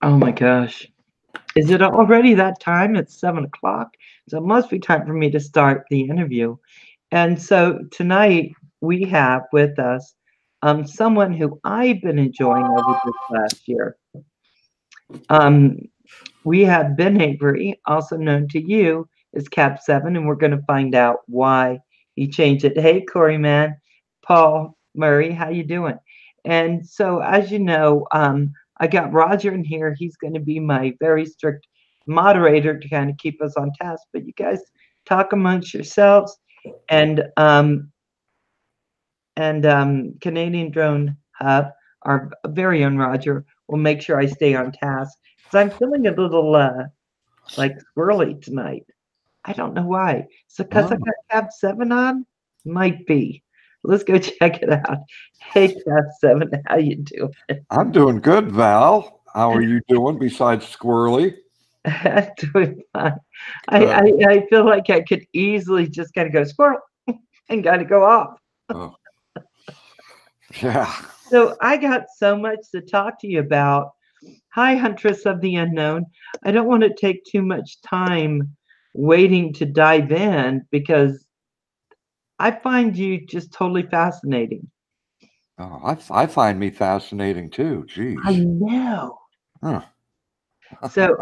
Oh my gosh. Is it already that time? It's 7 o'clock. So it must be time for me to start the interview. And so tonight we have with us someone who I've been enjoying over this last year. Um, we have Ben Avery, also known to you as Cap7, and we're going to find out why he changed it. Hey, Corey, man, Paul Murray, how you doing? And so, as you know, I got Roger in here. He's going to be my very strict moderator to kind of keep us on task. But you guys talk amongst yourselves, and Canadian Drone Hub, our very own Roger, will make sure I stay on task because I'm feeling a little like squirrely tonight. I don't know why. So because I got Cap7 on? Might be. Let's go check it out. Hey, Cap7, how you doing? I'm doing good, Val. How are you doing besides squirrely? I'm doing fine. I feel like I could easily just kind of go squirrel and kind of go off. Oh, yeah. So I got so much to talk to you about. Hi, Huntress of the Unknown. I don't want to take too much time waiting to dive in because I find you just totally fascinating. Oh, I find me fascinating too. I Geez. know. Huh. So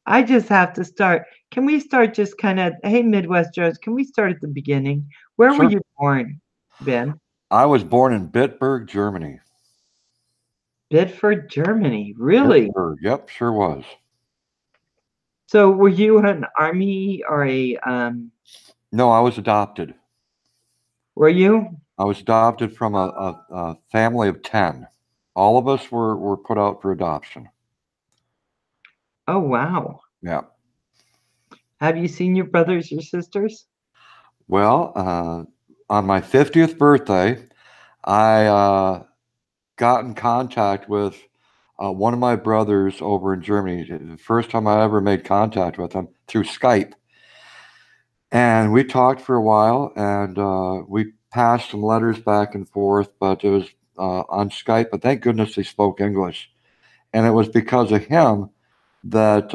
I just have to start. Can we start just kind of, hey, Midwest Jones, can we start at the beginning? Where were Sure. you born, Ben? I was born in Bitburg, Germany. Bedford, Germany. Really? Bitburg. Yep, sure was. So were you an army or No, I was adopted. were you? I was adopted from a family of 10. All of us were put out for adoption. Oh, wow. Yeah. Have you seen your brothers or sisters? Well, on my 50th birthday, I got in contact with one of my brothers over in Germany. The first time I ever made contact with him through Skype. And we talked for a while and we passed some letters back and forth, but it was on Skype. But thank goodness he spoke English. And it was because of him that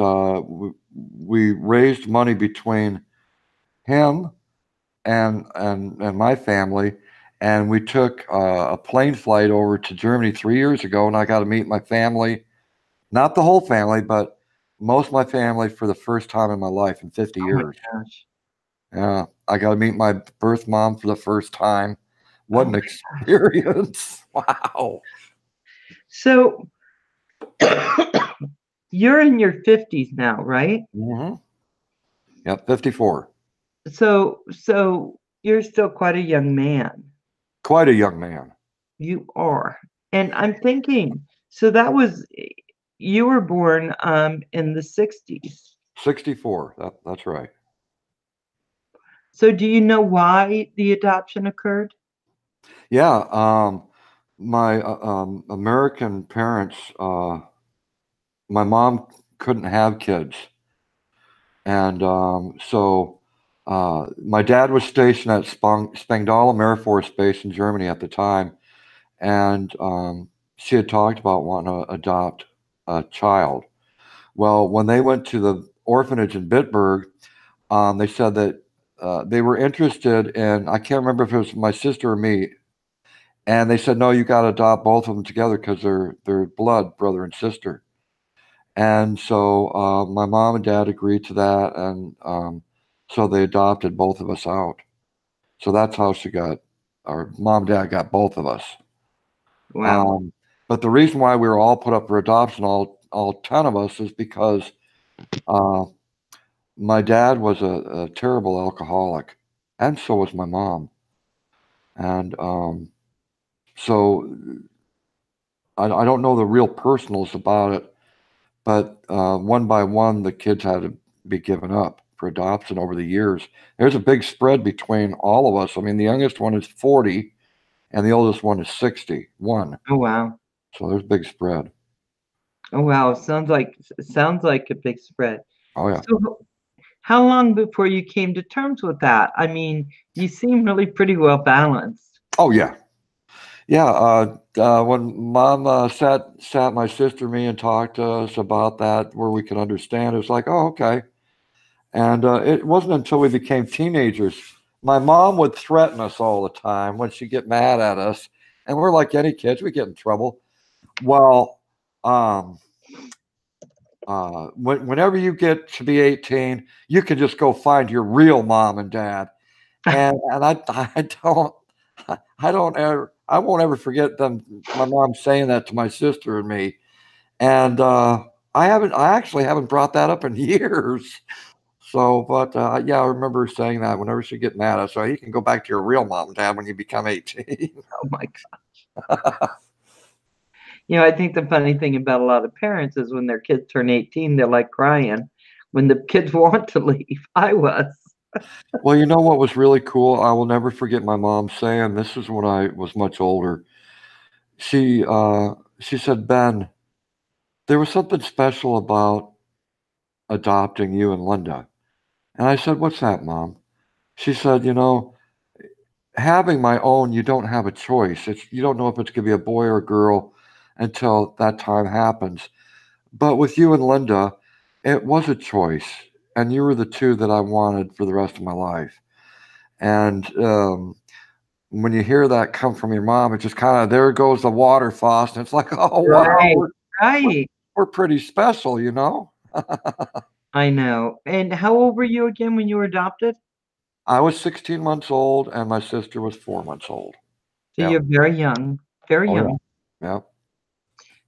we raised money between him and my family, and we took a plane flight over to Germany 3 years ago, and I got to meet my family, not the whole family, but most of my family for the first time in my life in 50 Oh my years. gosh. Yeah, I got to meet my birth mom for the first time. What Oh an my gosh. experience! Wow. So you're in your 50s now, right? Hmm. Yep, 54. So you're still quite a young man. Quite a young man. You are. And I'm thinking, so that was you were born in the 60s. 64. That's right. So do you know why the adoption occurred? Yeah. My American parents. My mom couldn't have kids, and so my dad was stationed at Spangdahlem Air Force Base in Germany at the time, and she had talked about wanting to adopt a child. Well, when they went to the orphanage in Bitburg, they said that they were interested in, I can't remember if it was my sister or me, and they said, no, you got to adopt both of them together because they're blood, brother and sister. And so my mom and dad agreed to that, and so they adopted both of us out. So that's how our mom and dad got both of us. Wow. Um, but the reason why we were all put up for adoption, all 10 of us, is because uh, my dad was a terrible alcoholic, and so was my mom. And so I don't know the real personals about it, but one by one, the kids had to be given up for adoption over the years. There's a big spread between all of us. I mean, the youngest one is 40, and the oldest one is 61. Oh wow. So there's a big spread. Oh wow. Sounds like a big spread. Oh yeah. So how long before you came to terms with that? I mean, you seem really pretty well balanced. Oh yeah. Yeah, when Mom sat my sister and me and talked to us about that, where we could understand, it was like, oh, okay. And it wasn't until we became teenagers. My mom would threaten us all the time when she'd get mad at us, and we're like any kids, we get in trouble. Well, um, whenever you get to be 18, you can just go find your real mom and dad. And I won't ever forget my mom saying that to my sister and me. And I actually haven't brought that up in years. So, but yeah, I remember her saying that whenever she get mad at us, so you can go back to your real mom and dad when you become 18. Oh my God. You know, I think the funny thing about a lot of parents is when their kids turn 18, they're like crying when the kids want to leave. I was. Well, you know what was really cool? I will never forget my mom saying, this is when I was much older. She said, Ben, there was something special about adopting you and Linda. And I said, what's that, Mom? She said, having my own, you don't have a choice. You don't know if it's going to be a boy or a girl until that time happens. But with you and Linda, it was a choice. And you were the two that I wanted for the rest of my life. And when you hear that come from your mom, it just kind of, there goes the water faucet. It's like, oh, wow, Right, we're, right. we're pretty special, I know. And how old were you again when you were adopted? I was 16 months old and my sister was 4 months old. So Yeah. you're very young, very Oh, yeah. young. Yeah.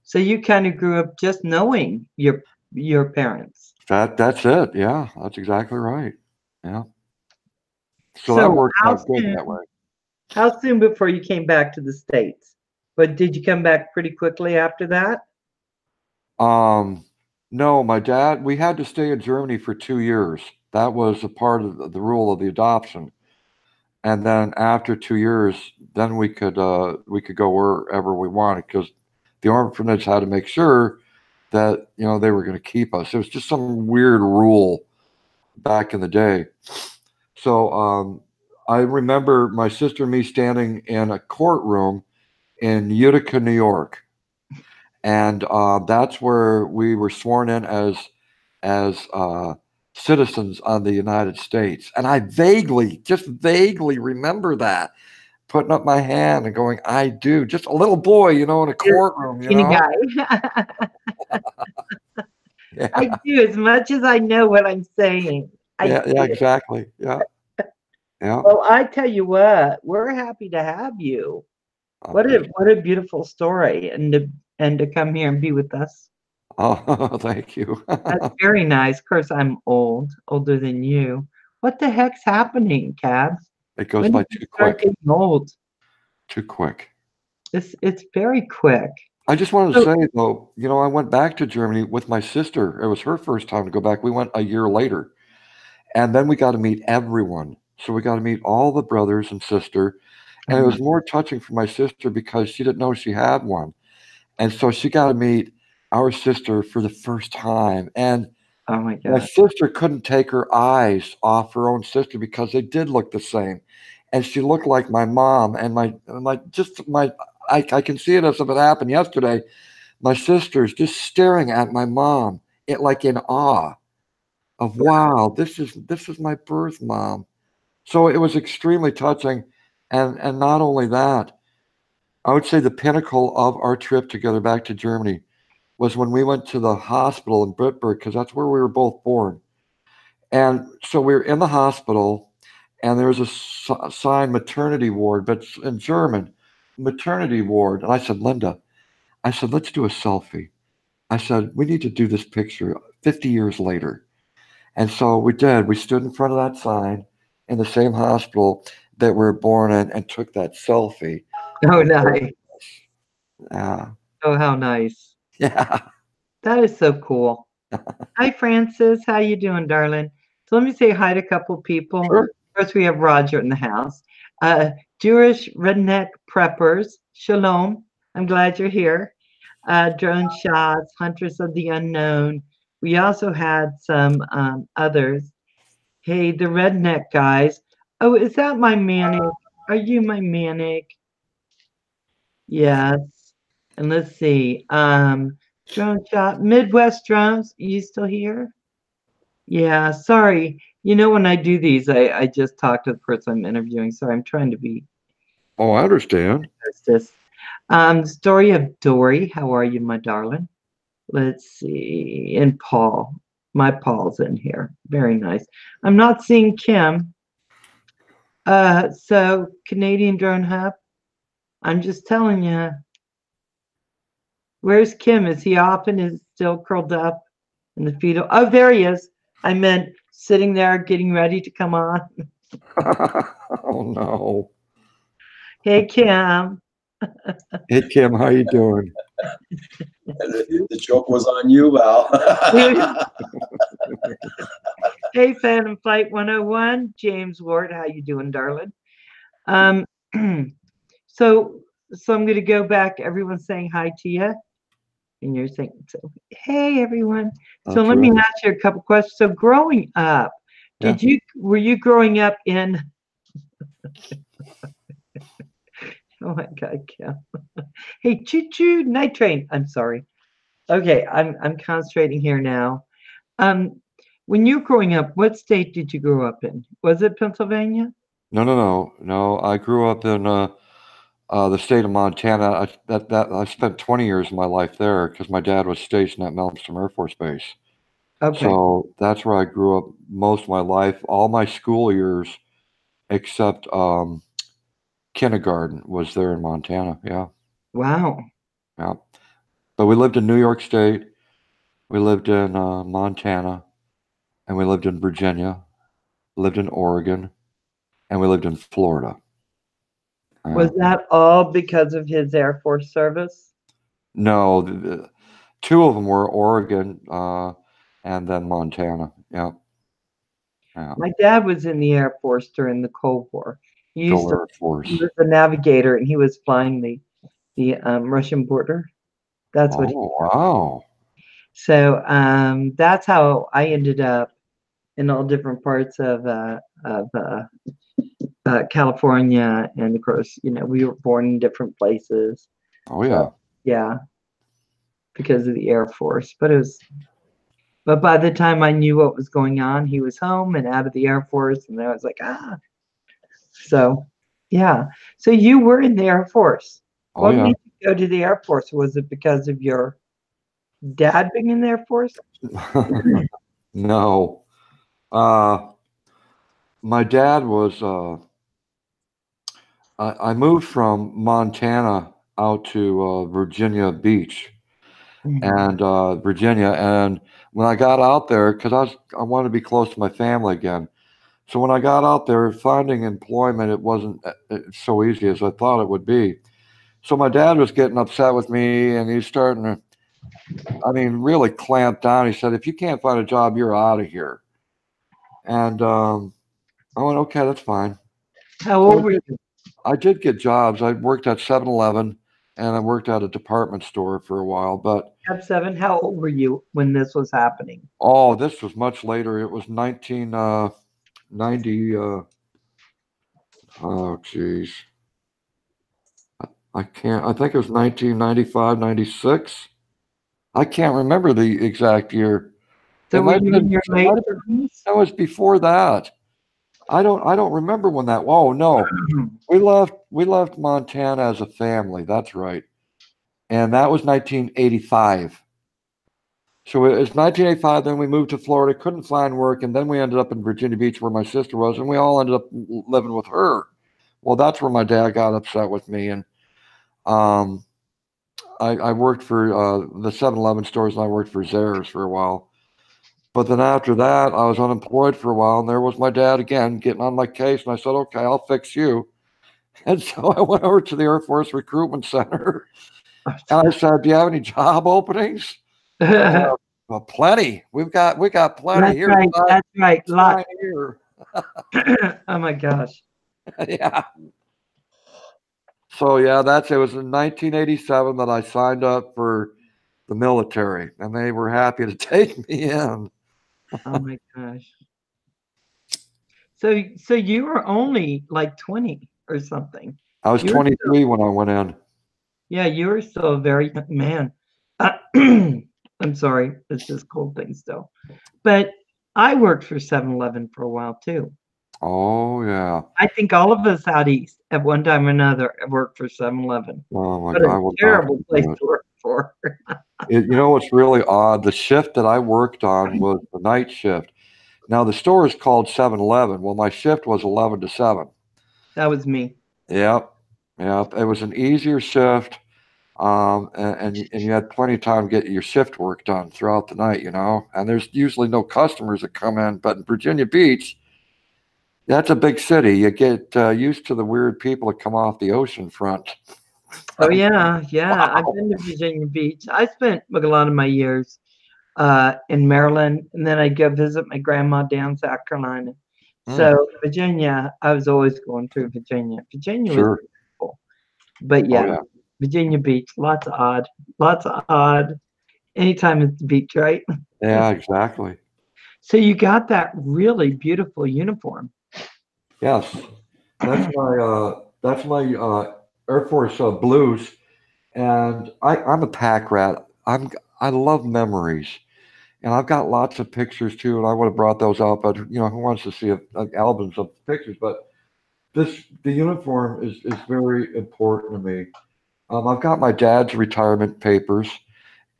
So you kind of grew up just knowing your parents. That's it. Yeah. That's exactly right. Yeah. So that So worked out good that way. how soon before you came back to the States? But did you come back pretty quickly after that? Um, no, my dad, we had to stay in Germany for 2 years. That was a part of the rule of the adoption. And then after 2 years, then we could go wherever we wanted because the orphanage had to make sure that they were going to keep us. It was just some weird rule back in the day. So I remember my sister and me standing in a courtroom in Utica, New York, and that's where we were sworn in as citizens of the United States. And I just vaguely remember that, putting up my hand and going, "I do." Just a little boy, in a You're courtroom, teeny guy. I Yeah, do as much as I know what I'm saying. I yeah, yeah, do. exactly. Yeah, yeah. Well, I tell you what, we're happy to have you. Thank you. What a beautiful story and to come here and be with us. Oh, thank you. That's very nice. Of course, I'm older than you. What the heck's happening, Cabs? It goes When by did you too start quick, getting old? too quick. It's very quick. I just wanted to So, say though, I went back to Germany with my sister. It was her first time to go back. We went a year later, and then we got to meet everyone. So we got to meet all the brothers and sister, and it oh was more touching for my sister because she didn't know she had one, and so she got to meet our sister for the first time. And my my God. sister couldn't take her eyes off her own sister because they did look the same. And she looked like my mom and I can see it as if it happened yesterday. My sister's just staring at my mom, like in awe of, wow, this is my birth mom. So it was extremely touching. And not only that, I would say the pinnacle of our trip together back to Germany was when we went to the hospital in Bitburg, because that's where we were both born. And so we were in the hospital, and there was a sign maternity ward, but it's in German, maternity ward. And I said, Linda, I said, let's do a selfie. I said, we need to do this picture 50 years later. And so we did. We stood in front of that sign in the same hospital that we were born in and took that selfie Oh, of both nice. of us. Yeah. Oh, how nice. Yeah. That is so cool. Hi, Francis. How you doing, darling? So let me say hi to a couple people. Sure. First, we have Roger in the house. Uh, Jewish redneck preppers. Shalom. I'm glad you're here. Drone shots, hunters of the unknown. We also had some others. Hey, the redneck guys. Oh, is that my manic? Are you my manic? Yes. And let's see. Drone shot. Midwest Drones, you still here? Yeah, sorry. You know, when I do these, I just talk to the person I'm interviewing, so I'm trying to be Oh, I understand. hostess. Story of Dory. How are you, my darling? Let's see. And Paul. My Paul's in here. Very nice. I'm not seeing Kim. So Canadian Drone Hub. I'm just telling you. Where's Kim? Is he off and is still curled up in the fetal? Oh, there he is. I meant sitting there getting ready to come on. Oh no. Hey, Kim. Hey Kim, how you doing? The joke was on you, Val. Hey, Phantom Flight 101. James Ward, how you doing, darling? Um, so I'm going to go back. Everyone's saying hi to you. And you're saying, so, hey, everyone. So That's let me right. ask you a couple questions. So growing up, were you growing up in, oh my God, Kim. Hey, choo choo, night train. I'm sorry. Okay, I'm concentrating here now. When you were growing up, what state did you grow up in? Was it Pennsylvania? No. I grew up in the state of Montana. I spent 20 years of my life there because my dad was stationed at Malmstrom Air Force Base. Okay. So that's where I grew up most of my life. All my school years, except kindergarten, was there in Montana. Yeah, Wow. yeah. But we lived in New York State. We lived in Montana, and we lived in Virginia. Lived in Oregon, and we lived in Florida. Was that all because of his Air Force service? No, two of them were Oregon and then Montana. Yeah, yeah. My dad was in the Air Force during the Cold War. He Go Air Force. was a navigator and he was flying the Russian border. That's what. Oh, wow. So that's how I ended up in all different parts of California, and of course, you know, we were born in different places. Oh, yeah. Yeah, because of the Air Force. But by the time I knew what was going on, he was home and out of the Air Force, and I was like, ah. So, yeah. So you were in the Air Force. Oh, What yeah. made you go to the Air Force? Was it because of your dad being in the Air Force? No. My dad was, I moved from Montana out to Virginia Beach and Virginia. And when I got out there, because I wanted to be close to my family again. So when I got out there, finding employment, it wasn't so easy as I thought it would be. So my dad was getting upset with me, and he's starting to, I mean, really clamp down. He said, "If you can't find a job, you're out of here." And I went, "Okay, that's fine." How So old were you? I did get jobs. I worked at 7-Eleven, and I worked at a department store for a while. But At 7. How old were you when this was happening? oh, this was much later. It was 1990. Oh, geez. I can't, I think it was 1995, 96. I can't remember the exact year. So It were might you have in been, your it late might have been, 30s? that was before that. I don't remember when that, oh no, we left Montana as a family. That's right. And that was 1985. So it was 1985. Then we moved to Florida, couldn't find work. And then we ended up in Virginia Beach where my sister was, and we all ended up living with her. Well, that's where my dad got upset with me. And, um, I worked for the 7-Eleven stores and I worked for Zehrs for a while. But then after that, I was unemployed for a while, and there was my dad again getting on my case. And I said, "Okay, I'll fix you." And so I went over to the Air Force Recruitment Center and I said, "Do you have any job openings?" That's Well, plenty. We got plenty here. right. That's right. Lot. Sign here. Oh my gosh. Yeah. So yeah, it was in 1987 that I signed up for the military, and they were happy to take me in. Oh my gosh. So you were only like 20 or something. I was You were 23 when I went in. Yeah, you were still a very young man. I'm sorry, it's this cold thing still. But I worked for 7-Eleven for a while too. Oh yeah. I think all of us out east at one time or another have worked for 7-Eleven. Oh my What God, I a will not terrible place do it. to work for. You know what's really odd? The shift that I worked on was the night shift. Now the store is called 7-Eleven. Well, my shift was 11 to 7. That was me. Yep, yep. It was an easier shift, and you had plenty of time to get your shift work done throughout the night. And there's usually no customers that come in, but in Virginia Beach, that's a big city. You get used to the weird people that come off the ocean front. Oh yeah, yeah. I've Wow. been to Virginia Beach. I spent a lot of my years in Maryland, and then I'd go visit my grandma down South Carolina. Mm, So Virginia, I was always going through Virginia. Virginia was sure. beautiful, but Oh yeah, yeah. Virginia Beach, lots of odd. Anytime it's the beach, right? Yeah, exactly. So you got that really beautiful uniform. Yes. That's my Air Force blues, and I'm a pack rat. I love memories, and I've got lots of pictures too, and I would have brought those out, but who wants to see albums of pictures? But the uniform is very important to me. I've got my dad's retirement papers,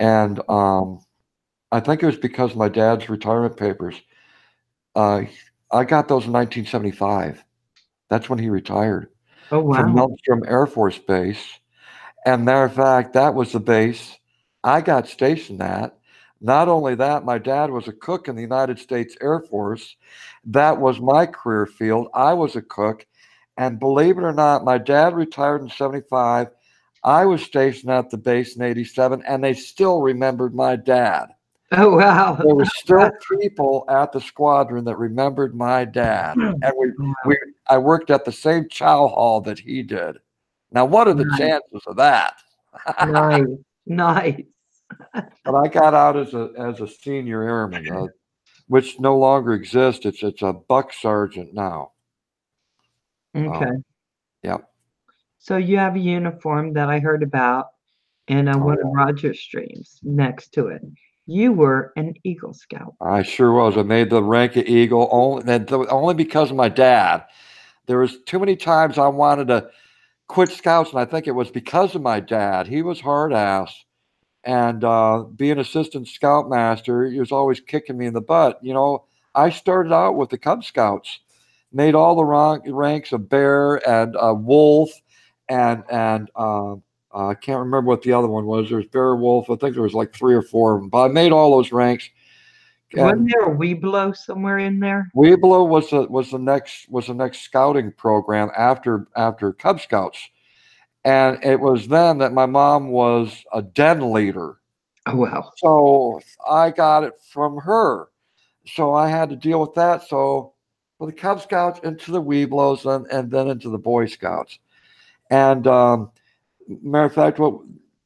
and I think it was because of my dad's retirement papers. Uh, I got those in 1975. That's when he retired Oh from wow. Melstrom Air Force Base. And matter of fact, that was the base I got stationed at. Not only that, my dad was a cook in the United States Air Force. That was my career field. I was a cook. And believe it or not, my dad retired in 75. I was stationed at the base in 87, and they still remembered my dad. Oh wow. There were still people at the squadron that remembered my dad. And Wow. I worked at the same chow hall that he did. Now, what are the Nice, chances of that? nice, nice. But I got out as a senior airman, which no longer exists. It's a buck sergeant now. Okay. Yeah. So you have a uniform that I heard about in Oh one yeah. of Roger's streams next to it. You were an Eagle Scout. I sure was. I made the rank of Eagle only because of my dad. There was too many times I wanted to quit scouts, and I think it was because of my dad. He was hard ass, and being assistant scoutmaster, he was always kicking me in the butt. I started out with the Cub Scouts, made all the ranks of bear and wolf, and I can't remember what the other one was. There's bear, wolf. I think there was like 3 or 4 of them, but I made all those ranks. Wasn't And there a Weeblo somewhere in there? Weeblo was the next scouting program after Cub Scouts. And it was then that my mom was a den leader. Oh wow. So I got it from her. So I had to deal with that. So the Cub Scouts into the Weeblos and then into the Boy Scouts. And matter of fact,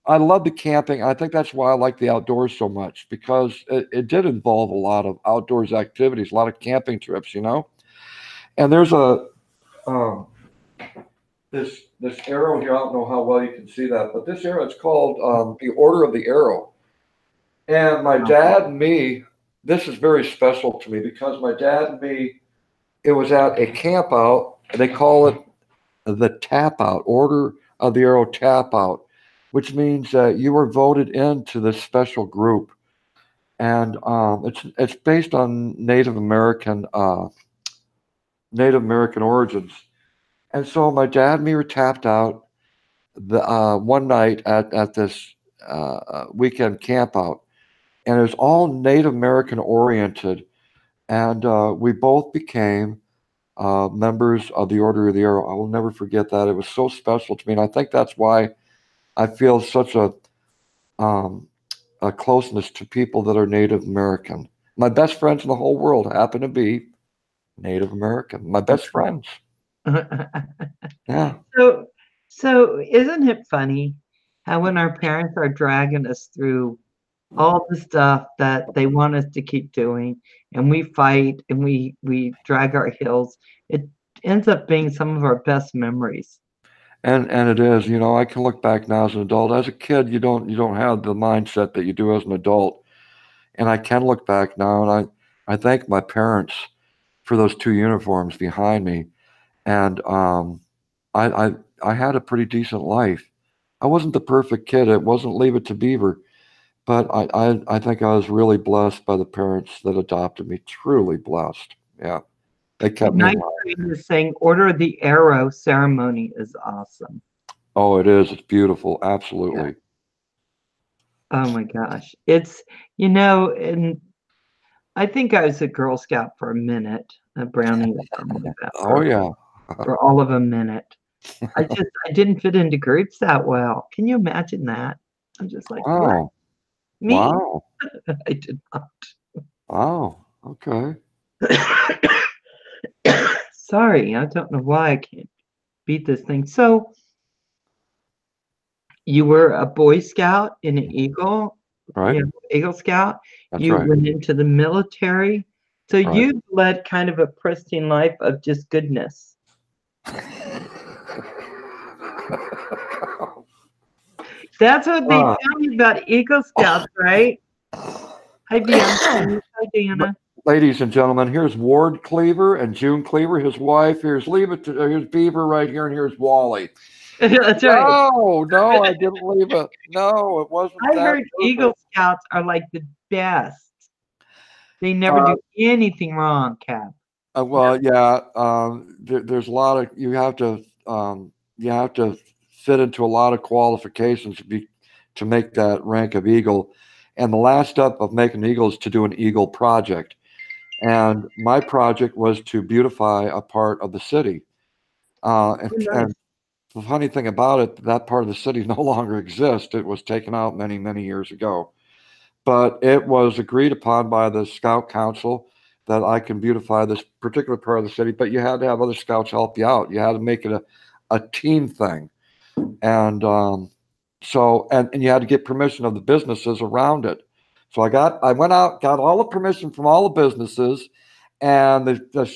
I love the camping. I think that's why I like the outdoors so much, because it did involve a lot of outdoors activities, a lot of camping trips. And there's um, this arrow here. I don't know how well you can see that, but this arrow, it's called the Order of the Arrow. And my dad and me, this is very special to me because my dad and me, it was at a camp out. They call it the tap out, Order of the Arrow tap out, which means that you were voted into this special group. And it's based on Native American origins. And so my dad and me were tapped out the one night at this weekend camp out, and it was all Native American oriented, and we both became members of the Order of the Arrow. I will never forget that. It was so special to me, and I think that's why I feel such um, a closeness to people that are Native American. My best friends in the whole world happen to be Native American. My best friends. Yeah. So, so isn't it funny how when our parents are dragging us through all the stuff that they want us to keep doing, and we fight and we drag our heels, it ends up being some of our best memories. And it is, you know, I can look back now as an adult. As a kid, you don't have the mindset that you do as an adult. And I can look back now, and I thank my parents for those two uniforms behind me. And I had a pretty decent life. I wasn't the perfect kid. It wasn't Leave It to Beaver, but I think I was really blessed by the parents that adopted me. Truly blessed. Yeah, they kept me in Ninth line. grade is saying Order of the Arrow ceremony is awesome. Oh, it is. It's beautiful. Yeah. Absolutely. Oh my gosh. It's, and I think I was a Girl Scout for a minute, a Brownie or something like that Oh yeah. for all of a minute. I didn't fit into groups that well. Can you imagine that? I'm just like, what? Wow. Me? Wow. I did not. Wow. Okay. Sorry, I don't know why I can't beat this thing. So you were a Boy Scout in an Eagle, Right. Eagle Scout. That's You right. went into the military. So Right. you led kind of a pristine life of just goodness. That's what they Ah. tell me about Eagle Scouts, right? Hi, Bianca. Hi, Diana. Ladies and gentlemen, here's Ward Cleaver and June Cleaver, his wife. Here's here's Beaver right here, and here's Wally. That's right. No, I didn't leave it. No, it wasn't I that heard perfect. Eagle Scouts are like the best. They never do anything wrong, Cap. Well, yeah, there's a lot of you have to fit into a lot of qualifications to make that rank of Eagle. And the last step of making Eagle is to do an Eagle project. And my project was to beautify a part of the city. And the funny thing about it, that part of the city no longer exists. It was taken out many, many years ago. But it was agreed upon by the Scout Council that I can beautify this particular part of the city, but you had to have other scouts help you out. You had to make it a team thing. And and you had to get permission of the businesses around it. So I went out, got all the permission from all the businesses, and the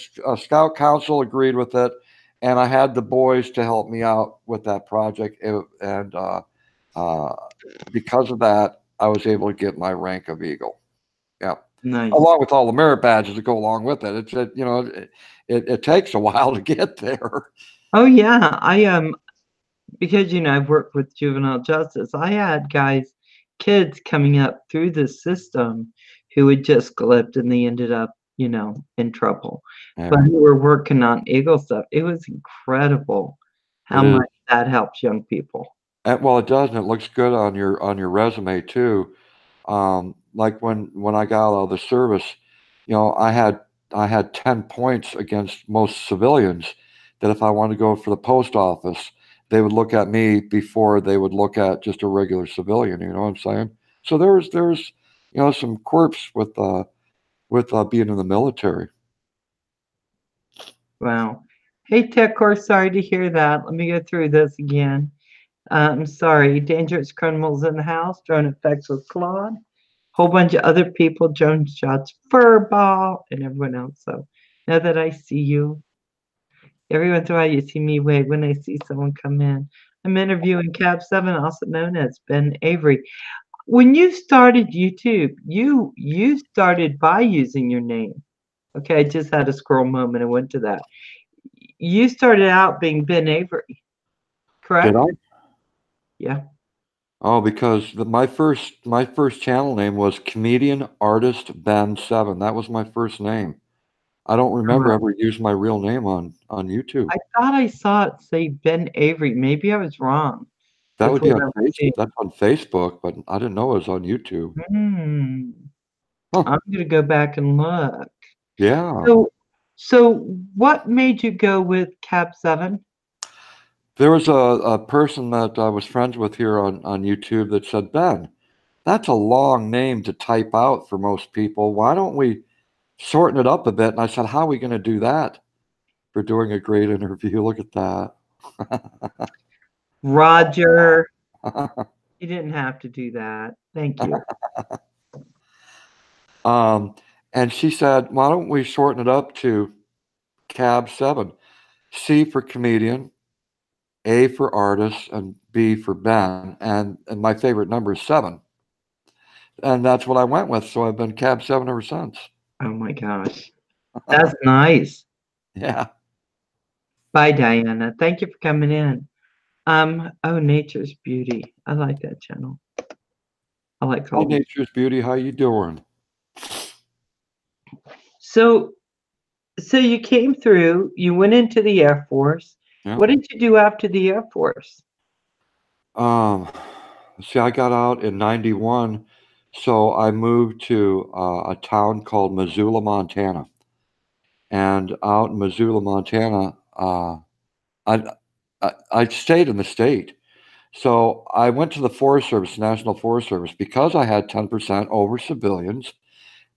Scout Council agreed with it. And I had the boys to help me out with that project. Because of that, I was able to get my rank of Eagle. Yeah. Nice. Along with all the merit badges that go along with it. It takes a while to get there. Oh yeah, because I've worked with juvenile justice. I had kids coming up through the system who had just clipped and they ended up, in trouble. Yeah. But who were working on Eagle stuff. It was incredible how much that helps young people. Well, it does, and it looks good on your resume too. Like when I got out of the service, I had 10 points against most civilians that if I wanted to go for the post office, they would look at me before they would look at just a regular civilian. You know what I'm saying? So there's some quirks with being in the military. Wow. Hey, Techcore, sorry to hear that. Let me go through this again. I'm sorry. Dangerous Criminals in the House, Drone Effects with Claude. Whole bunch of other people, Jones Shots, Furball, and everyone else. So now that I see you, every once in a while you see me wave when I see someone come in. I'm interviewing Cab 7, also known as Ben Avery. When you started YouTube, you started by using your name. Okay, I just had a scroll moment and went to that. You started out being Ben Avery, correct? Did I? Yeah. Oh, because my first channel name was Comedian Artist Ben 7. That was my first name. I don't remember ever using my real name on YouTube. I thought I saw it say Ben Avery. Maybe I was wrong. That would be on Facebook. That's on Facebook, but I didn't know it was on YouTube. Huh. I'm gonna go back and look. Yeah. So what made you go with Cab 7? There was a person that I was friends with here on YouTube that said, Ben, that's a long name to type out for most people. Why don't we shorten it up a bit? And I said, how are we going to do that? We're doing a great interview. Look at that. Roger. You didn't have to do that. Thank you. And she said, why don't we shorten it up to Cab 7? C for comedian, A for artist, and B for Ben. And my favorite number is 7. And that's what I went with. So I've been Cab 7 ever since. Oh my gosh. That's nice. Yeah. Bye, Diana. Thank you for coming in. Oh, Nature's Beauty. I like that channel. I like Hey, all these. Nature's Beauty, how you doing? So you came through, you went into the Air Force. Yeah. What did you do after the Air Force? See, I got out in 91, so I moved to a town called Missoula, Montana. And out in Missoula, Montana, I stayed in the state. So I went to the Forest Service, National Forest Service, because I had 10% over civilians.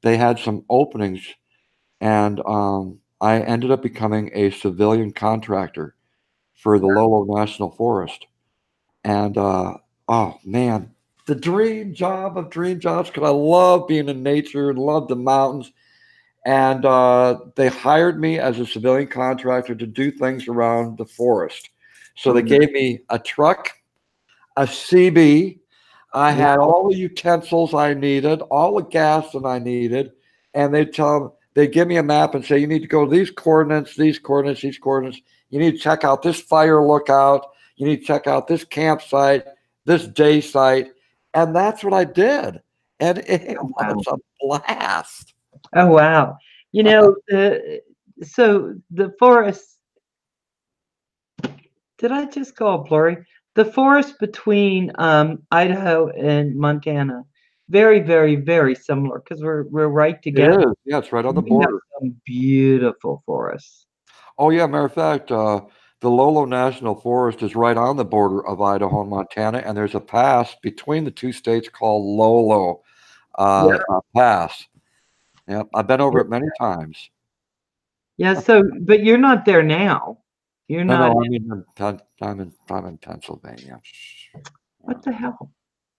They had some openings, and I ended up becoming a civilian contractor for the Lolo National Forest. And oh man, the dream job of dream jobs, because I love being in nature and love the mountains. And they hired me as a civilian contractor to do things around the forest. So they gave me a truck, a CB. I had all the utensils I needed, all the gas that I needed, and they'd give me a map and say, you need to go to these coordinates, these coordinates, these coordinates. You need to check out this fire lookout. You need to check out this campsite, this day site. And that's what I did. And it was a blast. Oh, wow. You know, so the forest, did I just call it blurry? The forest between Idaho and Montana, very, very, very similar because we're right together. It is. Yeah, it's right on the We have border. some beautiful forests. Oh, yeah. Matter of fact, the Lolo National Forest is right on the border of Idaho and Montana, and there's a pass between the two states called Lolo Pass. Yeah, I've been over it many times. Yeah, so, but you're not there now. You're No, not. no, I'm in Pennsylvania. What the hell?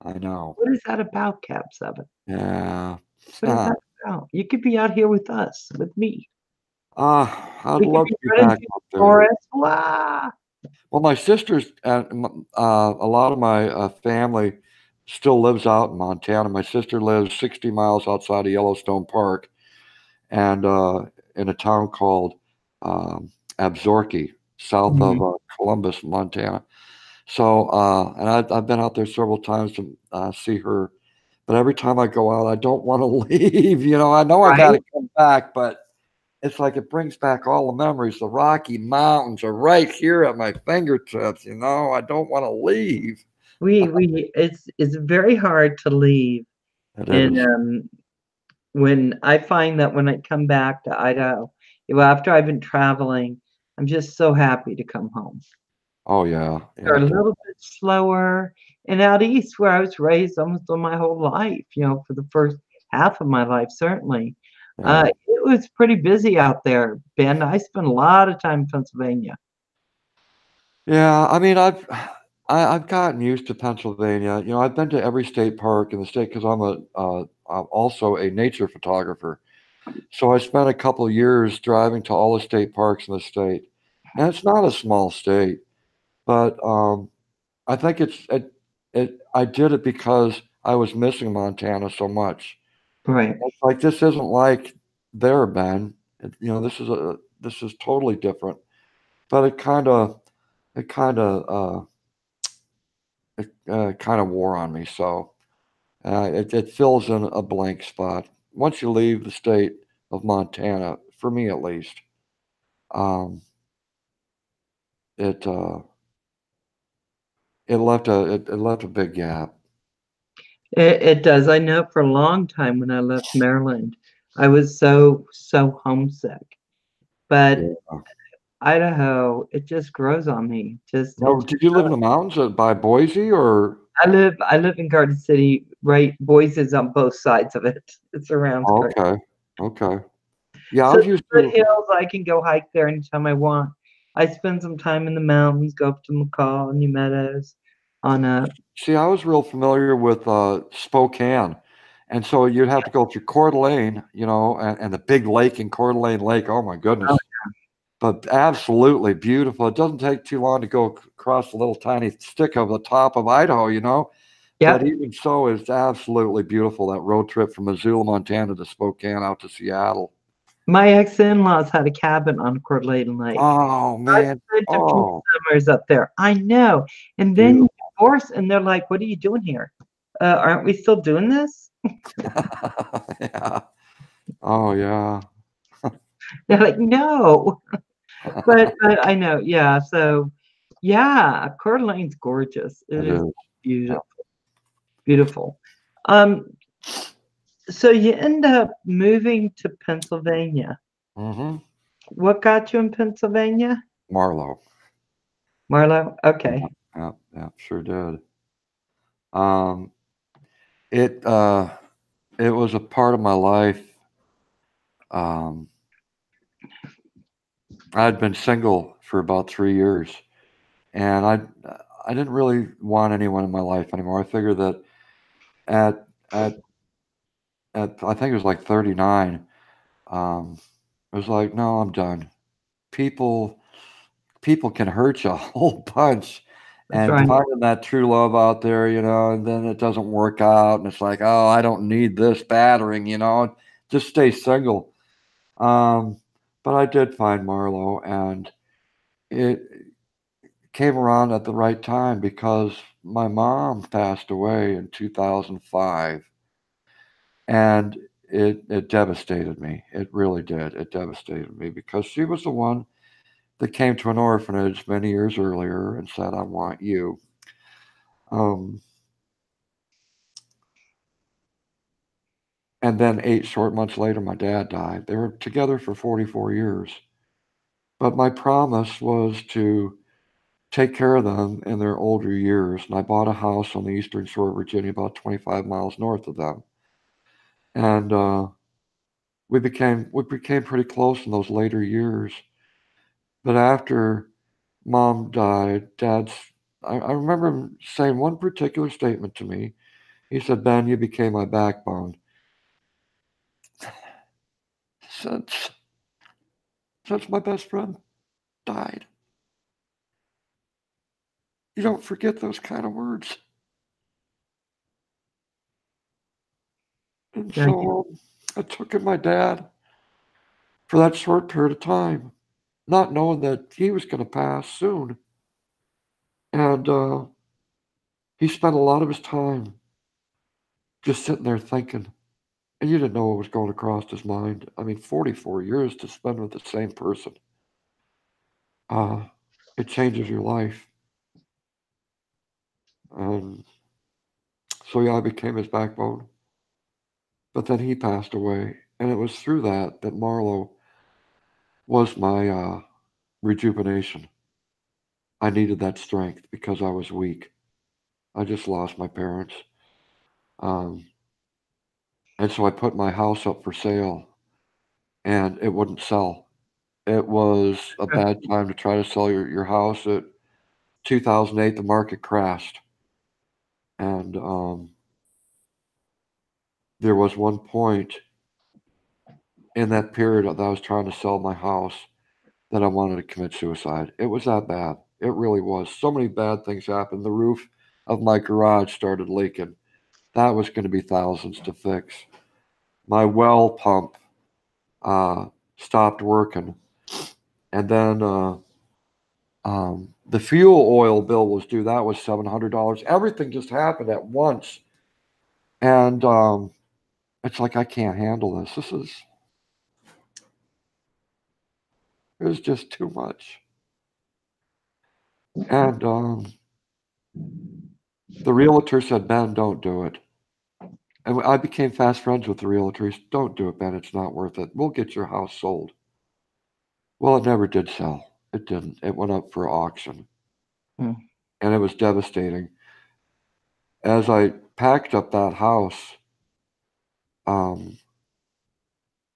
I know. What is that about, Cab 7? Yeah. What is that about? You could be out here with us, with me. I'd We could love be to be running back through up the there. forest. Wow. Well, my sisters and a lot of my family still lives out in Montana. My sister lives 60 miles outside of Yellowstone Park, and in a town called Absaroka, south of Columbus, Montana. So, and I've been out there several times to see her, but every time I go out, I don't want to leave. You know, I know I got to come back, but it's like it brings back all the memories. The Rocky Mountains are right here at my fingertips. You know, I don't want to leave. It's very hard to leave. It And is. when I find that when I come back to Idaho, after I've been traveling, I'm just so happy to come home. Oh yeah, They're a yeah. little bit slower. And out east, where I was raised almost all my whole life, for the first half of my life, certainly. Yeah. It was pretty busy out there, Ben. I spent a lot of time in Pennsylvania. Yeah, I mean, I've gotten used to Pennsylvania. You know, I've been to every state park in the state because I'm also a nature photographer. So I spent a couple of years driving to all the state parks in the state, and it's not a small state, but I think I did it because I was missing Montana so much. Right. It's like this isn't like there, Ben. You know, this is totally different. But it kind of wore on me. So it fills in a blank spot. Once you leave the state of Montana, for me at least, um, it it left a big gap. It does. I know for a long time when I left Maryland, I was so homesick. But Yeah. Idaho, it just grows on me. Now, did you live in the mountains by Boise or? I live in Garden City, right? Boise's on both sides of it. It surrounds Garden. Okay. Okay. Yeah, I So was used the to. hills, I can go hike there anytime I want. I spend some time in the mountains, go up to McCall, New Meadows, on a. See, I was real familiar with Spokane, and so you'd have to go through Coeur d'Alene, you know, and the big lake in Coeur d'Alene Lake. Oh my goodness! but absolutely beautiful. It doesn't take too long to go across a little tiny stick of the top of Idaho, you know. Yep. But even so, it's absolutely beautiful, that road trip from Missoula, Montana to Spokane out to Seattle. My ex-in-laws had a cabin on Coeur d'Alene Lake. Oh, I man. spent a few Oh, summers up there. I know. And then you divorce, and they're like, "What are you doing here? Aren't we still doing this?" yeah. Oh, yeah. They're like, "No." But I know, yeah. So, yeah, Coeur d'Alene's gorgeous. It It is is. beautiful, beautiful. Um, so you end up moving to Pennsylvania. Mm-hmm. What got you in Pennsylvania? Marlowe. Marlo? Okay. Yeah, sure did. Um, it was a part of my life. I'd been single for about 3 years, and I didn't really want anyone in my life anymore. I figured that at at I think it was like 39, I was like, no, I'm done. People people can hurt you a whole bunch, That's and right. finding that true love out there, and then it doesn't work out, and it's like, oh, I don't need this battering, just stay single. Um, but I did find Marlo, and it came around at the right time because my mom passed away in 2005, and it devastated me. It really did. It devastated me because she was the one that came to an orphanage many years earlier and said, "I want you." Um, and then 8 short months later, my dad died. They were together for 44 years. But my promise was to take care of them in their older years. And I bought a house on the eastern shore of Virginia, about 25 miles north of them. And we became pretty close in those later years. But after mom died, I remember him saying one particular statement to me. He said, "Ben, you became my backbone." Since since my best friend died, you don't forget those kind of words. And Yeah, so I took in my dad for that short period of time, not knowing that he was going to pass soon. And he spent a lot of his time just sitting there thinking, and you didn't know what was going across his mind. I mean, 44 years to spend with the same person. Uh, it changes your life. And so, yeah, I became his backbone. But then he passed away. And it was through that Marlo was my rejuvenation. I needed that strength because I was weak. I just lost my parents. Um, and so I put my house up for sale and it wouldn't sell. It was a okay. bad time to try to sell your house. At 2008, the market crashed. And there was one point in that period that I was trying to sell my house that I wanted to commit suicide. It was that bad. It really was. So many bad things happened. The roof of my garage started leaking. That was going to be thousands to fix. My well pump uh, stopped working. And then the fuel oil bill was due. That was $700. Everything just happened at once. And it's like, I can't handle this. It was just too much. And the realtor said, "Ben, don't do it." And I became fast friends with the realtors. "Don't do it, Ben. It's not worth it. We'll get your house sold." Well, it never did sell. It didn't. It went up for auction. Hmm. And it was devastating. As I packed up that house, um,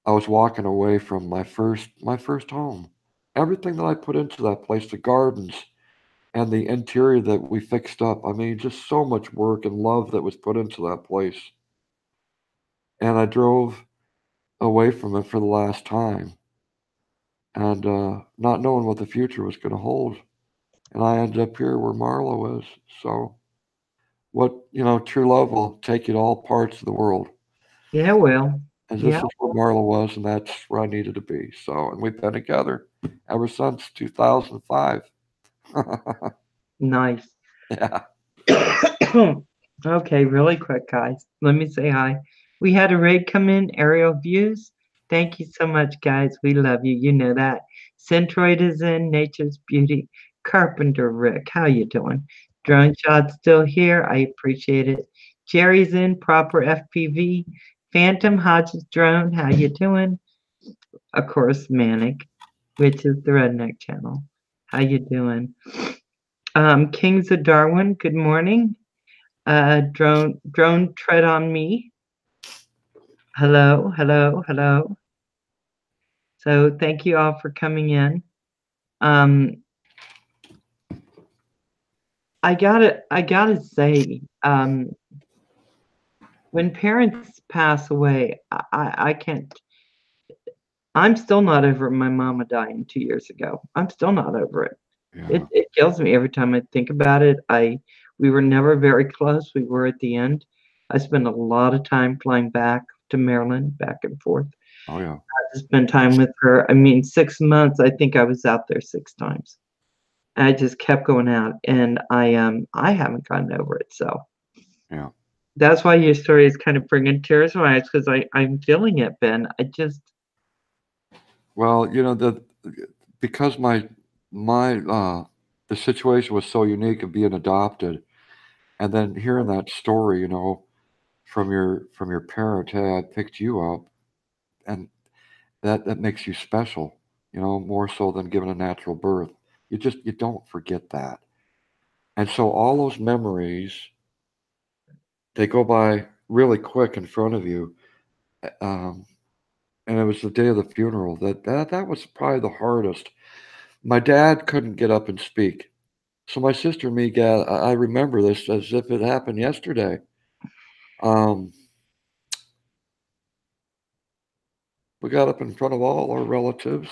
I was walking away from my first home. Everything that I put into that place, the gardens and the interior that we fixed up. I mean, just so much work and love that was put into that place. And I drove away from it for the last time. and not knowing what the future was going to hold. And I ended up here where Marlo is. So, true love will take you to all parts of the world. Yeah, well, And this yeah, is where Marlo was, and that's where I needed to be. So, and we've been together ever since 2005. nice. Yeah. Okay, really quick, guys. Let me say hi. We had a raid come in, aerial views. Thank you so much, guys. We love you. You know that. Centroid is in, Nature's Beauty. Carpenter Rick, how you doing? Drone shot still here. I appreciate it. Jerry's in, proper FPV. Phantom Hodges drone, how you doing? Of course, Manic, which is the Redneck channel. How you doing? Kings of Darwin, good morning. Drone tread on me. Hello, hello, hello. So thank you all for coming in. I gotta say, when parents pass away, I can't. I'm still not over my mama dying 2 years ago. I'm still not over it. Yeah. It kills me every time I think about it. We were never very close. We were at the end. I spent a lot of time flying back to Maryland, back and forth. Oh, yeah. To spend time with her. I mean, 6 months, I think I was out there 6 times. I just kept going out, and I haven't gotten over it, so. Yeah. That's why your story is kind of bringing tears to my eyes, because I'm feeling it, Ben. Well, because the situation was so unique of being adopted, and then hearing that story, from your parent, hey, I picked you up, and that makes you special, more so than given a natural birth. You don't forget that. And so all those memories, they go by really quick in front of you. And it was the day of the funeral that was probably the hardest. My dad couldn't get up and speak. So my sister and me I remember this as if it happened yesterday. We got up in front of all our relatives,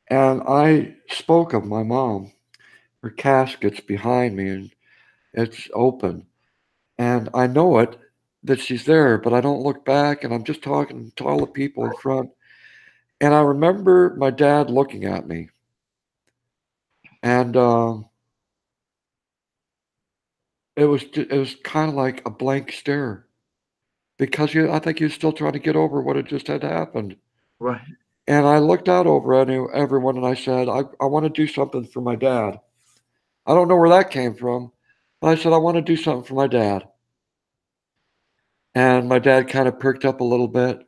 and I spoke of my mom. Her casket's behind me, and it's open. And I know it that she's there, but I don't look back, and I'm just talking to all the people in front. And I remember my dad looking at me, and it was kind of like a blank stare, because I think he was still trying to get over what had just had happened. Right. And I looked out over everyone, and I said, I want to do something for my dad. I don't know where that came from, but I said, I want to do something for my dad. And my dad kind of perked up a little bit.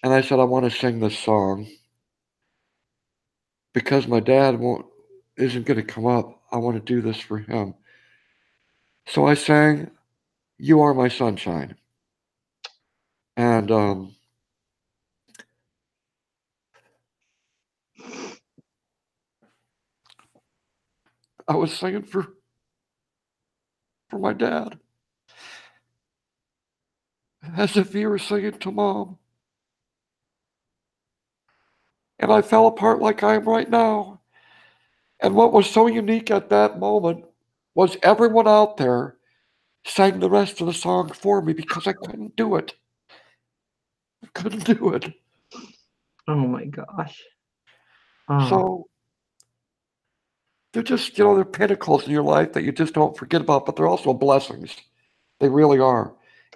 And I said, I want to sing this song because my dad isn't going to come up. I want to do this for him. So I sang, You Are My Sunshine. And I was singing for my dad, as if he were singing to mom. And I fell apart like I am right now. And what was so unique at that moment was everyone out there sang the rest of the song for me because I couldn't do it. I couldn't do it. Oh my gosh. Oh. So they're just, they're pinnacles in your life that you just don't forget about, but they're also blessings. They really are.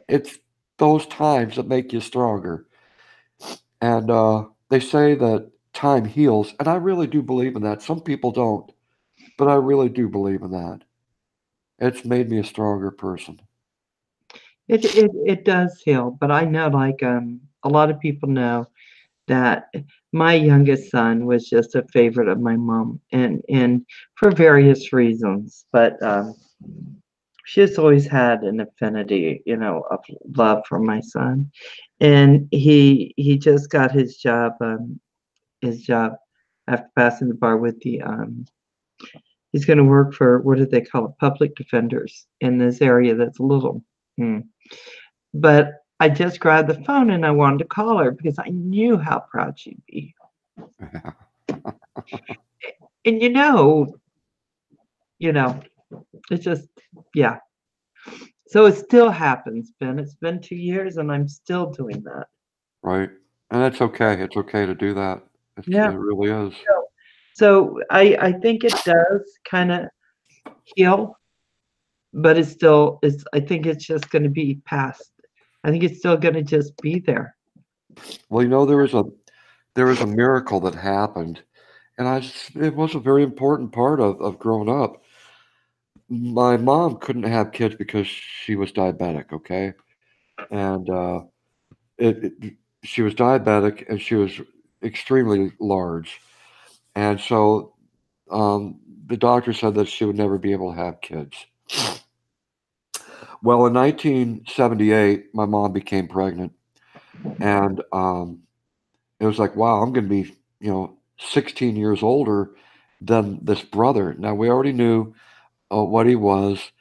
It's those times that make you stronger. And they say that time heals, and I really do believe in that. Some people don't, but I really do believe in that. It's made me a stronger person. It does heal, but I know, like, a lot of people know that my youngest son was just a favorite of my mom, and for various reasons, but she's always had an affinity, of love for my son, and he just got his job after passing the bar with the he's going to work for, what do they call it, public defenders in this area that's a little. But I just grabbed the phone and I wanted to call her because I knew how proud she'd be. And it's just, yeah. So it still happens, Ben. It's been 2 years and I'm still doing that. Right. And it's okay. It's okay to do that. It Yeah. really is. So I think it does kind of heal, but I think it's just going to be past. I think it's still going to just be there. Well, there was a miracle that happened, and it was a very important part of growing up. My mom couldn't have kids because she was diabetic, okay? And she was diabetic and she was extremely large. And so the doctor said that she would never be able to have kids. Well, in 1978, my mom became pregnant. And it was like, wow, I'm going to be, 16 years older than this brother. Now, we already knew what he was.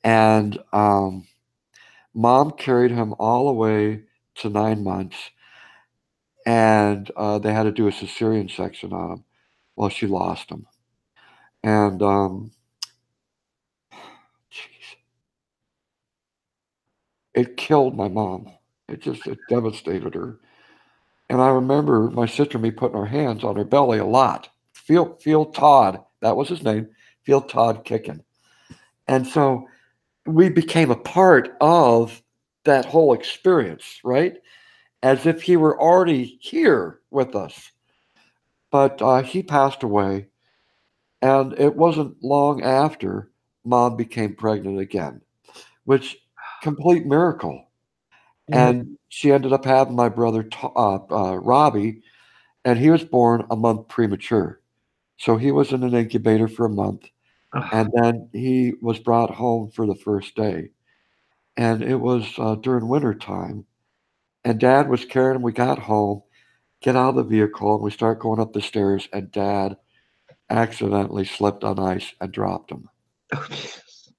And mom carried him all the way to 9 months. And they had to do a cesarean section on him. Well, she lost him. And, jeez, it killed my mom. It devastated her. And I remember my sister and me putting our hands on her belly a lot. Feel Todd, that was his name, Feel Todd kicking. And so we became a part of that whole experience, right? As if he were already here with us. But he passed away. And it wasn't long after mom became pregnant again, which complete miracle. And she ended up having my brother Robbie, and he was born a month premature. So he was in an incubator for a month, and then he was brought home for the first day. And it was during winter time, and Dad was carrying him. We got home, get out of the vehicle, and we start going up the stairs, and Dad accidentally slipped on ice and dropped him. Oh, Jesus.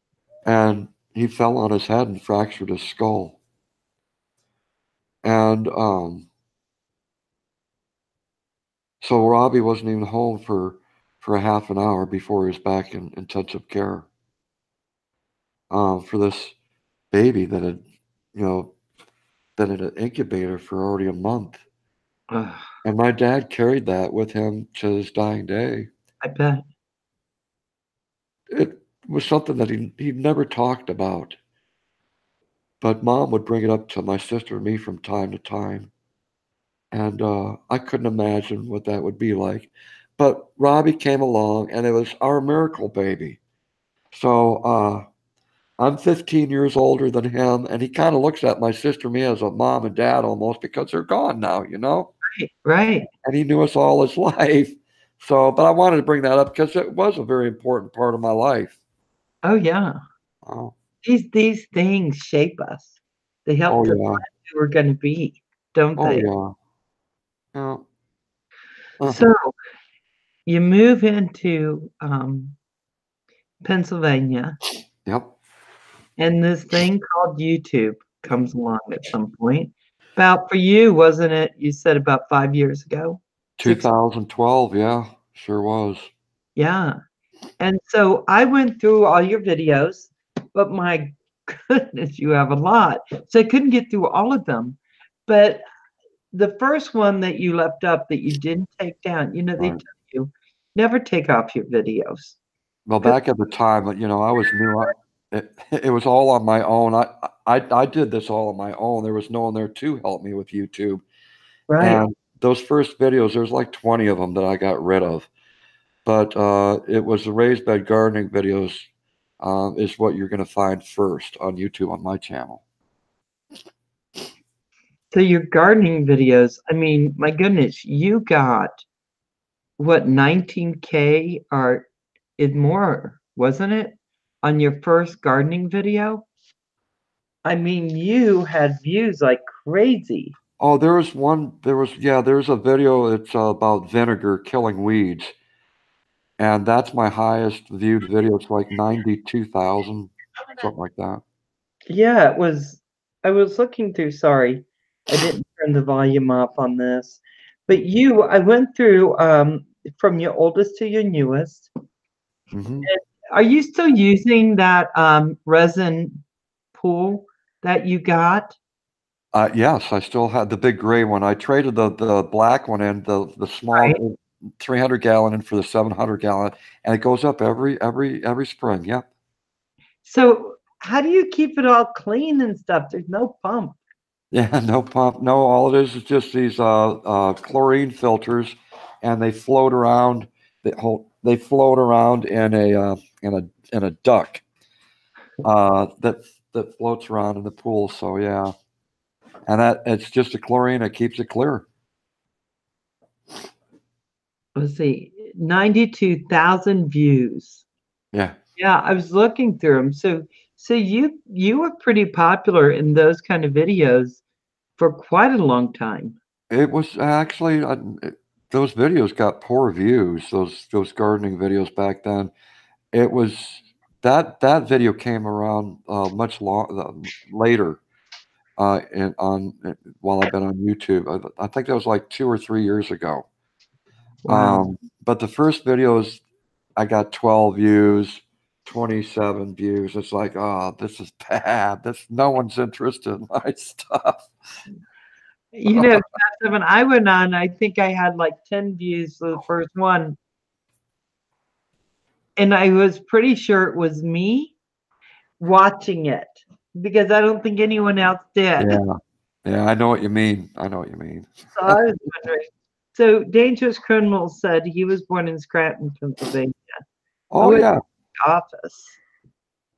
And he fell on his head and fractured his skull. And so Robbie wasn't even home for a half an hour before he was back in intensive care for this baby that had, been in an incubator for already a month. And my dad carried that with him to his dying day. I bet. It was something that he never talked about. But mom would bring it up to my sister and me from time to time. And I couldn't imagine what that would be like. But Robbie came along, and it was our miracle baby. So I'm 15 years older than him, and he kind of looks at my sister and me as a mom and dad almost because they're gone now, Right. And he knew us all his life. So, but I wanted to bring that up because it was a very important part of my life. Oh, yeah. Oh. These things shape us. They help define who we're going to be, don't they? Oh, yeah. Yeah. So you move into Pennsylvania. Yep. And this thing called YouTube comes along at some point. About for you, wasn't it? You said about 5 years ago? 2012, yeah, sure was. Yeah. And so I went through all your videos, but my goodness, you have a lot. So I couldn't get through all of them. But the first one that you left up that you didn't take down, they tell you, never take off your videos. Well, back at the time, I was new. It was all on my own. I did this all on my own. There was no one there to help me with YouTube. Right. And those first videos, there's like 20 of them that I got rid of. But it was the raised bed gardening videos is what you're going to find first on YouTube on my channel. So your gardening videos, I mean, my goodness, you got what, 19K or more, wasn't it, on your first gardening video? I mean, you had views like crazy. Oh, there's a video. It's about vinegar killing weeds. And that's my highest viewed video. It's like 92,000, something like that. Yeah, it was. I was looking through, sorry, I didn't turn the volume up on this, But I went through from your oldest to your newest. Hmm. Are you still using that resin pool that you got? Yes, I still had the big gray one. I traded the black one in, the small Right. 300 gallon in for the 700 gallon, and it goes up every spring. Yep. So how do you keep it all clean and stuff? There's no pump. Yeah, no pump. No, all it is just these chlorine filters, and they float around. They float around in a duct that floats around in the pool. So yeah, and that it's just a chlorine that keeps it clear. Let's see, 92,000 views. Yeah. Yeah, I was looking through them. So you were pretty popular in those kind of videos for quite a long time. It was actually those videos got poor views. Those gardening videos back then. It was that video came around much later while I've been on YouTube. I think that was like 2 or 3 years ago. Wow. But the first videos I got 12 views, 27 views. It's like, oh, this is bad. No one's interested in my stuff. You know, when I went on, I think I had like 10 views for the first one. And I was pretty sure it was me watching it because I don't think anyone else did. Yeah. Yeah, I know what you mean. I know what you mean. So I was wondering. So Dangerous Criminal said he was born in Scranton, Pennsylvania. Oh yeah, Office.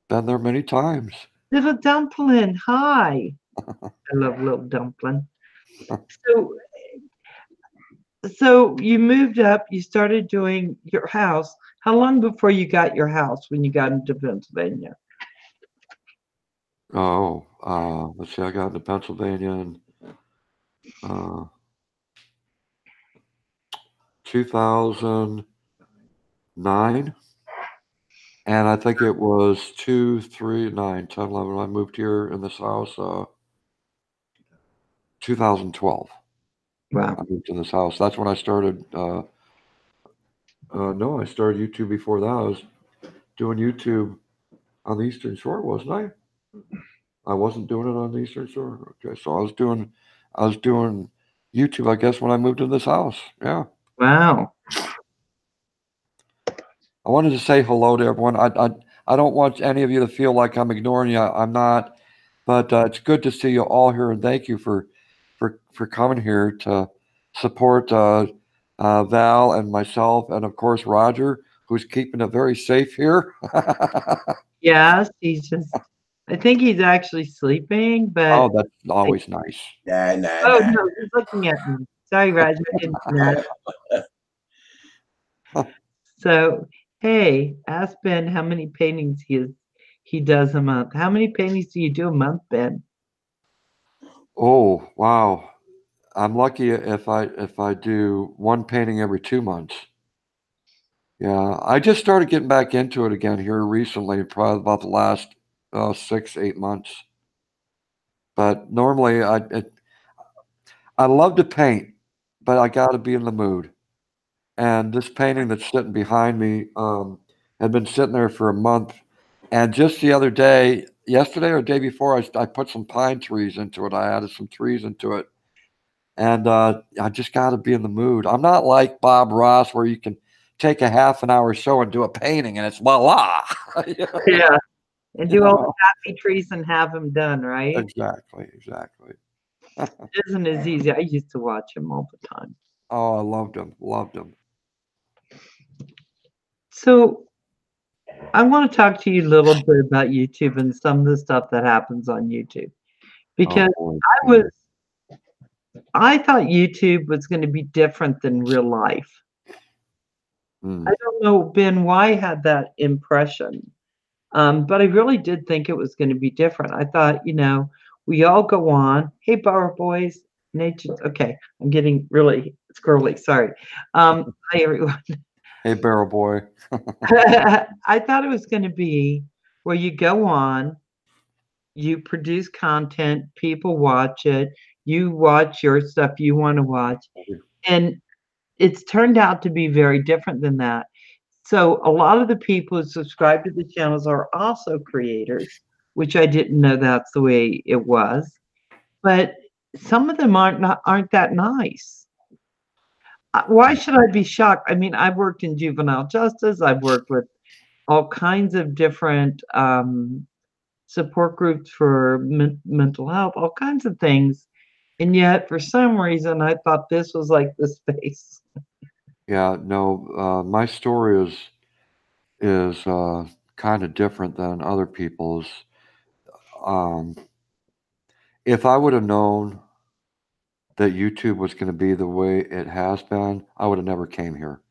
been there many times. Little Dumpling, hi. I love Little Dumpling. So you moved up, you started doing your house. How long before you got your house when you got into Pennsylvania? Oh, let's see. I got into Pennsylvania in 2009, and I think it was 2, 3, 9, 10, 11. I moved here in this house 2012. Wow. I moved in this house. That's when I started. No, I started YouTube before that. I was doing YouTube on the Eastern Shore, wasn't I? I wasn't doing it on the Eastern Shore. Okay, so I was doing YouTube, I guess, when I moved in this house. Yeah. Wow. I wanted to say hello to everyone. I don't want any of you to feel like I'm ignoring you. I'm not, but it's good to see you all here, and thank you for coming here to support Val and myself, and of course Roger, who's keeping it very safe here. Yes, I think he's actually sleeping, but Oh, that's always nice. Nah, nah, oh nah. no, he's looking at me. Sorry, Roger, I didn't know that. So, hey, ask Ben how many paintings he does a month. How many paintings do you do a month, Ben? Oh, wow. I'm lucky if I do one painting every 2 months. Yeah, I just started getting back into it again here recently, probably about the last 6, 8 months. But normally I love to paint, but I got to be in the mood. And this painting that's sitting behind me had been sitting there for a month. And just the other day, yesterday or day before, I put some pine trees into it. I added some trees into it. And I just got to be in the mood. I'm not like Bob Ross, where you can take a half an hour show and do a painting and it's voila. Yeah. And do all the happy trees and have them done, right? Exactly. It isn't as easy. I used to watch him all the time. Oh, I loved him. So I want to talk to you a little bit about YouTube and some of the stuff that happens on YouTube. Because Oh, I thought YouTube was going to be different than real life. mm. I don't know, Ben, why I had that impression. But I really did think it was going to be different. I thought, we all go on. Hey, Bar Boys. Nature. Okay, I'm getting really squirrely. Sorry. Hi, everyone. Hey, Barrel Boy. I thought it was going to be where you go on, you produce content, people watch it, you watch your stuff you want to watch, And it's turned out to be very different than that. So a lot of the people who subscribe to the channels are also creators, which I didn't know that's the way it was. But some of them aren't that nice. Why should I be shocked? I mean, I've worked in juvenile justice. I've worked with all kinds of different support groups for mental health, all kinds of things. And yet, for some reason, I thought this was like the space. Yeah, no, my story is kind of different than other people's. Um, if I would have known that YouTube was going to be the way it has been, I would have never came here.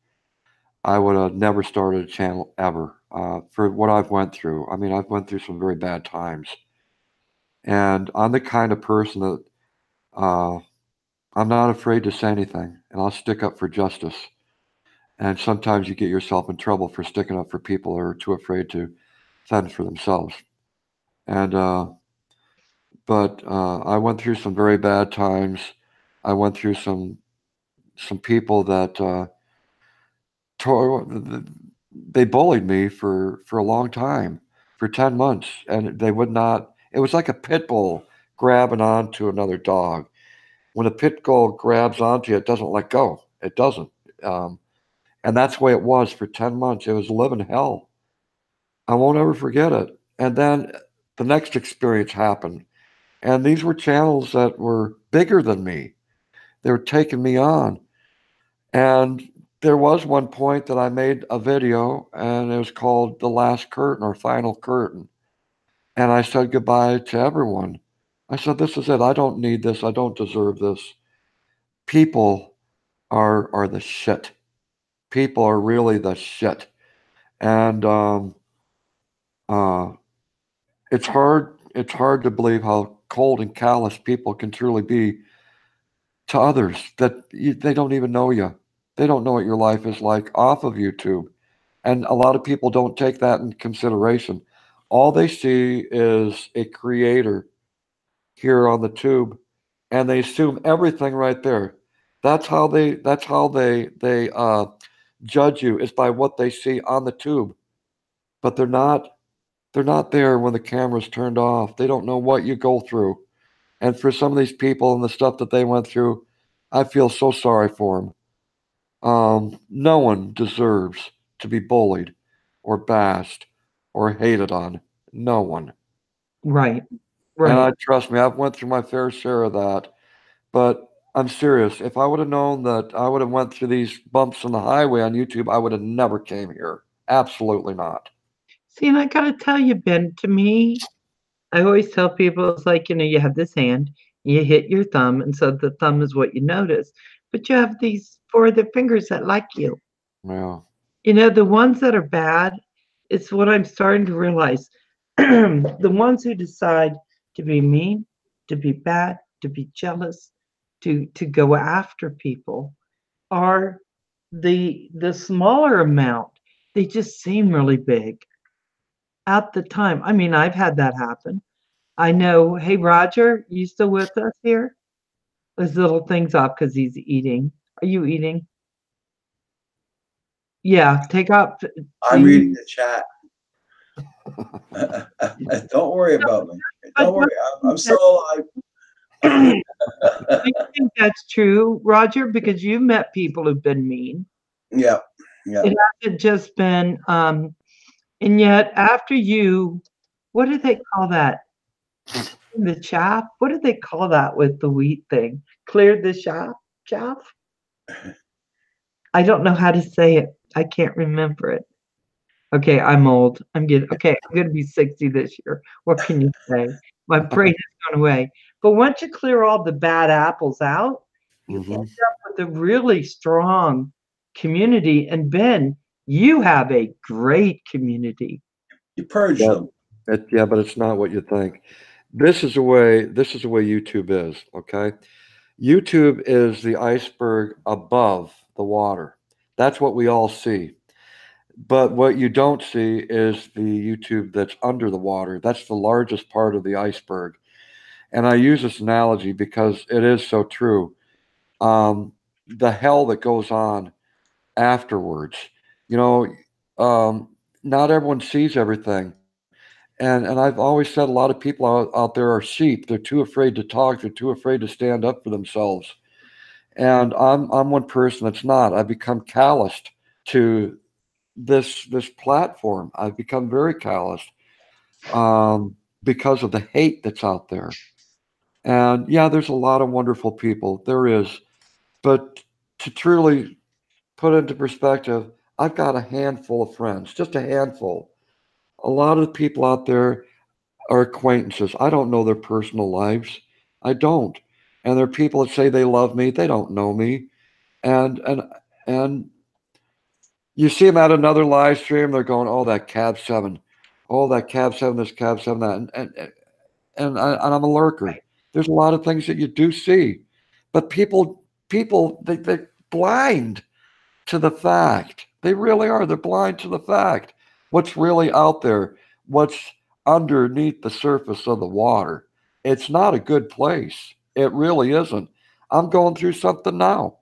I would have never started a channel ever. For what I've went through, I mean, I've went through some very bad times, and I'm the kind of person that I'm not afraid to say anything, and I'll stick up for justice. And sometimes you get yourself in trouble for sticking up for people who are too afraid to fend for themselves. And but I went through some very bad times. I went through some people that they bullied me for a long time, for 10 months, and they would not. It was like a pit bull grabbing onto another dog. When a pit bull grabs onto you, it doesn't let go. It doesn't. And that's the way it was for 10 months. It was living hell. I won't ever forget it. And then the next experience happened. And these were channels that were bigger than me. They were taking me on. And there was one point that I made a video, and it was called The Last Curtain or Final Curtain. And I said goodbye to everyone. I said, this is it. I don't need this. I don't deserve this. People are the shit. People are really the shit. And it's hard to believe how cold and callous people can truly be to others that they don't even know you. They don't know what your life is like off of YouTube. And a lot of people don't take that into consideration. All they see is a creator here on the tube, and they assume everything right there. That's how they judge you, is by what they see on the tube. But they're not there when the camera's turned off. They don't know what you go through. And for some of these people and the stuff that they went through, I feel so sorry for them. No one deserves to be bullied or bashed or hated on. No one. Right. And trust me, I've went through my fair share of that. But I'm serious. If I would have known that I would have went through these bumps on the highway on YouTube, I would have never came here. Absolutely not. See, and I gotta tell you, Ben, to me, I always tell people it's like, you have this hand, you hit your thumb, and so the thumb is what you notice. But you have these 4 other fingers that like you. Yeah. The ones that are bad, it's what I'm starting to realize. The ones who decide to be mean, to be bad, to be jealous, to go after people are the smaller amount. They just seem really big at the time. I mean, I've had that happen. I know. Hey, Roger, you still with us here? His little thing's off because he's eating. Are you eating? Yeah, take off. I'm reading the chat. Don't worry about me. Don't worry. I'm still alive. I think that's true, Roger, because you've met people who've been mean. Yeah. Yeah. It hasn't just been, and yet after you, what do they call that? The chaff? What do they call that with the wheat thing? Cleared the chaff? I don't know how to say it. I can't remember it. Okay, I'm old. I'm gonna be 60 this year. What can you say? My brain has gone away. But once you clear all the bad apples out, you end up with a really strong community. And Ben, you have a great community. You purge them. Yeah, but it's not what you think. This is the way YouTube is, okay? YouTube is the iceberg above the water. That's what we all see. But what you don't see is the YouTube that's under the water. That's the largest part of the iceberg. And I use this analogy because it is so true. the hell that goes on afterwards. You know, not everyone sees everything. And I've always said a lot of people out there are sheep. They're too afraid to talk. They're too afraid to stand up for themselves. And I'm one person that's not. I've become calloused to this platform. I've become very calloused because of the hate that's out there. And yeah, there's a lot of wonderful people. There is. But to truly put into perspective, I've got a handful of friends, just a handful. A lot of the people out there are acquaintances. I don't know their personal lives. I don't. And there are people that say they love me. They don't know me. And you see them at another live stream. They're going, "Oh, that Cab 7. Oh, that Cab 7, this Cab 7, that." And I'm a lurker. There's a lot of things that you do see. But people, they're blind to the fact. They really are. They're blind to the fact. What's really out there, what's underneath the surface of the water. It's not a good place. It really isn't. I'm going through something now.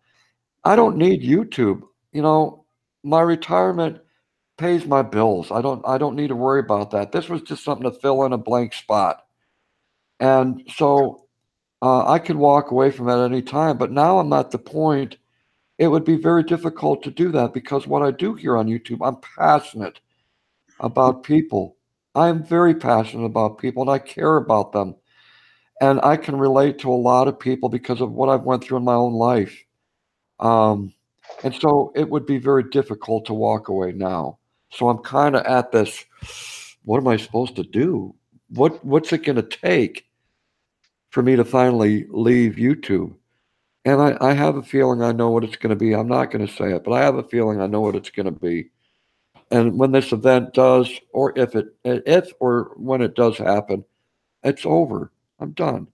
I don't need YouTube. You know, my retirement pays my bills. I don't need to worry about that. This was just something to fill in a blank spot. And so I could walk away from it at any time, but now I'm at the point it would be very difficult to do that because what I do here on YouTube, I'm passionate about people. I am very passionate about people and I care about them. And I can relate to a lot of people because of what I've went through in my own life. And so it would be very difficult to walk away now. So I'm kind of at this, what am I supposed to do? What's it going to take for me to finally leave YouTube? And I have a feeling I know what it's going to be. I'm not going to say it, but I have a feeling I know what it's going to be. And when this event does, or if or when it does happen, it's over. I'm done.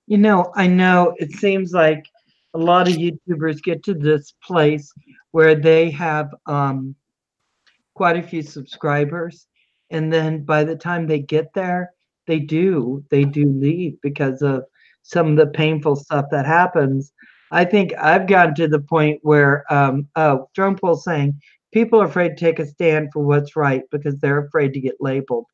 You know, I know it seems like a lot of YouTubers get to this place where they have quite a few subscribers, and then by the time they get there, they do leave because of some of the painful stuff that happens. I think I've gotten to the point where Drone Pool saying people are afraid to take a stand for what's right because they're afraid to get labeled.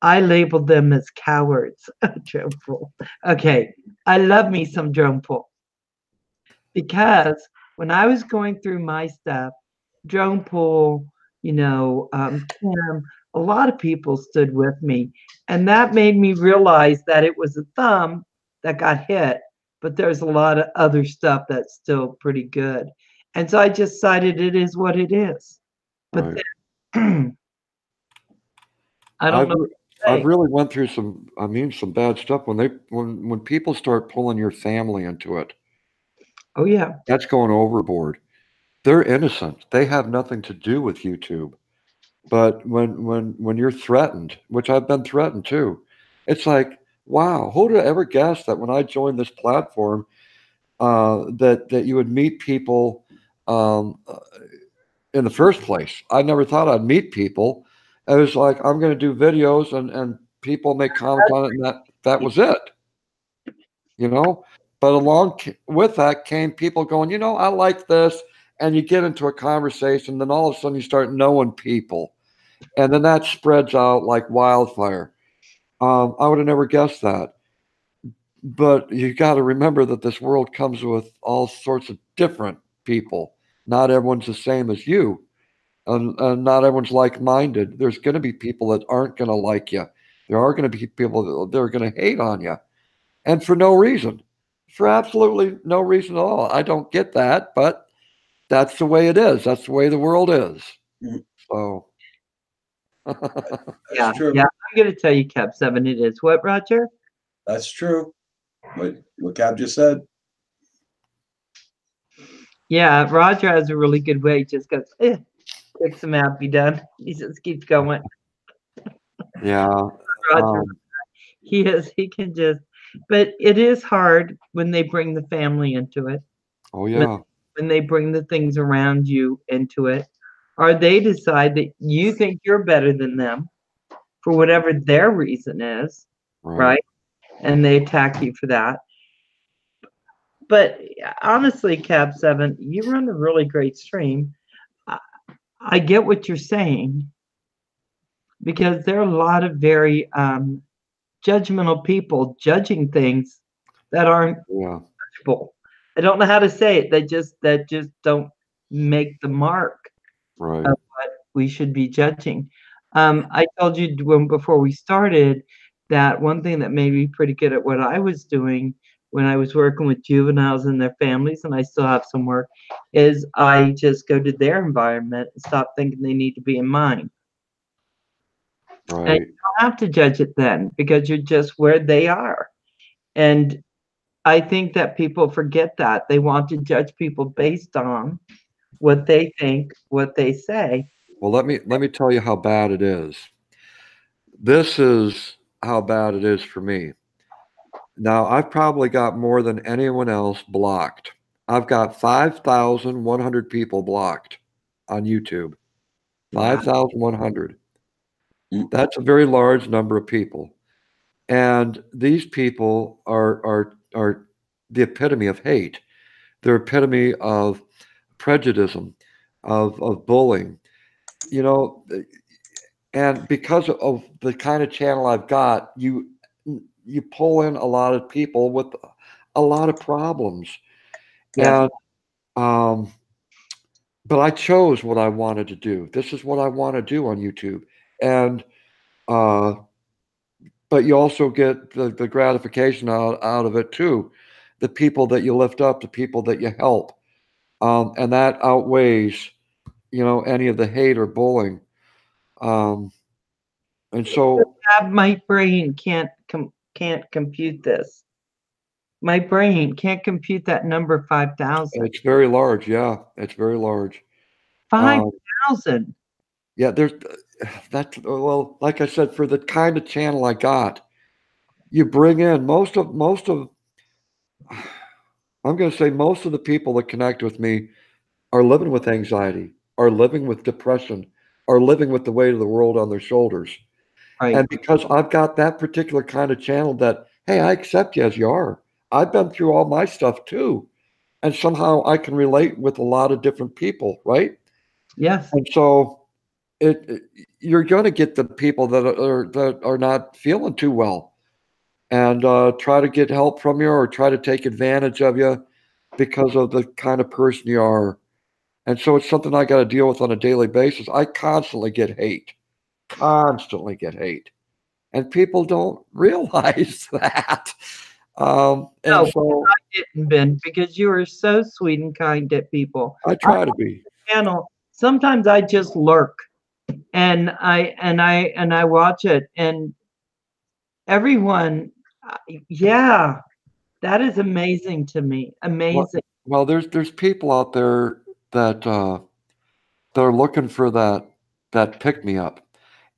I labeled them as cowards. Drone Pool. Okay, I love me some Drone Pool because when I was going through my stuff, Drone Pool, Kim, a lot of people stood with me. And that made me realize that it was a thumb that got hit, but there's a lot of other stuff that's still pretty good. And so I just decided it is what it is. But Right. then, I don't know what to I've say. really went through some bad stuff when people start pulling your family into it. Oh, yeah. That's going overboard. They're innocent. They have nothing to do with YouTube. But when you're threatened, which I've been threatened too, it's like, wow, who would have ever guessed that when I joined this platform, that you would meet people um, uh, in the first place. I never thought I'd meet people. It was like I'm going to do videos and people make comments on it, and that was it, you know. But with that came people going, I like this, and you get into a conversation, then all of a sudden you start knowing people, and then that spreads out like wildfire. I would have never guessed that. But you got to remember that this world comes with all sorts of different people. Not everyone's the same as you. And not everyone's like-minded. There's going to be people that aren't going to like you. There are going to be people that are going to hate on you, and for no reason, for absolutely no reason at all. I don't get that, but that's the way it is. That's the way the world is. Mhm. So, Yeah, That's true. yeah. I'm going to tell you, Cap 7, it is. What, Roger? That's true. What Cab just said. Yeah, Roger has a really good way. He just goes, kicks him out, be done. He just keeps going. yeah, Roger, um, he can just, but it is hard when they bring the family into it, oh yeah, when they bring the things around you into it, or they decide that you think you're better than them for whatever their reason is, right, right? And they attack you for that. But honestly, Cab 7, you run a really great stream. I get what you're saying because there are a lot of very judgmental people judging things that aren't Yeah, judgeable. I don't know how to say it. That just don't make the mark right. of what we should be judging. I told you before we started that one thing that made me pretty good at what I was doing when I was working with juveniles and their families, and I still have some work, is I just go to their environment and stop thinking they need to be in mine. And Right. you don't have to judge it then because you're just where they are. And I think that people forget that. They want to judge people based on what they think, what they say. Well, let me tell you how bad it is. This is how bad it is for me. Now, I've probably got more than anyone else blocked. I've got 5,100 people blocked on YouTube. Wow. 5,100. Mm. That's a very large number of people. And these people are the epitome of hate. They're epitome of prejudice, of bullying. You know, and because of the kind of channel I've got, you pull in a lot of people with a lot of problems. Yes. And but I chose what I wanted to do. This is what I want to do on YouTube. And uh but you also get the gratification out of it too. The people that you lift up, the people that you help. And that outweighs, any of the hate or bullying. Um, and so My brain can't compute this. My brain can't compute that number 5,000. it's very large. Yeah, it's very large. Um, 5,000. yeah, there's that. Well, like I said, for the kind of channel I got, you bring in most of. I'm going to say most of the people that connect with me are living with anxiety, are living with depression, are living with the weight of the world on their shoulders. Right. And because I've got that particular kind of channel that, hey, I accept you as you are. I've been through all my stuff too. And somehow I can relate with a lot of different people, right? Yes. And so you're going to get the people that are not feeling too well and try to get help from you or try to take advantage of you because of the kind of person you are. And so it's something I got to deal with on a daily basis. I constantly get hate. And people don't realize that. And No, so I didn't, Ben, because you are so sweet and kind to people. I I try to be. channel. Sometimes I just lurk and I watch it and everyone, yeah, that is amazing to me. Well, Amazing. well, there's people out there that they're looking for that pick me up.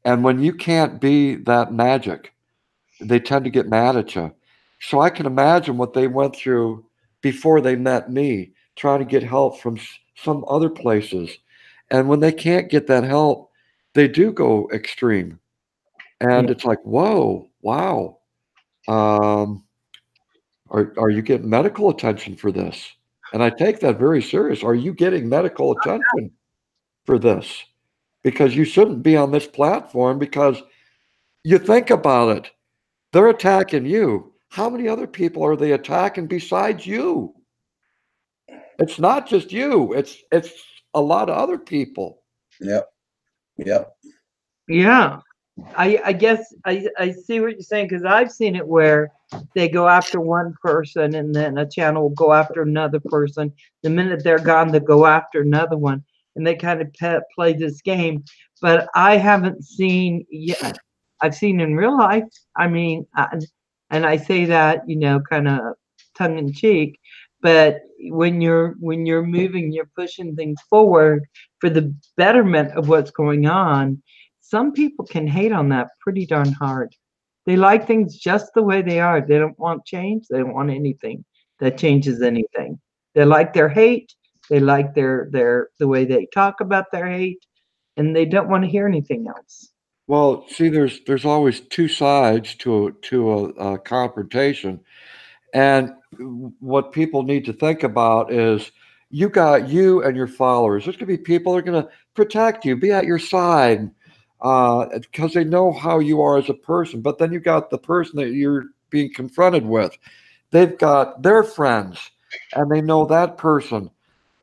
And when you can't be that magic, they tend to get mad at you. So I can imagine what they went through before they met me, trying to get help from some other places. And when they can't get that help, they do go extreme. Yeah. And it's like, whoa, wow. Um, are you getting medical attention for this? And I take that very serious. Are you getting medical attention for this? Because you shouldn't be on this platform because you think about it. They're attacking you. How many other people are they attacking besides you? It's not just you. It's a lot of other people. Yep. Yep. Yeah. I guess I see what you're saying because I've seen it where they go after one person and then a channel will go after another person. The minute they're gone, they go after another one, and they kind of play this game. But I haven't seen yet. I've seen in real life. I mean, and I say that kind of tongue in cheek. But when you're moving, you're pushing things forward for the betterment of what's going on. Some people can hate on that pretty darn hard. They like things just the way they are. They don't want change. They don't want anything that changes anything. They like their hate. They like the way they talk about their hate, and they don't want to hear anything else. Well, see, there's always two sides to a confrontation, And what people need to think about is you got you and your followers. There's going to be people that are going to protect you, be at your side, because they know how you are as a person. But then you got the person that you're being confronted with. They've got their friends, and they know that person.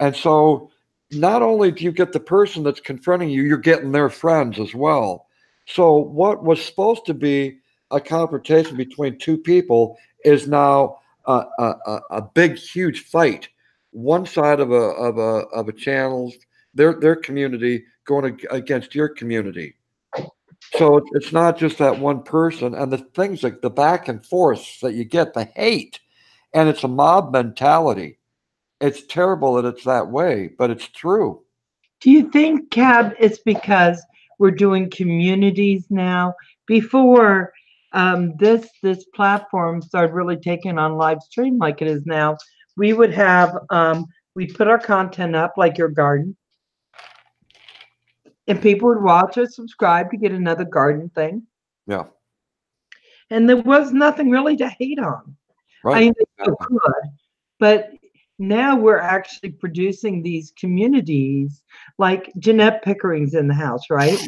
And so not only do you get the person that's confronting you, you're getting their friends as well. So what was supposed to be a confrontation between two people is now a big, huge fight. One side of a channel, their community going against your community. So it's not just that one person, and the things like the back and forth that you get, the hate, and it's a mob mentality. It's terrible that it's that way, but it's true. Do you think, Cab, it's because we're doing communities now? Before this platform started really taking on live stream like it is now, we would have we put our content up like your garden, and people would watch or subscribe to get another garden thing. Yeah. And there was nothing really to hate on. Right. I mean, they still could, but now we're actually producing these communities, like Jeanette Pickering's in the house, right?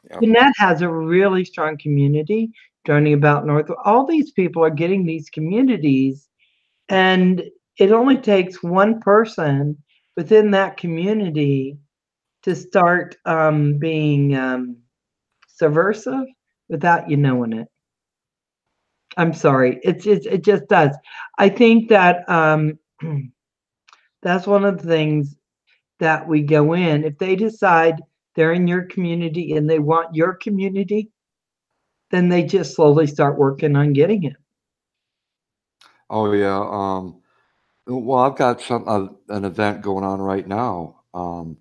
Yeah. Jeanette has a really strong community, Journey About North. All these people are getting these communities, and it only takes one person within that community to start being subversive without you knowing it. I'm sorry. It just does. I think that that's one of the things that we go in. If they decide they're in your community and they want your community, then they just slowly start working on getting it. Oh yeah. Well, I've got an event going on right now, and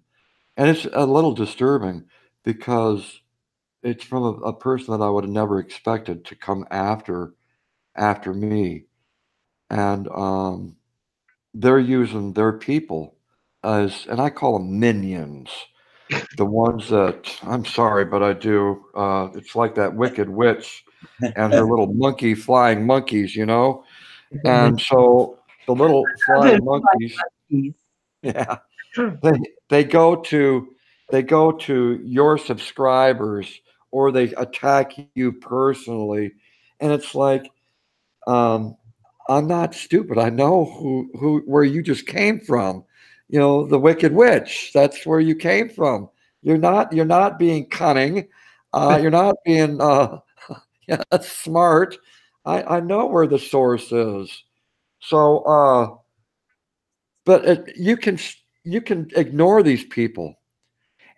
it's a little disturbing because it's from a person that I would have never expected to come after me, and they're using their people as, and I call them minions. The ones that, I'm sorry, but I do. It's like that Wicked Witch and her little monkey flying monkeys, you know? And so the little flying monkeys, yeah, they go to your subscribers, or they attack you personally. And it's like, I'm not stupid. I know where you just came from. You know, the Wicked Witch. That's where you came from. You're not being cunning. You're not being yeah, smart. I know where the source is. So, but you can ignore these people,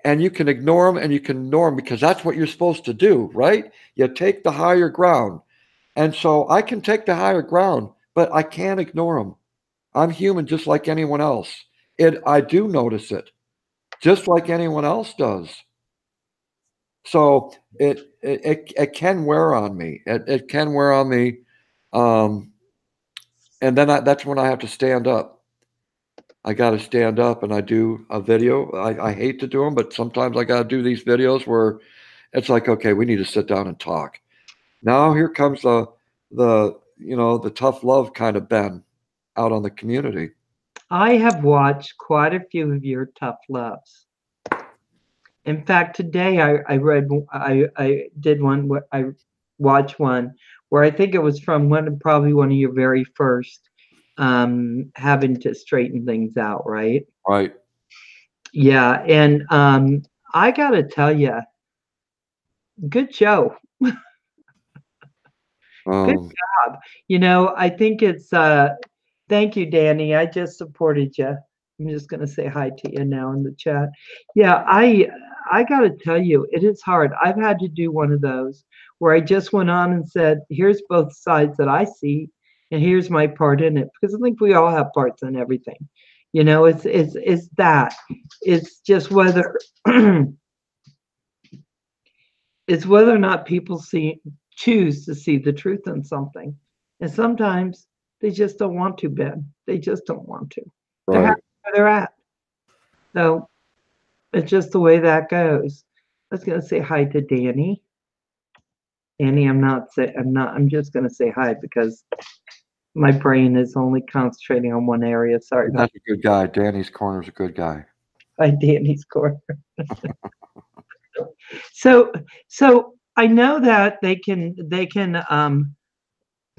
and you can ignore them, and you can ignore them because that's what you're supposed to do, right? You take the higher ground. And so I can take the higher ground, but I can't ignore them. I'm human just like anyone else. I do notice it, just like anyone else does. So it can wear on me. It can wear on me. And then that's when I have to stand up. I got to stand up, and I do a video. I hate to do them, but sometimes I got to do these videos where it's like, okay, we need to sit down and talk. Now here comes the tough love kind of Ben out on the community. I have watched quite a few of your tough loves. In fact, today I did one where I watched one where I think it was from probably one of your very first having to straighten things out, right? Right. Yeah, and I gotta tell you, good show. Good job. You know, I think it's thank you, Danny. I just supported you. I'm just gonna say hi to you now in the chat. Yeah, I gotta tell you, it is hard. I've had to do one of those where I just went on and said, here's both sides that I see, and here's my part in it. Because I think we all have parts in everything. You know, it's that. It's just whether it's whether or not people choose to see the truth in something. And sometimes they just don't want to, Ben. They just don't want to. They're happy where they're at. So it's just the way that goes. I was gonna say hi to Danny. Danny, I'm just gonna say hi because My brain is only concentrating on one area. Sorry about That's a good guy. Danny's Corner's a good guy. by Danny's corner. So, so I know that they can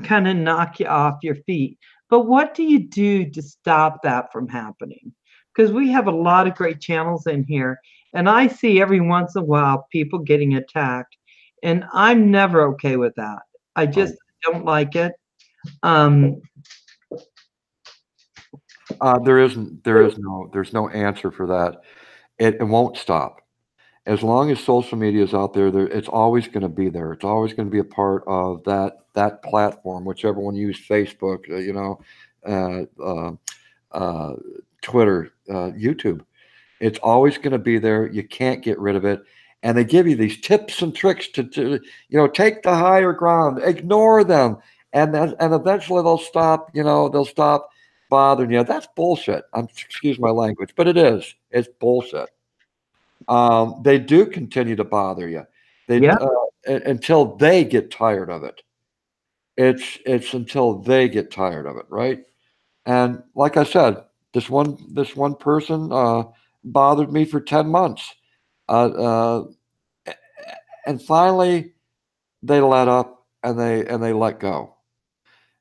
kind of knock you off your feet, but what do you do to stop that from happening? Because we have a lot of great channels in here, and I see every once in a while people getting attacked, and I'm never okay with that. I just don't like it. There's no answer for that. It won't stop. As long as social media is out there, it's always going to be there. It's always going to be a part of that platform, whichever one you use, Facebook, Twitter, YouTube. It's always going to be there. You can't get rid of it. And they give you these tips and tricks to take the higher ground, ignore them, and eventually they'll stop. They'll stop bothering you. That's bullshit. Excuse my language, but it is. It's bullshit. They do continue to bother you. Until they get tired of it. It's until they get tired of it, right? And like I said, this one person bothered me for 10 months, and finally they let up and they let go.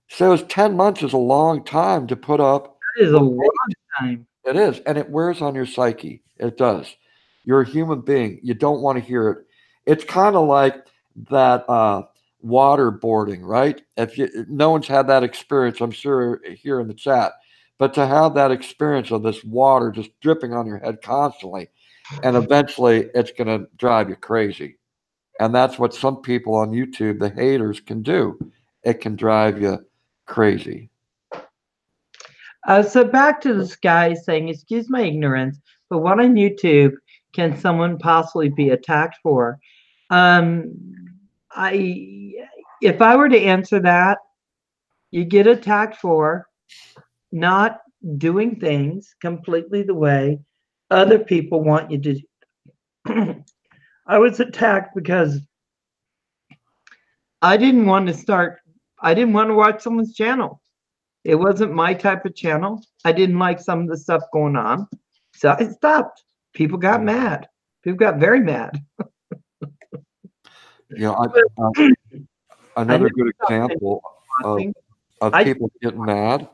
So 10 months is a long time to put up. That is a long time. It is, and it wears on your psyche. It does. You're a human being. You don't want to hear it. It's kind of like that waterboarding, right? No one's had that experience, I'm sure, here in the chat, but to have that experience of this water just dripping on your head constantly, and eventually it's going to drive you crazy. And that's what some people on YouTube, the haters, can do. It can drive you crazy. So back to this guy saying, excuse my ignorance, but what on YouTube can someone possibly be attacked for? If I were to answer that, you get attacked for not doing things completely the way other people want you to do. I was attacked because I didn't want to watch someone's channel. It wasn't my type of channel. I didn't like some of the stuff going on. So I stopped. People got mad. People got very mad. Another good example of people getting mad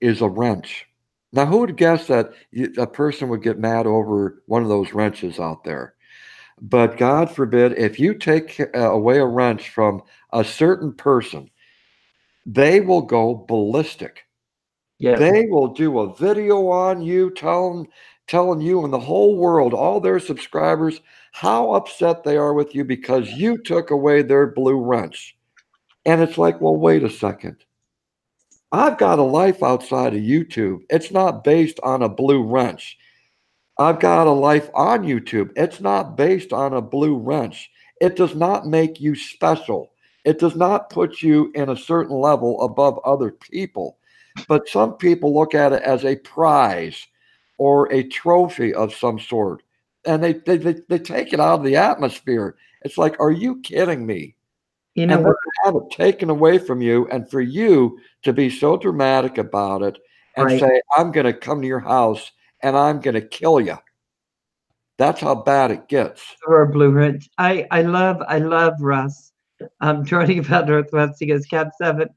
is a wrench. Now, who would guess that a person would get mad over one of those wrenches out there? But God forbid, if you take away a wrench from a certain person, they will go ballistic. Yeah. They will do a video on you telling you and the whole world, all their subscribers, how upset they are with you because you took away their blue wrench. And it's like, well, wait a second. I've got a life outside of YouTube. It's not based on a blue wrench. I've got a life on YouTube. It's not based on a blue wrench. It does not make you special. It does not put you in a certain level above other people. But some people look at it as a prize or a trophy of some sort. And they take it out of the atmosphere. It's like, are you kidding me? You know, and what? Have it taken away from you, and for you to be so dramatic about it and say, I'm going to come to your house and I'm going to kill you. That's how bad it gets. Or blue wrench. I love Russ. Joining about Northwest, he goes, Cap 7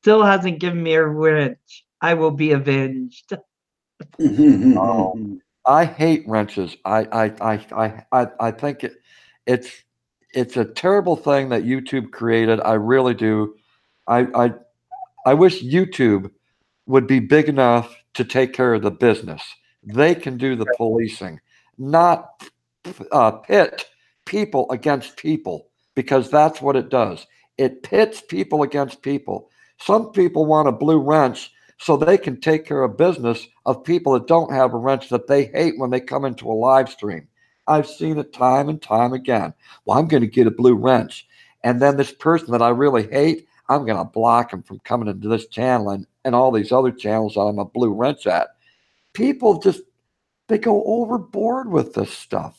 still hasn't given me a wrench. I will be avenged. I hate wrenches. I think it's a terrible thing that YouTube created. I really do. I wish YouTube would be big enough to take care of the business. They can do the policing, not pit people against people, because that's what it does. It pits people against people. Some people want a blue wrench so they can take care of business of people that don't have a wrench that they hate when they come into a live stream. I've seen it time and time again. Well, I'm going to get a blue wrench. And then this person that I really hate, I'm going to block him from coming into this channel and all these other channels that I'm a blue wrench at. People just, they go overboard with this stuff.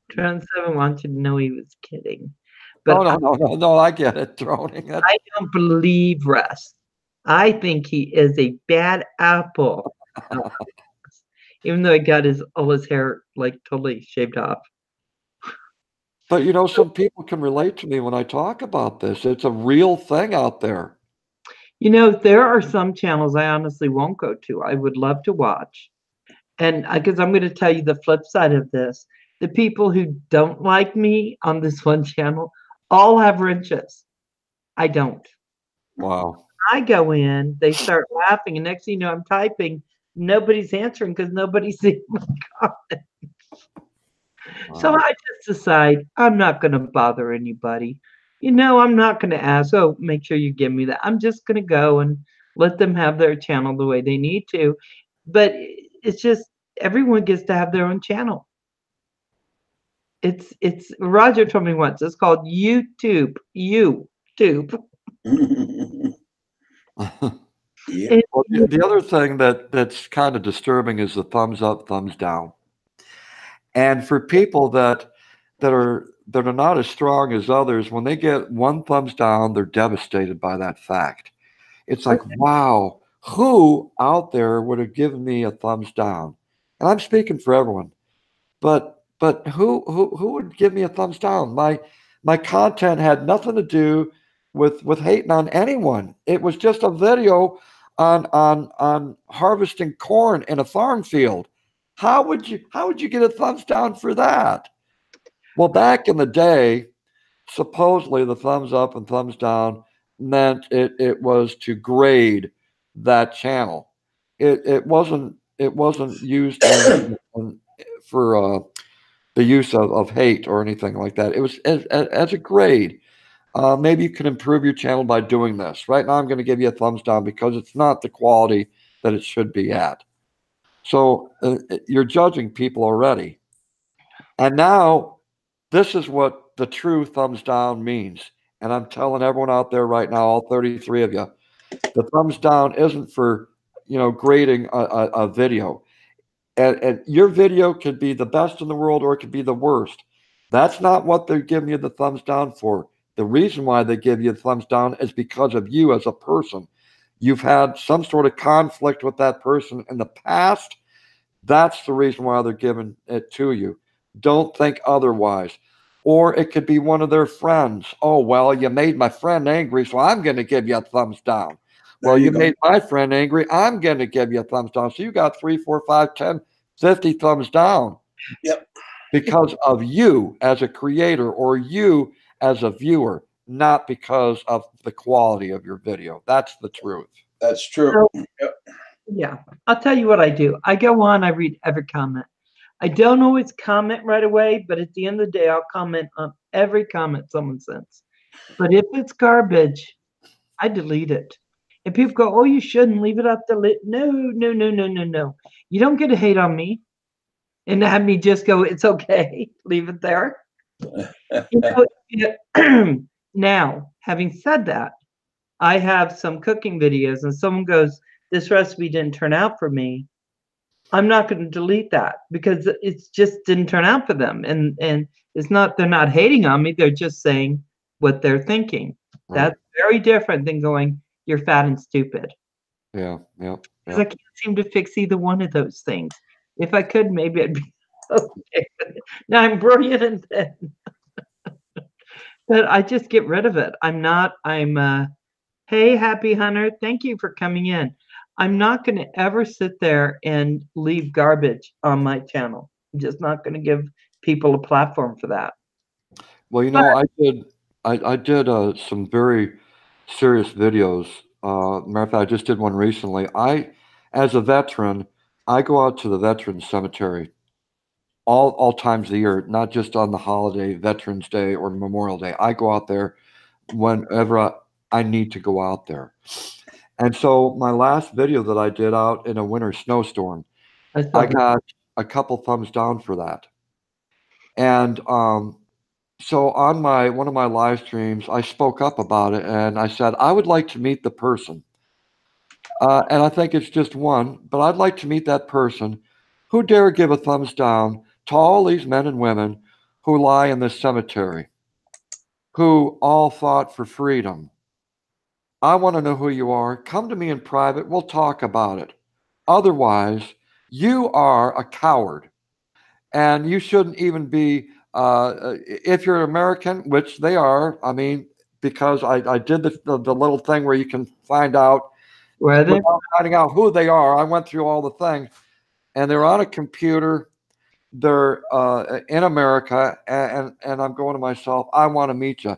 Drone 7 wanted to know he was kidding. But no, I get it, droning. I don't believe Russ. I think he is a bad apple. Even though he got all his hair like totally shaved off. But you know, some people can relate to me when I talk about this. It's a real thing out there. You know, there are some channels I honestly won't go to. I would love to watch. And because I'm going to tell you the flip side of this, the people who don't like me on this one channel all have wrenches. I don't. Wow. I go in, they start laughing, and next thing you know, I'm typing. Nobody's answering because nobody's seeing my comment. So Wow. I just decide I'm not going to bother anybody. You know, I'm not going to ask, oh, make sure you give me that. I'm just going to go and let them have their channel the way they need to. But it's just everyone gets to have their own channel. It's Roger told me once, it's called YouTube. YouTube. Yeah. Well, the other thing that's kind of disturbing is the thumbs up, thumbs down. And for people that are not as strong as others, when they get one thumbs down, they're devastated by that fact. It's like, wow, who out there would have given me a thumbs down? And I'm speaking for everyone, but who would give me a thumbs down? My content had nothing to do with hating on anyone. It was just a video on harvesting corn in a farm field. How would you get a thumbs down for that? Well, back in the day, supposedly the thumbs up and thumbs down meant it was to grade that channel. It wasn't used for the use of hate or anything like that. It was as a grade. Maybe you can improve your channel by doing this. Right now, I'm going to give you a thumbs down because it's not the quality that it should be at. So you're judging people already. And now this is what the true thumbs down means. And I'm telling everyone out there right now, all 33 of you, the thumbs down isn't for, grading a video. And your video could be the best in the world or it could be the worst. That's not what they're giving you the thumbs down for. The reason why they give you the thumbs down is because of you as a person. You've had some sort of conflict with that person in the past. That's the reason why they're giving it to you. Don't think otherwise. Or it could be one of their friends. Oh, well, you made my friend angry, so I'm going to give you a thumbs down. Well, you made my friend angry. I'm going to give you a thumbs down. So you got 3, 4, 5, 10, 50 thumbs down. Yep. Because of you as a creator or you as a viewer, not because of the quality of your video. That's the truth. That's true. So, yeah, I'll tell you what I do. I go on, I read every comment. I don't always comment right away, but at the end of the day, I'll comment on every comment someone sends. But if it's garbage, I delete it. And people go, oh, you shouldn't leave it up the lit. No. You don't get to hate on me and have me just go, it's okay, leave it there. Now, having said that, I have some cooking videos and someone goes, this recipe didn't turn out for me. I'm not going to delete that because it's just didn't turn out for them. And it's not, they're not hating on me. They're just saying what they're thinking. Right. That's very different than going, you're fat and stupid. Yeah. Because I can't seem to fix either one of those things. If I could, maybe I'd be okay. Now I'm brilliant and thin. But I just get rid of it. Hey, Happy Hunter, thank you for coming in. I'm not going to ever sit there and leave garbage on my channel. I'm just not going to give people a platform for that. Well, I did some very serious videos. Matter of fact, I just did one recently. As a veteran, I go out to the Veterans Cemetery all times of the year, not just on the holiday, Veterans Day or Memorial Day. I go out there whenever I need to go out there. And so my last video that I did out in a winter snowstorm, I got a couple thumbs down for that. And so on one of my live streams, I spoke up about it and I said, I would like to meet the person. And I think it's just one, but I'd like to meet that person who dare give a thumbs down to all these men and women who lie in this cemetery, who all fought for freedom, I want to know who you are. Come to me in private. We'll talk about it. Otherwise, you are a coward, and you shouldn't even be. If you're American, which they are, I mean, because I did the little thing where you can find out Where they? without finding out who they are. I went through all the things, and they're on a computer. They're in America, and I'm going to myself, I want to meet you.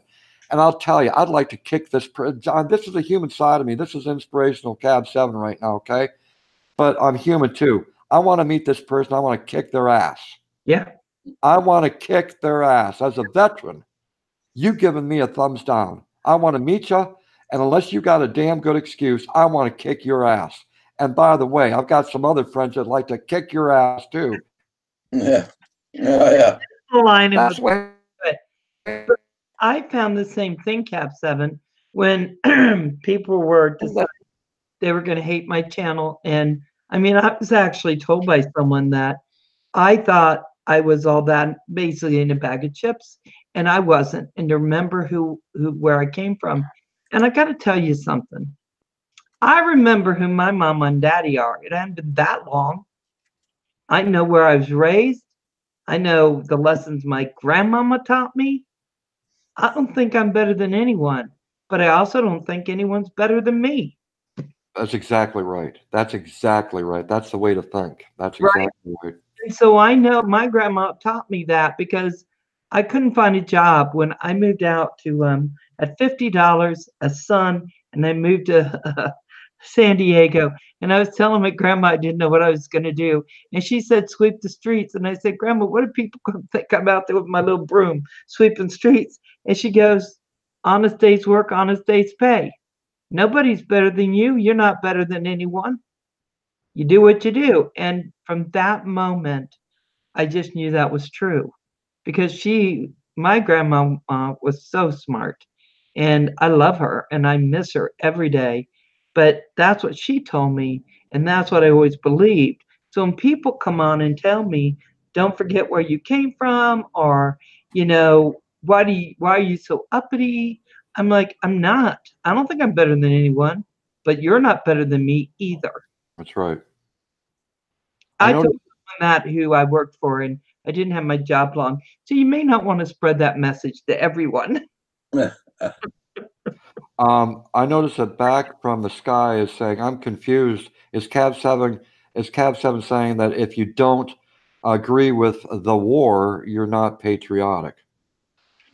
And I'll tell you, I'd like to kick this. John, this is a human side of me. This is inspirational Cab 7 right now, okay? But I'm human too. I want to meet this person. I want to kick their ass. Yeah. I want to kick their ass. As a veteran, you've given me a thumbs down. I want to meet you, and unless you got a damn good excuse, I want to kick your ass. And by the way, I've got some other friends that like to kick your ass too. Yeah. Oh, yeah. Line in That's with what I found the same thing, Cap 7, when people were deciding they were going to hate my channel. And I mean, I was actually told by someone that I thought I was all that basically in a bag of chips, and I wasn't. And to remember where I came from. And I got to tell you something. I remember who my mom and daddy are. It hadn't been that long. I know where I was raised. I know the lessons my grandmama taught me. I don't think I'm better than anyone, but I also don't think anyone's better than me. That's exactly right. That's exactly right. That's the way to think. That's Right. exactly right. And so I know my grandma taught me that because I couldn't find a job when I moved out to at $50 a son, and I moved to San Diego. And I was telling my grandma I didn't know what I was going to do, and she said sweep the streets. And I said, Grandma, what do people think I'm out there with my little broom sweeping streets? And she goes, honest day's work, honest day's pay. Nobody's better than you. You're not better than anyone. You do what you do. And from that moment, I just knew that was true because my grandma was so smart, and I love her and I miss her every day. But that's what she told me, and that's what I always believed. So when people come on and tell me, don't forget where you came from, or, why are you so uppity? I'm like, I'm not. I don't think I'm better than anyone, but you're not better than me either. That's right. I I know. told that who I worked for, and I didn't have my job long. So you may not want to spread that message to everyone. I noticed that Back from the Sky is saying, I'm confused. Is Cab 7 saying that if you don't agree with the war, you're not patriotic?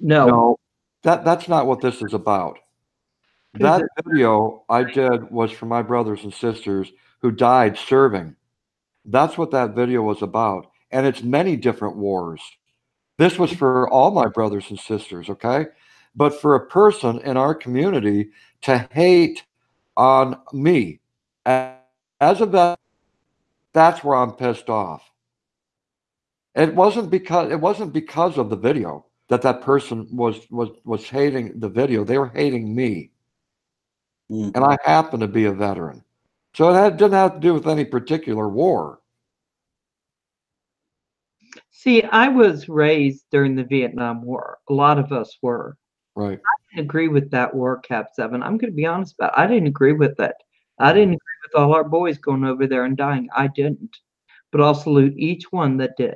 No. No, that's not what this is about. That video I did was for my brothers and sisters who died serving. That's what that video was about. And it's many different wars. This was for all my brothers and sisters, okay? But for a person in our community to hate on me as a vet, that's where I'm pissed off. It wasn't because of the video that person was hating the video. They were hating me. Mm. And I happen to be a veteran. So didn't have to do with any particular war. See, I was raised during the Vietnam War. A lot of us were. Right. I didn't agree with that war, Cap 7. I'm going to be honest about it. I didn't agree with it. I didn't agree with all our boys going over there and dying. I didn't. But I'll salute each one that did.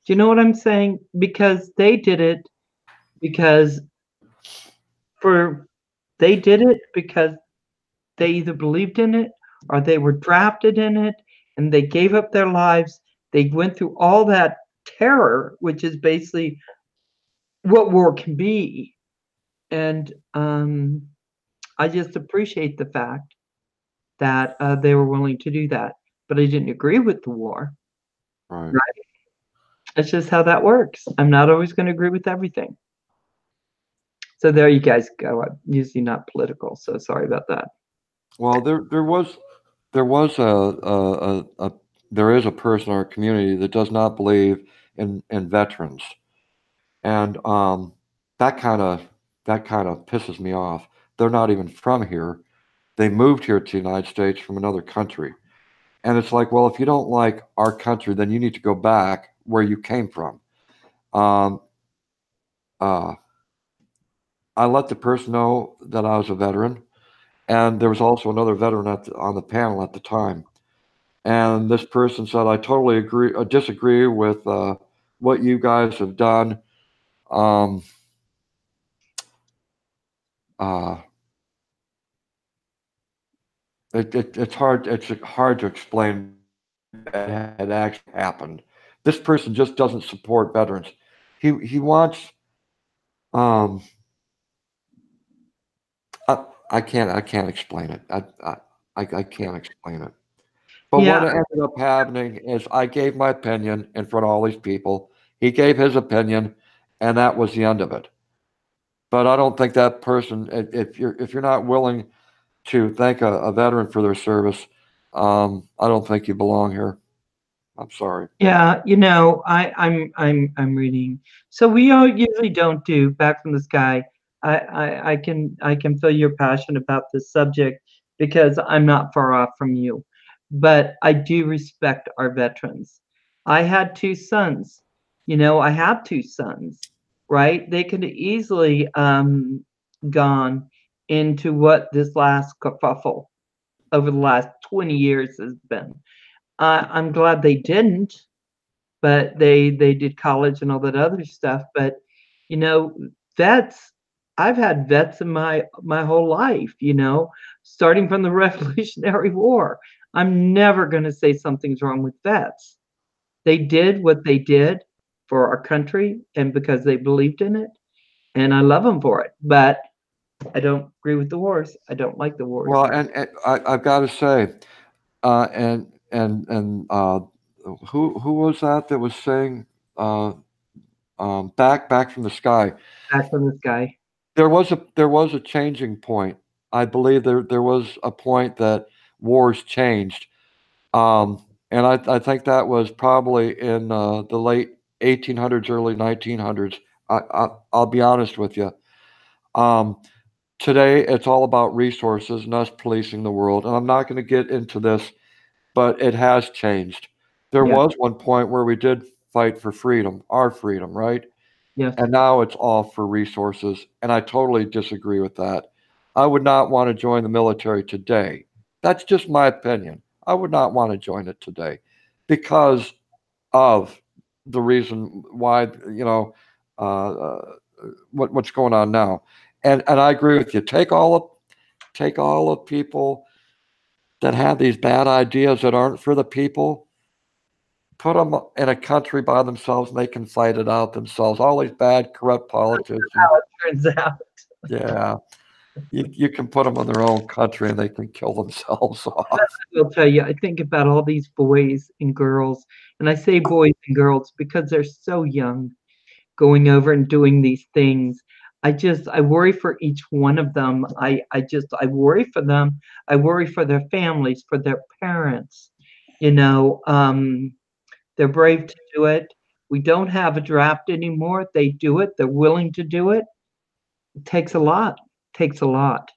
Do you know what I'm saying? Because they did it because they did it because they either believed in it or they were drafted in it, and they gave up their lives. They went through all that terror, which is basically what war can be. And I just appreciate the fact that they were willing to do that. But I didn't agree with the war. Right. It's just how that works. I'm not always going to agree with everything. So there you guys go. I'm usually not political, so sorry about that. Well, there is a person in our community that does not believe in veterans, and that kind of pisses me off. They're not even from here. They moved here to the United States from another country, and it's like, well, if you don't like our country, then you need to go back where you came from. I let the person know that I was a veteran, and there was also another veteran on the panel at the time. And this person said, "I totally disagree with what you guys have done. Um, uh, it's hard to explain that it actually happened. This person just doesn't support veterans. He wants um, I can't explain it. I can't explain it. But what Yeah, ended up happening is I gave my opinion in front of all these people. He gave his opinion, and that was the end of it. But I don't think that person, if you're not willing to thank a veteran for their service, I don't think you belong here. I'm sorry. yeah, you know, I'm reading. So we usually don't do Back from the Sky. I can feel your passion about this subject because I'm not far off from you, but I do respect our veterans. I had two sons. You know, I have two sons, right? They could have easily gone into what this last kerfuffle over the last 20 years has been. I'm glad they didn't, but they did college and all that other stuff. But you know, vets, I've had vets in my whole life, you know, starting from the Revolutionary War. I'm never going to say something's wrong with vets. They did what they did for our country and because they believed in it, and I love them for it. But I don't agree with the wars. I don't like the wars. Well, and I've got to say, and who was that was saying back from the sky? Back from this guy. There was a changing point. I believe there was a point that wars changed, and I think that was probably in the late 1800s, early 1900s. I'll be honest with you. Um, Today, it's all about resources and us policing the world. And I'm not going to get into this, but it has changed. There Yeah. was one point where we did fight for freedom, our freedom, right? Yes. And now it's all for resources. And I totally disagree with that. I would not want to join the military today. That's just my opinion. I would not want to join it today because of the reason why, uh, uh, what's going on now. And I agree with you. Take all of people that have these bad ideas that aren't for the people, put them in a country by themselves, and they can fight it out themselves. All these bad, corrupt politicians. How it turns out. Yeah. You can put them in their own country and they can kill themselves off. I'll tell you, I think about all these boys and girls, and I say boys and girls because they're so young, going over and doing these things. I worry for each one of them. I worry for them. I worry for their families, for their parents. You know, they're brave to do it. We don't have a draft anymore. They do it. They're willing to do it. It takes a lot. Takes a lot.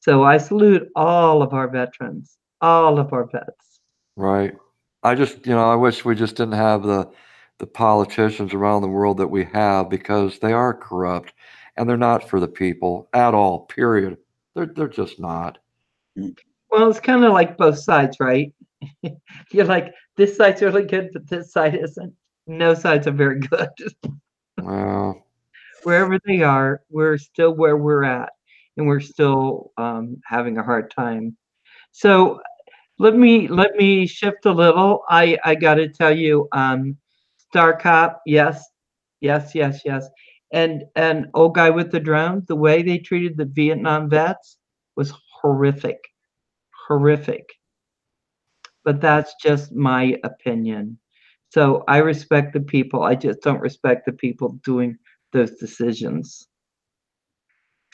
So I salute all of our veterans, all of our vets. Right. I wish we just didn't have the politicians around the world that we have because they are corrupt and they're not for the people at all, period. They're just not. Well, it's kind of like both sides, right? You're like, this side's really good, but this side isn't. No sides are very good. Well, Wherever they are, we're still where we're at, and we're still having a hard time. So let me shift a little. I got to tell you, Star Cop, yes, yes, yes, yes, and old guy with the drone. The way they treated the Vietnam vets was horrific, horrific. But that's just my opinion. So I respect the people. I just don't respect the people doing those decisions.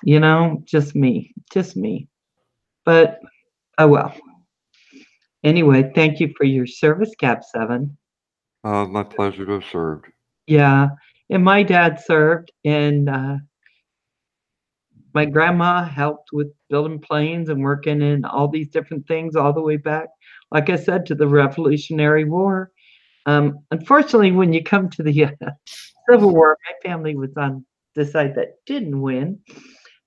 You know, just me, just me. But oh well. Anyway, thank you for your service, Cap 7. my pleasure to have served. Yeah, and my dad served, and my grandma helped with building planes and working in all these different things all the way back, like I said, to the Revolutionary War. Unfortunately, when you come to the Civil War, my family was on decide that didn't win,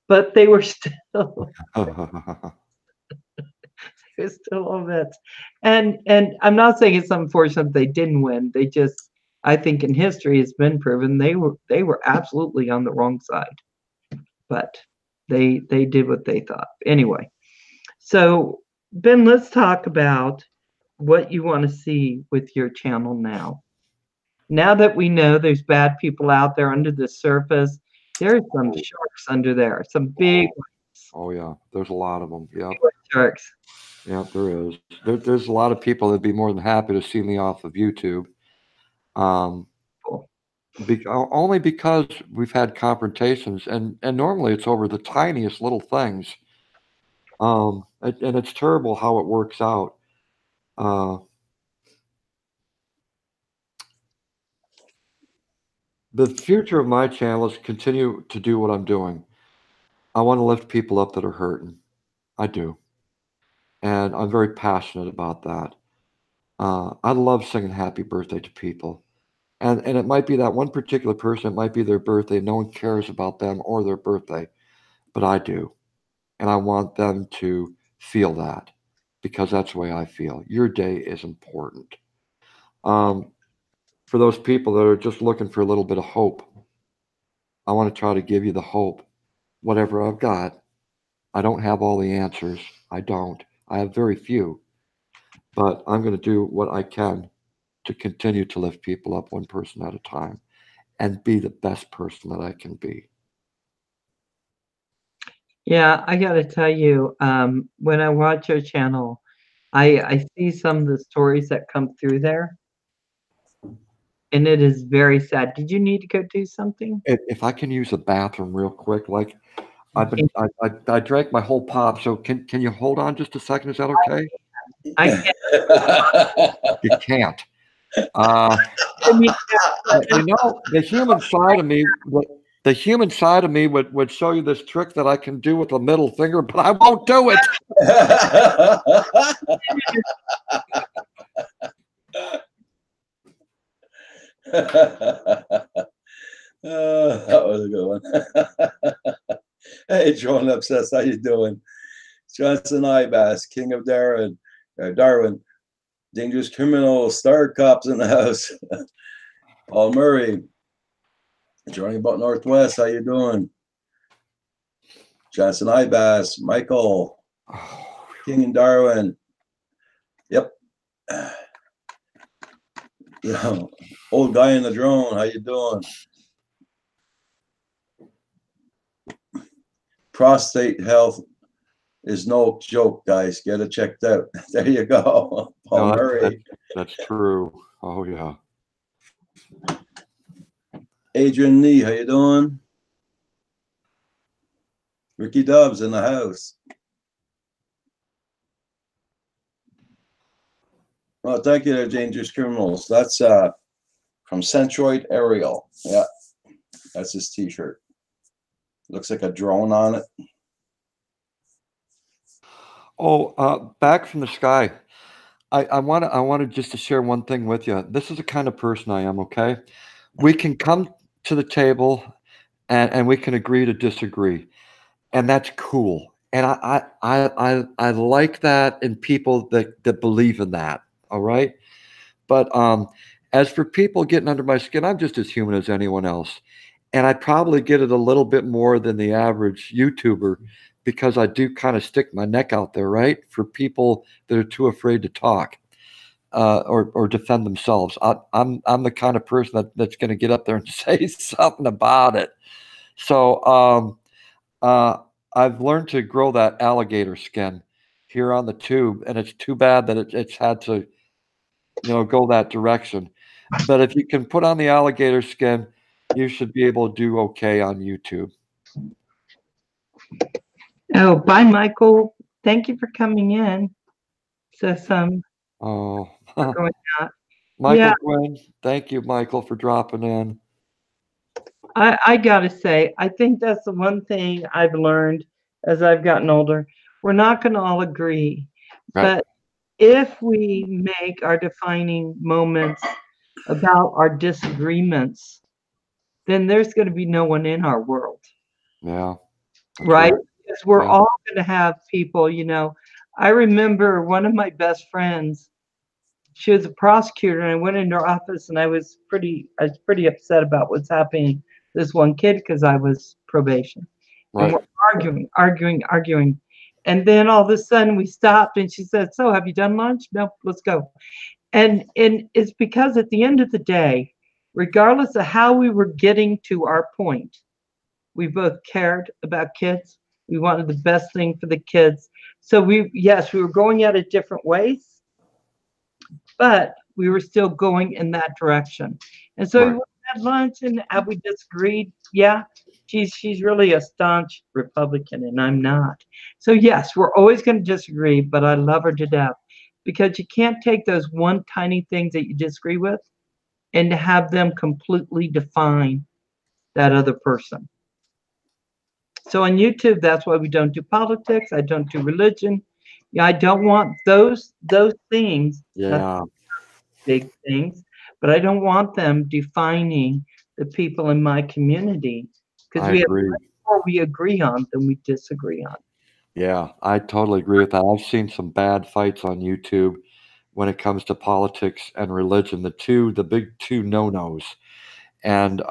but they were still it's still events. And I'm not saying it's unfortunate they didn't win. They just, I think in history it's been proven they were absolutely on the wrong side. But they did what they thought. Anyway. So Ben, let's talk about what you want to see with your channel now. Now that we know there's bad people out there under the surface, there's some sharks under there, some big Oh yeah, there's a lot of them. Yeah, sharks. yeah, there is. There's a lot of people that'd be more than happy to see me off of YouTube. Cool. Only because we've had confrontations, and normally it's over the tiniest little things. And it's terrible how it works out. The future of my channel is continue to do what I'm doing. I want to lift people up that are hurting. I do. And I'm very passionate about that. I love singing happy birthday to people. And it might be that one particular person, it might be their birthday. No one cares about them or their birthday, but I do. And I want them to feel that because that's the way I feel. Your day is important. For those people that are just looking for a little bit of hope, I want to try to give you the hope. Whatever I've got, I don't have all the answers. I don't. I have very few. But I'm going to do what I can to continue to lift people up one person at a time and be the best person that I can be. Yeah, I gotta tell you, when I watch your channel, I see some of the stories that come through there, and it is very sad. Did you need to go do something? If I can use a bathroom real quick, like I drank my whole pop, so can you hold on just a second? Is that okay? I can't. You can't. You know, the human side of me would show you this trick that I can do with the middle finger, but I won't do it. That was a good one. Hey, John Obsessed, how you doing? Johnson Ibass, King of Darwin, Dangerous Criminal, Star Cops in the house. Paul Murray, Johnny About Northwest, how you doing? Johnson Ibass, Michael, King and Darwin. Yep. Old guy in the drone, how you doing? Prostate health is no joke, guys. Get it checked out. There you go. Paul Murray. That's true. Oh yeah. Adrian Lee, how you doing? Ricky Dobbs in the house. Well, thank you there, Dangerous Criminals. That's from Centroid Aerial. Yeah, that's his t-shirt. Looks like a drone on it. Oh, back from the sky. I wanted just to share one thing with you. This is the kind of person I am, okay? We can come to the table and we can agree to disagree. And that's cool. And I like that in people that believe in that. All right. But as for people getting under my skin, I'm just as human as anyone else. And I probably get it a little bit more than the average YouTuber because I do kind of stick my neck out there, right? For people that are too afraid to talk or defend themselves. I'm the kind of person that's going to get up there and say something about it. So I've learned to grow that alligator skin here on the tube, and it's too bad that it's had to, go that direction. But if you can put on the alligator skin, you should be able to do okay on YouTube. Oh, bye, Michael. Thank you for coming in. So Oh, going out. Michael Yeah. Quinn, thank you, Michael, for dropping in. I gotta say, I think that's the one thing I've learned as I've gotten older. We're not going to all agree, Right. but if we make our defining moments about our disagreements, then there's going to be no one in our world, Yeah. That's right? right. Because we're Yeah. all going to have people, I remember one of my best friends, she was a prosecutor, and I went into her office, and I was pretty upset about what's happening to this one kid because I was probation. And Right. we're arguing. And then all of a sudden we stopped, and she said, "So have you done lunch?" "No, let's go." And it's because at the end of the day, regardless of how we were getting to our point, we both cared about kids. We wanted the best thing for the kids. So we were going at it different ways, but we were still going in that direction. And so we Right. had lunch, and have we disagreed? Yeah. She's really a staunch Republican, and I'm not. So yes, we're always going to disagree, but I love her to death, because you can't take those one tiny things that you disagree with and have them completely define that other person. So on YouTube, that's why we don't do politics. I don't do religion. I don't want those things. That's Yeah. big things, but I don't want them defining the people in my community, because I we have agree. much more we agree on than we disagree on. Yeah, I totally agree with that. I've seen some bad fights on YouTube when it comes to politics and religion, the big two no-nos. And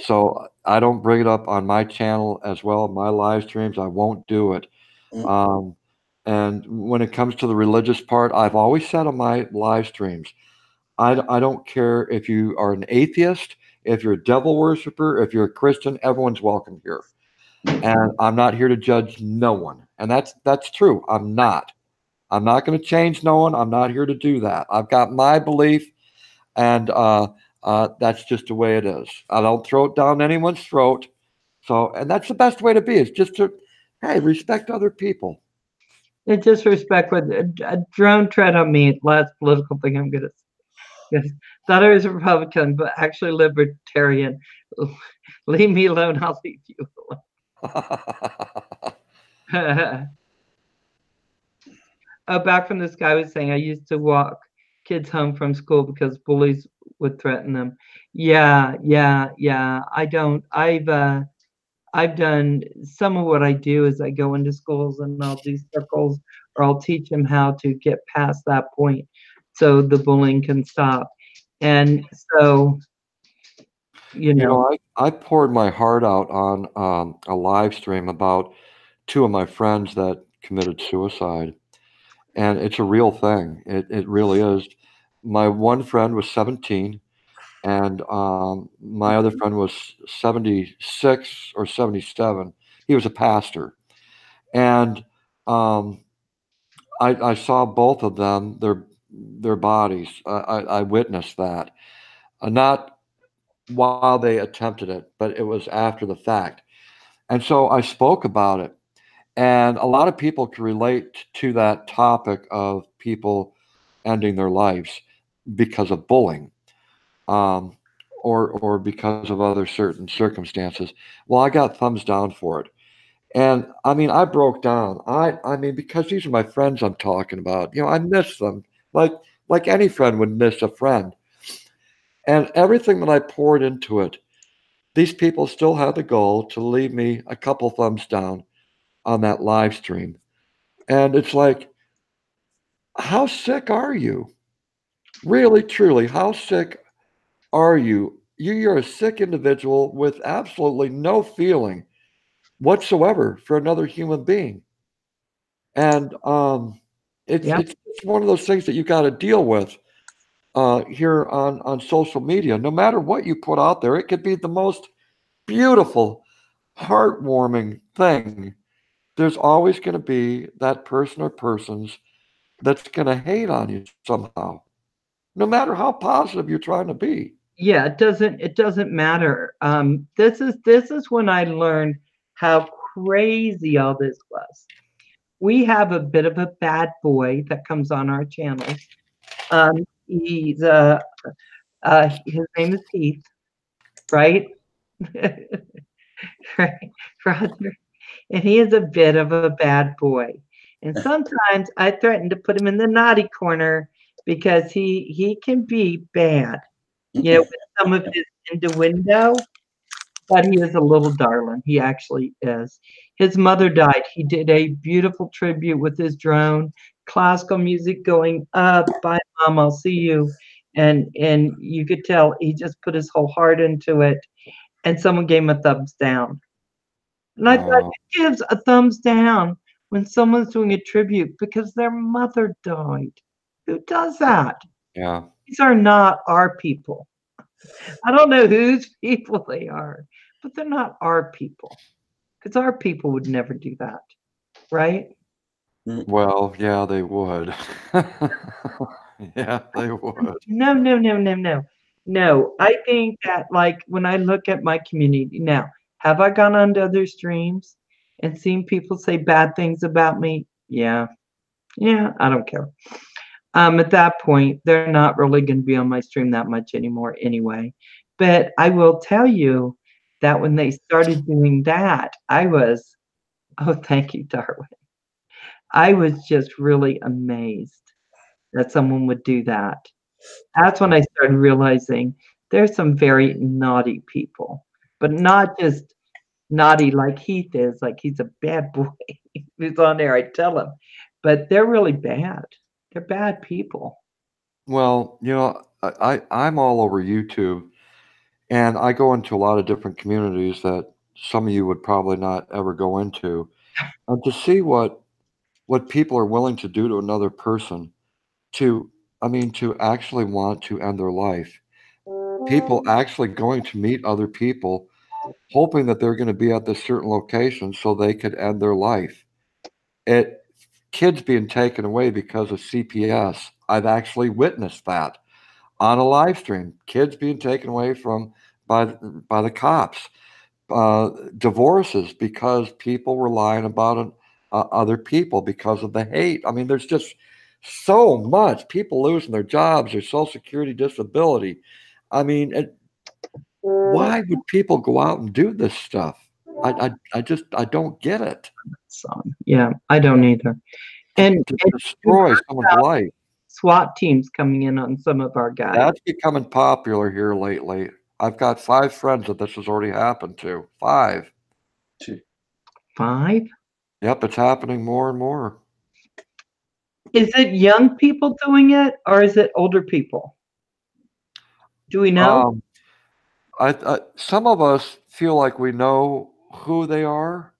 so I don't bring it up on my channel as well, my live streams. I won't do it. Um, and when it comes to the religious part, I've always said on my live streams, I don't care if you are an atheist, if you're a devil worshiper, if you're a Christian, everyone's welcome here. And I'm not here to judge no one. And that's true. I'm not. I'm not going to change no one. I'm not here to do that. I've got my belief, and that's just the way it is. I don't throw it down anyone's throat. So, and that's the best way to be, is just to, hey, respect other people. And disrespect with a drone tread on me. Last political thing I'm gonna say. Thought I was a Republican, but actually libertarian. Leave me alone. I'll leave you alone. Back from this guy was saying, I used to walk kids home from school because bullies would threaten them. Yeah. I've done some of what I do is I go into schools and I'll do circles, or I'll teach them how to get past that point so the bullying can stop. And so, I poured my heart out on a live stream about two of my friends that committed suicide. And it's a real thing. It really is. My one friend was 17, and my other friend was 76 or 77. He was a pastor. And I saw both of them, their bodies. I witnessed that. Not while they attempted it, but it was after the fact. And so I spoke about it. And a lot of people can relate to that topic of people ending their lives because of bullying, um, or because of other certain circumstances. Well, I got thumbs down for it. And I mean, I broke down. I mean, because these are my friends I'm talking about. I miss them like any friend would miss a friend. And everything that I poured into it, these people still had the goal to leave me a couple thumbs down on that live stream. And it's like, how sick are you? Really, truly, how sick are you? You're a sick individual with absolutely no feeling whatsoever for another human being. And it's one of those things that you got to deal with here on social media. No matter what you put out there, it could be the most beautiful, heartwarming thing. There's always going to be that person or persons that's going to hate on you somehow, no matter how positive you're trying to be. Yeah, it doesn't matter. This is when I learned how crazy all this was. We have a bit of a bad boy that comes on our channel. He's his name is Heath, right? Right, Roger. And he is a bit of a bad boy. And sometimes I threaten to put him in the naughty corner because he can be bad. With some of his innuendo, But he is a little darling. He actually is. His mother died. He did a beautiful tribute with his drone, classical music going up. Bye, Mom. I'll see you. And you could tell he just put his whole heart into it. And someone gave him a thumbs down. And I thought, Wow. who gives a thumbs down when someone's doing a tribute because their mother died? Who does that? Yeah. These are not our people. I don't know whose people they are, but they're not our people. Because our people would never do that, right? Well, yeah, they would. Yeah, they would. No, no, no, no, no. No, I think that, like, when I look at my community now, have I gone onto other streams and seen people say bad things about me? Yeah. Yeah, I don't care. At that point, they're not really going to be on my stream that much anymore anyway. But I will tell you that when they started doing that, I was, oh, thank you, Darwin. I was just really amazed that someone would do that. That's when I started realizing there's some very naughty people, but not just naughty like Heath is, like he's a bad boy who's on there, I tell him, but they're really bad. They're bad people. Well, I'm all over YouTube, and I go into a lot of different communities that some of you would probably not ever go into, and to see what people are willing to do to another person, to I mean, to actually want to end their life. People actually going to meet other people, hoping that they're going to be at this certain location so they could end their life. It Kids being taken away because of CPS. I've actually witnessed that on a live stream. Kids being taken away from by the cops. Divorces because people were lying about other people because of the hate. I mean, there's just so much. People losing their jobs, their Social Security, disability. I mean, why would people go out and do this stuff? I don't get it. Song. Yeah, I don't either. And To we've destroy heard someone's about life. SWAT teams coming in on some of our guys. That's becoming popular here lately. I've got 5 friends that this has already happened to. 5. Gee. 5? Yep, it's happening more and more. Is it young people doing it or is it older people? Do we know? Some of us feel like we know who they are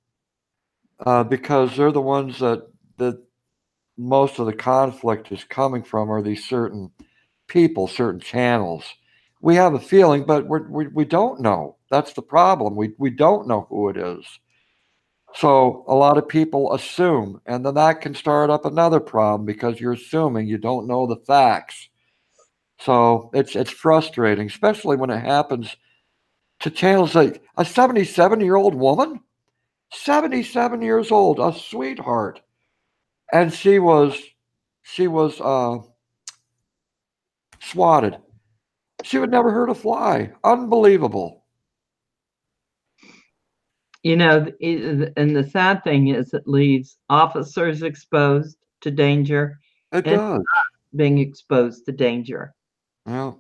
because they're the ones that most of the conflict is coming from, are these certain people, certain channels. We have a feeling, but we don't know. That's the problem. We don't know who it is. So a lot of people assume, and then that can start up another problem because you're assuming, you don't know the facts. So it's frustrating, especially when it happens to channels like a 77-year-old woman, 77 years old, a sweetheart, and she was swatted. She would never hurt a fly. Unbelievable. You know, and the sad thing is it leaves officers exposed to danger It and does. being exposed to danger Yeah.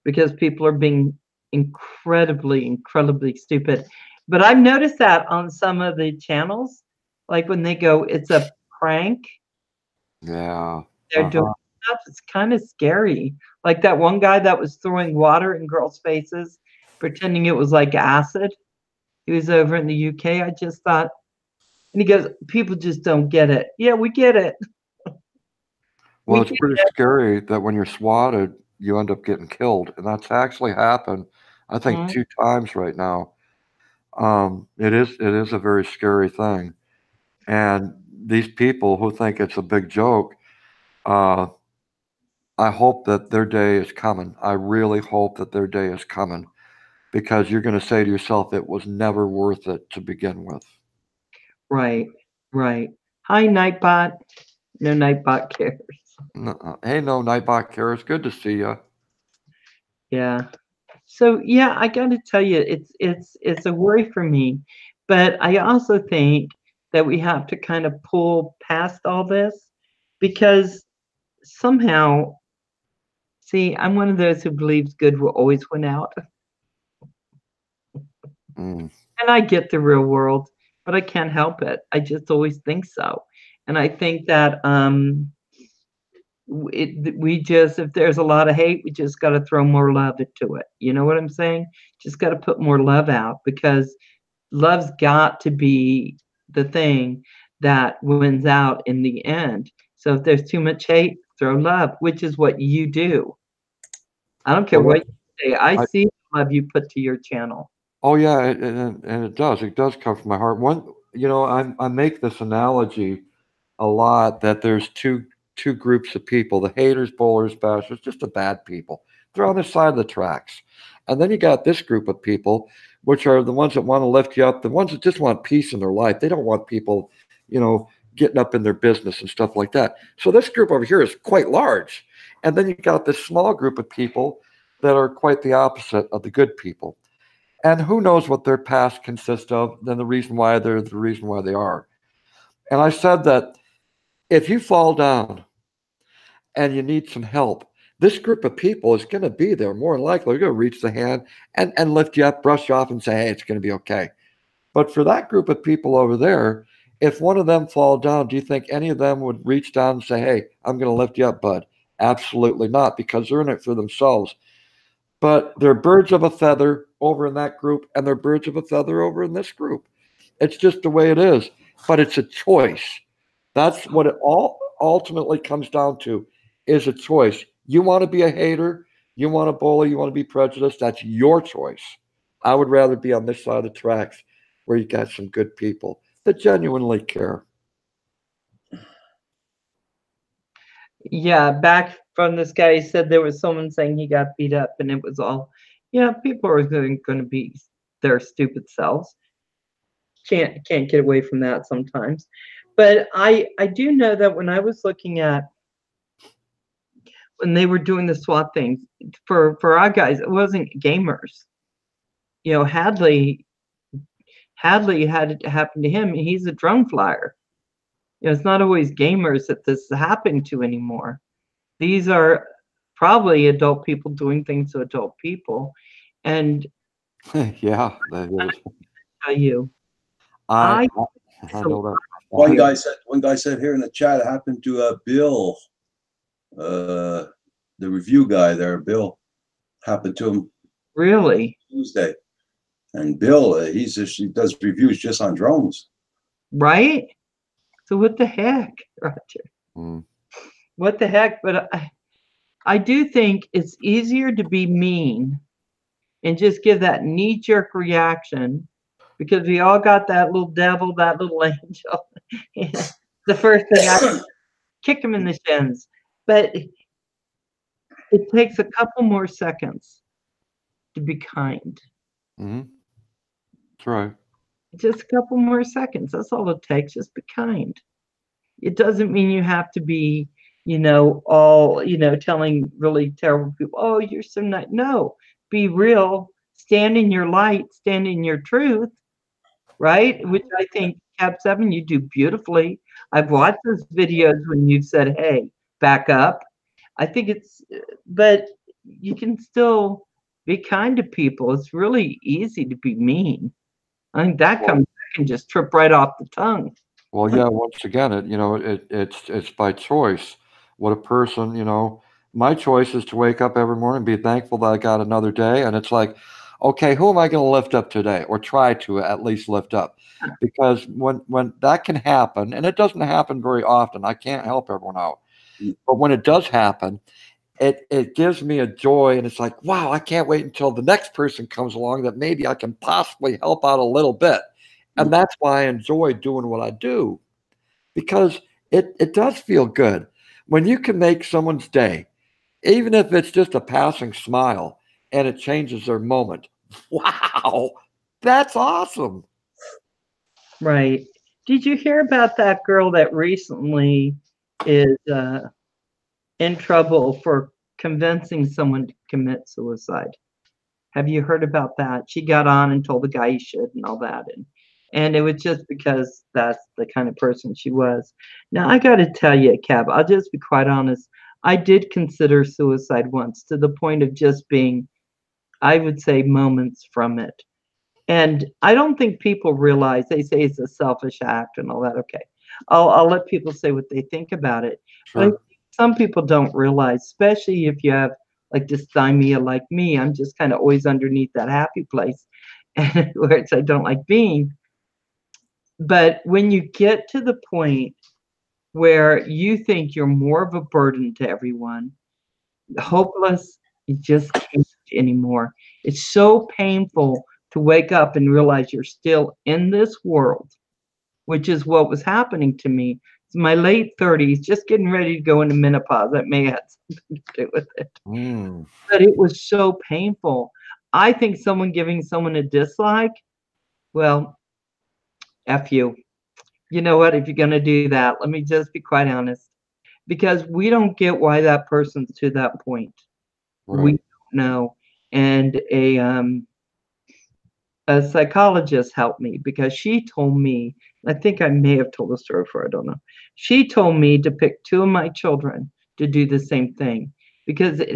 because people are being incredibly, incredibly stupid. But I've noticed that on some of the channels, like when they go, it's a prank, Yeah. they're doing stuff. It's kind of scary. Like that one guy that was throwing water in girls' faces, pretending it was like acid. He was over in the UK. I just thought, and he goes, people just don't get it. Yeah, we get it. Well, We it's get pretty it. scary that when you're swatted, you end up getting killed, and that's actually happened, I think, Mhm. 2 times right now. It is a very scary thing, and these people who think it's a big joke, uh, I hope that their day is coming. I really hope that their day is coming because you're going to say to yourself, it was never worth it to begin with. Right, right. Hi, Nightbot. No, Nightbot cares. Hey, no, Nightbot Care, good to see you. Yeah. So yeah, I got to tell you, it's a worry for me, but I also think that we have to kind of pull past all this because somehow, see, I'm one of those who believes good will always win out. Mm. And I get the real world, but I can't help it. I just always think so. And I think that we just, if there's a lot of hate, we just got to throw more love into it. You know what I'm saying? Just got to put more love out, because love's got to be the thing that wins out in the end. So if there's too much hate, throw love, which is what you do. I don't care Well, what you say. I I, see the love you put to your channel. oh yeah, and it does. It does come from my heart. One, I make this analogy a lot that there's two groups of people: the haters, bowlers, bashers, just the bad people. They're on the side of the tracks, and then you got this group of people, which are the ones that want to lift you up, the ones that just want peace in their life. They don't want people, getting up in their business and stuff like that. So this group over here is quite large, and then you got this small group of people that are quite the opposite of the good people. And who knows what their past consists of, then the reason why they're the reason why they are. And I said that if you fall down and you need some help, this group of people is going to be there more than likely. They're going to reach the hand and lift you up, brush you off, and say, hey, it's going to be okay. But for that group of people over there, if one of them fall down, do you think any of them would reach down and say, hey, I'm going to lift you up, bud? Absolutely not, because they're in it for themselves. But they're birds of a feather over in that group, and they're birds of a feather over in this group. It's just the way it is. But it's a choice. That's what it all ultimately comes down to, is a choice. You want to be a hater, you want to bully, you want to be prejudiced, that's your choice. I would rather be on this side of the tracks where you got some good people that genuinely care. Yeah, back from this guy, he said there was someone saying he got beat up, and it was all, yeah, people are going to be their stupid selves. Can't get away from that sometimes. But I do know that when I was looking at when they were doing the SWAT things for our guys, it wasn't gamers. You know, Hadley had it happen to him. He's a drone flyer. You know, it's not always gamers that this is happening to anymore. These are probably adult people doing things to adult people. And Yeah, that is. tell you, I I know that. One guy said here in the chat, it happened to Bill, the review guy there. Bill, happened to him really, Tuesday, and Bill, he does reviews just on drones. right? So what the heck, Roger? Mm. What the heck? But I do think it's easier to be mean and just give that knee-jerk reaction, because we all got that little devil, that little angel. The first thing I kick him in the shins. But it takes a couple more seconds to be kind. Mm-hmm. That's right. Just a couple more seconds. That's all it takes. Just be kind. It doesn't mean you have to be, all, telling really terrible people, oh, you're so nice. No, be real. Stand in your light. Stand in your truth. Right? Which I think, Cap 7, you do beautifully. I've watched those videos when you've said, hey, back up. I think but you can still be kind to people. It's really easy to be mean. I think that can just trip right off the tongue. Well, yeah. Once again, it's by choice. What a person, my choice is to wake up every morning and be thankful that I got another day. And it's like, okay, who am I going to lift up today, or try to at least lift up? Because when that can happen, and it doesn't happen very often, I can't help everyone out. But when it does happen, it gives me a joy, and it's like, wow, I can't wait until the next person comes along that maybe I can possibly help out a little bit. And that's why I enjoy doing what I do, because it does feel good when you can make someone's day, even if it's just a passing smile and it changes their moment. Wow, that's awesome. Right. Did you hear about that girl that recently is in trouble for convincing someone to commit suicide? Have you heard about that? She got on and told the guy he should and all that. And it was just because that's the kind of person she was. Now, I got to tell you, Cab, I'll just be quite honest. I did consider suicide once, to the point of just being, I would say, moments from it. And I don't think people realize, they say it's a selfish act and all that. Okay. I'll let people say what they think about it. But I Sure. think some people don't realize, especially if you have like dysthymia like me, I'm just kind of always underneath that happy place and where it's I don't like being. But when you get to the point where you think you're more of a burden to everyone, hopeless, you just can't anymore. It's so painful to wake up and realize you're still in this world, which is what was happening to me. It's my late 30s, just getting ready to go into menopause. That may have something to do with it. Mm. But it was so painful. I think someone giving someone a dislike, well, F you. You know what? If you're going to do that, let me just be quite honest, because we don't get why that person's to that point. We Right. don't know. And a psychologist helped me because she told me, I think I may have told the story before, I don't know. She told me to pick two of my children to do the same thing because it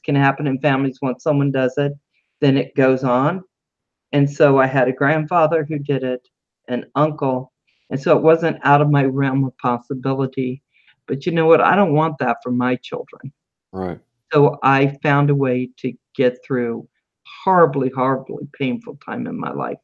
can happen in families. Once someone does it, then it goes on. And so I had a grandfather who did it, an uncle. And so it wasn't out of my realm of possibility. But you know what? I don't want that for my children. Right. So I found a way to get through horribly, horribly painful time in my life.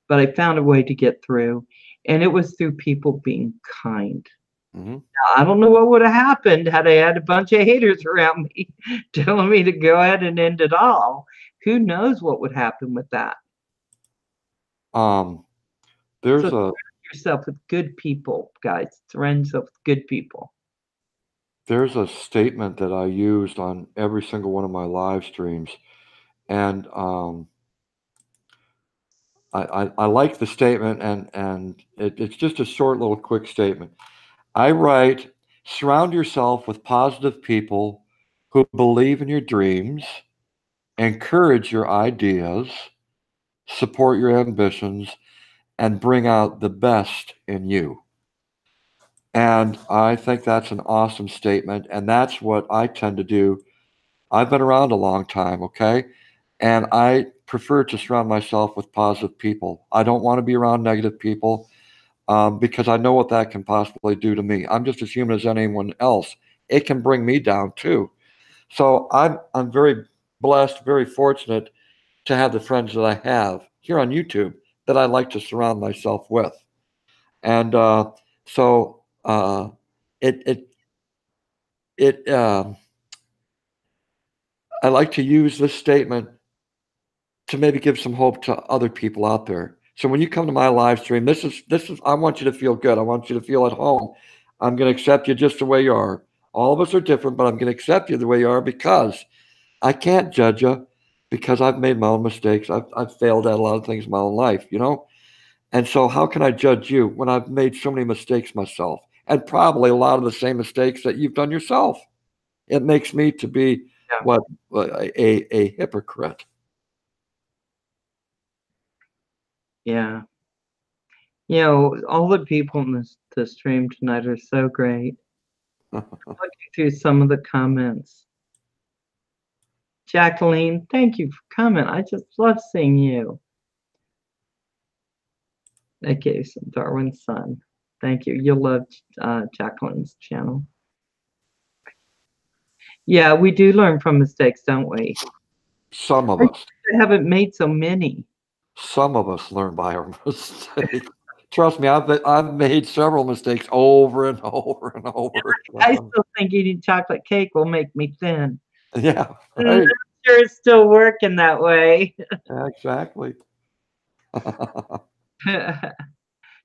But I found a way to get through, and it was through people being kind. Hmm. Now, I don't know what would have happened had I had a bunch of haters around me telling me to go ahead and end it all. Who knows what would happen with that? There's So a surround yourself with good people, guys. Surround yourself with good people. there's a statement that I used on every single one of my live streams, and I like the statement, and it's just a short little quick statement. I write, surround yourself with positive people who believe in your dreams, encourage your ideas, support your ambitions, and bring out the best in you. And I think that's an awesome statement. And that's what I tend to do. I've been around a long time, okay? And I prefer to surround myself with positive people. I don't want to be around negative people because I know what that can possibly do to me. I'm just as human as anyone else. It can bring me down too. So I'm very blessed, very fortunate to have the friends that I have here on YouTube that I like to surround myself with. And so it it it I like to use this statement to maybe give some hope to other people out there. So when you come to my live stream, this is I want you to feel good. I want you to feel at home. I'm going to accept you just the way you are. All of us are different, but I'm going to accept you the way you are because I can't judge you because I've made my own mistakes. I've failed at a lot of things in my own life, you know? And so how can I judge you when I've made so many mistakes myself? And probably a lot of the same mistakes that you've done yourself. It makes me to be Yeah. what a hypocrite. Yeah. You know, all the people in the stream tonight are so great. Looking through some of the comments. Jacqueline, thank you for coming. I just love seeing you. Okay, so Darwin's son. Thank you. You'll love Jacqueline's channel. Yeah, we do learn from mistakes, don't we? Some of I us. haven't made so many. Some of us learn by our mistakes. Trust me, I've made several mistakes over and over and over. I still think eating chocolate cake will make me thin. Yeah, I'm right. sure it's still working that way. Yeah, exactly.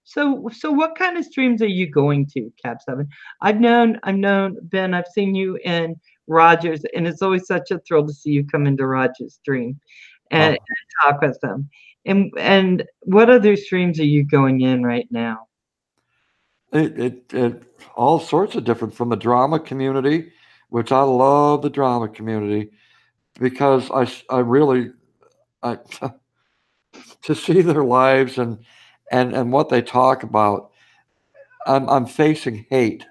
So what kind of streams are you going to, Cap 7? I've known Ben, I've seen you in Rogers, and it's always such a thrill to see you come into Rogers' stream and talk with them. And what other streams are you going in right now? It all sorts of different from the drama community, which I love the drama community because I really I to see their lives and what they talk about. I'm facing hate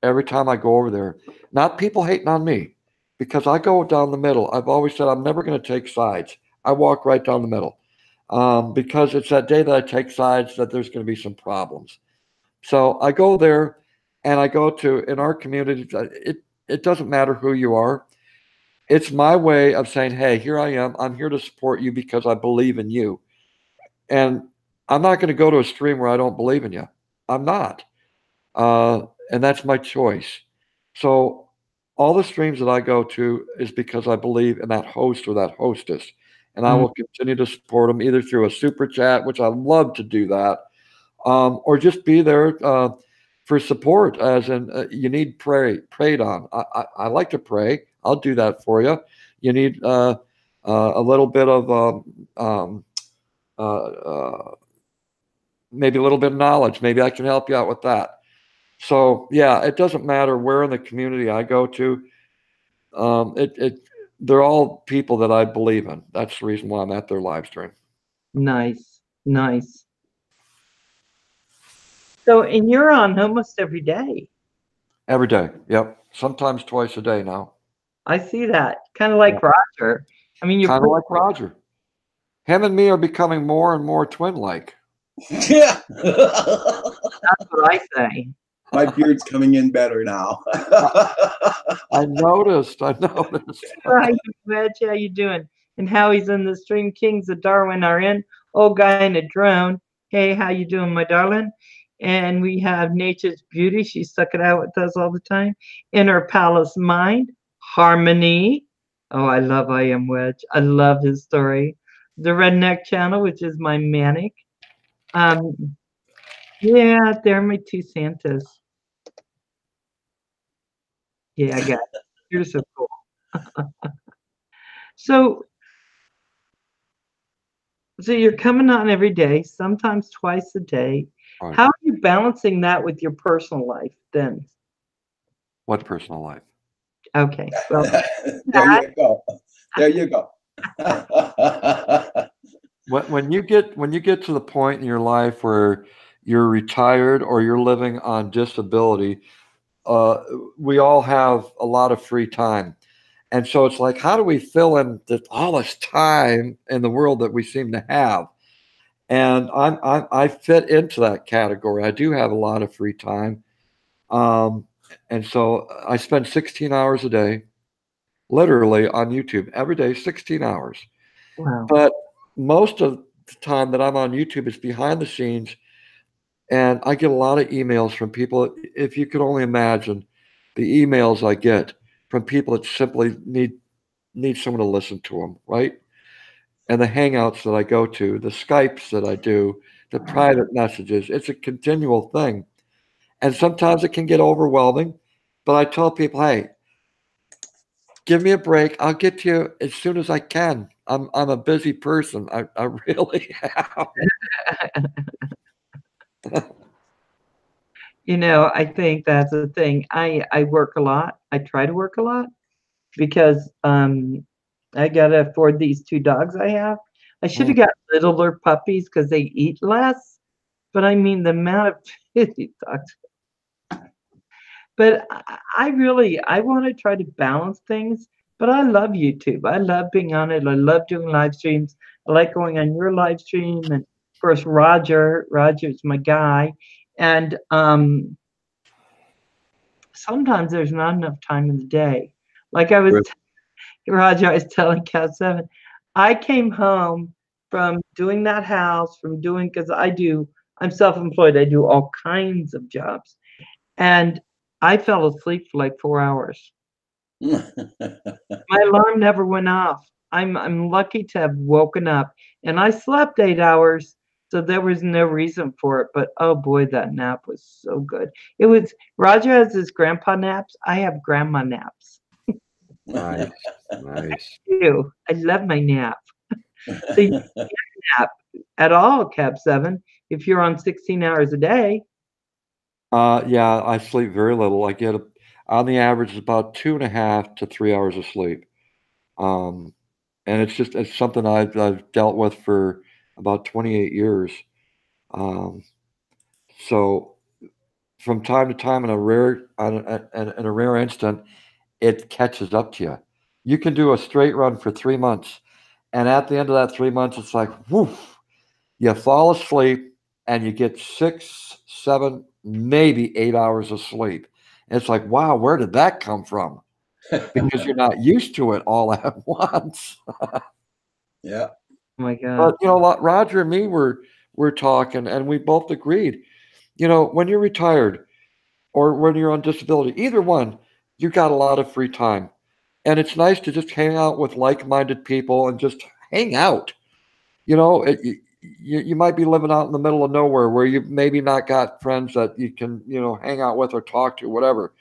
every time I go over there. Not people hating on me because I go down the middle. I've always said I'm never going to take sides. I walk right down the middle. because it's that day that I take sides that there's going to be some problems. So I go there, and I go to in our community. It doesn't matter who you are. It's my way of saying, hey, here I am. I'm here to support you because I believe in you. And I'm not going to go to a stream where I don't believe in you. I'm not. And that's my choice. So all the streams that I go to is because I believe in that host or that hostess. And I will continue to support them either through a super chat, which I love to do that, or just be there for support, as in you need prayed on. I like to pray. I'll do that for you. You need a little bit of maybe a little bit of knowledge. Maybe I can help you out with that. So yeah, it doesn't matter where in the community I go to. They're all people that I believe in. That's the reason why I'm at their live stream. Nice, nice. So, and you're on almost every day. Every day. Yep. Sometimes twice a day now. I see that. Kind of like Roger. I mean, you're kind of like Roger. Him and me are becoming more and more twin-like. Yeah. That's what I say. My beard's coming in better now. I noticed. Hi, Reg, how you doing? And Howie's in the stream. Kings of Darwin are in. Old guy in a drone. Hey, how you doing, my darling? And we have Nature's Beauty. She stuck it out with us all the time. Inner Palace Mind. Harmony. Oh, I love I Am Wedge. I love his story. The Redneck Channel, which is my manic. Yeah, they're my two Santas. Yeah, I got it. You're so cool. So you're coming on every day, sometimes twice a day. Right. How are you balancing that with your personal life then? What personal life? Okay. Well, there you go. There you go. When you get to the point in your life where you're retired or you're living on disability, we all have a lot of free time. And so it's like, how do we fill in all this time in the world that we seem to have? And I fit into that category. I do have a lot of free time. And so I spend 16 hours a day, literally on YouTube every day, 16 hours. wow. But most of the time that I'm on YouTube is behind the scenes. And I get a lot of emails from people. If you could only imagine the emails I get from people that simply need someone to listen to them, right? And the hangouts that I go to, the Skypes that I do, the private messages, it's a continual thing. And sometimes it can get overwhelming, but I tell people, hey, give me a break. I'll get to you as soon as I can. I'm a busy person. I really am. You know, I think that's the thing. I work a lot. I try to work a lot because I gotta afford these two dogs I have. I should have got littler puppies because they eat less. But I mean the amount of these dogs. But I want to try to balance things. But I love YouTube. I love being on it. I love doing live streams. I like going on your live stream. And of course, Roger's my guy. And sometimes there's not enough time in the day. Like I was, Roger, I was telling Cat 7, I came home from doing that house, because I'm self-employed. I do all kinds of jobs. And I fell asleep for like 4 hours. My alarm never went off. I'm lucky to have woken up, and I slept 8 hours, so there was no reason for it. But oh boy, that nap was so good. It was Roger has his grandpa naps. I have grandma naps. Nice. I love my nap. So you can't nap at all, Cap 7, if you're on 16 hours a day. Yeah, I sleep very little. I get on the average about 2.5 to 3 hours of sleep. And it's something I've dealt with for about 28 years. So from time to time, in a rare instant, it catches up to you. You can do a straight run for 3 months, and at the end of that 3 months, it's like, woof, You fall asleep and you get 6, 7, maybe 8 hours of sleep. And it's like, wow, where did that come from? Because you're not used to it all at once. Yeah. Oh my God. But Roger and me were talking, and we both agreed. When you're retired or when you're on disability, either one, you got a lot of free time, and it's nice to just hang out with like-minded people and just hang out. You might be living out in the middle of nowhere where you maybe not got friends that you can hang out with or talk to, whatever.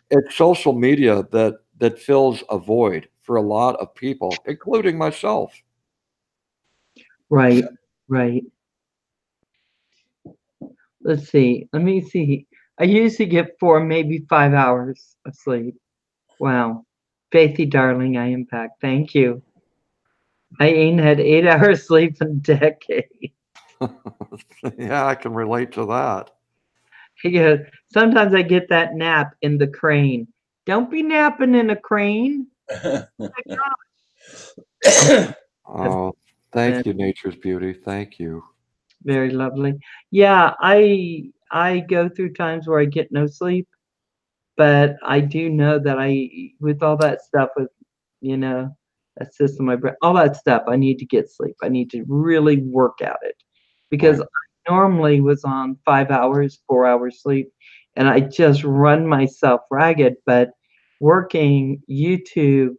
It's social media that fills a void for a lot of people, including myself. Right, right. Let's see. Let me see. I usually get 4, maybe 5 hours of sleep. Wow. Faithy, darling, I am back. Thank you. I ain't had 8 hours sleep in a decade. Yeah, I can relate to that. Yeah, sometimes I get that nap in the crane. Don't be napping in a crane. Oh, thank you, Nature's Beauty. Thank you. Very lovely. Yeah, I go through times where I get no sleep, but I do know that with all that stuff with, that system, my brain, all that stuff, I need to get sleep. I need to really work at it because Right. I normally was on 5 hours, 4 hours sleep, and I just run myself ragged. But working YouTube,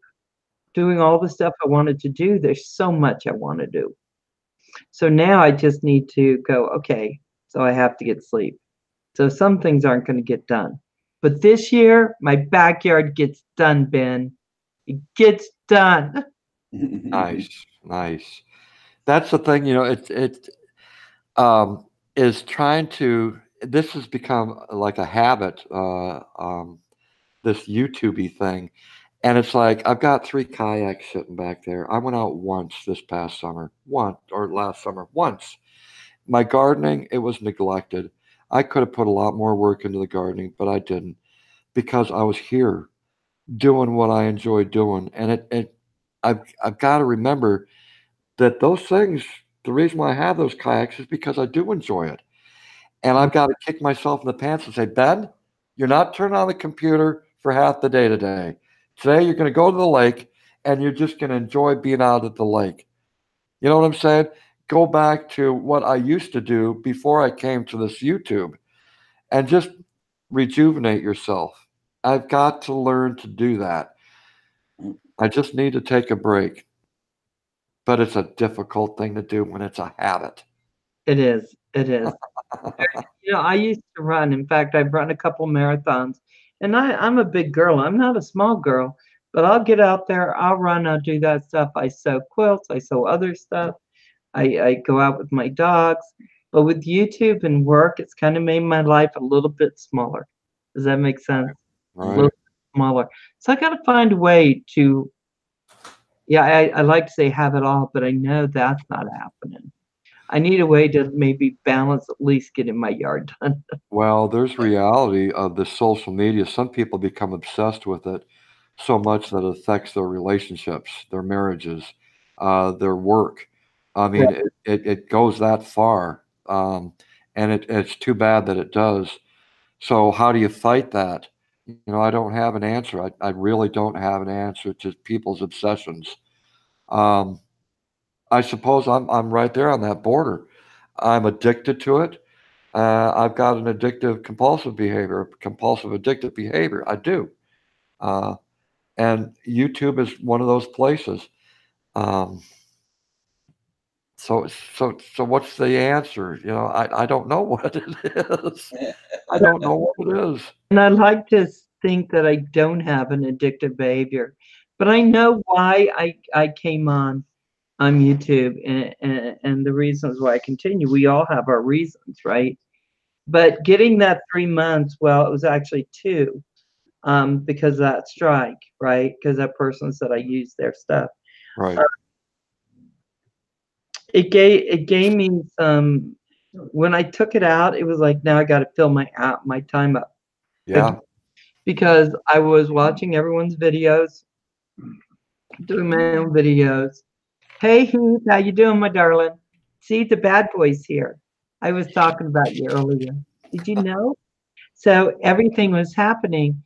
doing all the stuff I wanted to do, there's so much I want to do. So now I just need to go, okay, so I have to get sleep. So some things aren't going to get done. But this year, my backyard gets done, Ben. It gets done. Nice, nice. That's the thing, it is trying to. This has become like a habit. This YouTubey thing, and it's like I've got 3 kayaks sitting back there. I went out once this past summer, last summer, once. My gardening, it was neglected. I could have put a lot more work into the gardening, but I didn't because I was here doing what I enjoy doing. And I've got to remember that those things, the reason why I have those kayaks is because I do enjoy it. And I've got to kick myself in the pants and say, Ben, you're not turning on the computer for half the day today. Today, you're going to go to the lake and you're just going to enjoy being out at the lake. You know what I'm saying? Go back to what I used to do before I came to this YouTube and just rejuvenate yourself. I've got to learn to do that. I just need to take a break. But it's a difficult thing to do when it's a habit. It is. It is. I used to run. In fact, I've run a couple marathons, and I'm a big girl. I'm not a small girl, but I'll get out there. I'll run. I'll do that stuff. I sew quilts. I sew other stuff. I go out with my dogs. But with YouTube and work, it's kind of made my life a little bit smaller. Does that make sense? A little Right. bit smaller. So I got to find a way to, yeah, I like to say have it all, but I know that's not happening. I need a way to maybe balance at least getting my yard done. Well, there's reality of the social media. Some people become obsessed with it so much that it affects their relationships, their marriages, their work. I mean, it goes that far. And it's too bad that it does. So how do you fight that? I don't have an answer. I really don't have an answer to people's obsessions. Um, I suppose I'm right there on that border. I'm addicted to it. I've got an addictive compulsive addictive behavior. I do. Uh, and YouTube is one of those places. Um, so what's the answer? I don't know what it is. I don't know what it is. And I like to think that I don't have an addictive behavior, but I know why I came on YouTube and the reasons why I continue. We all have our reasons, right? But getting that 3 months, well, it was actually 2, because of that strike, right? Because that person said I used their stuff. Right. It gave me some. When I took it out, it was like now I got to fill my time up. Yeah. Because I was watching everyone's videos, doing my own videos. Hey Heath, how you doing, my darling? See, the bad boys here. I was talking about you earlier. Did you know? So everything was happening.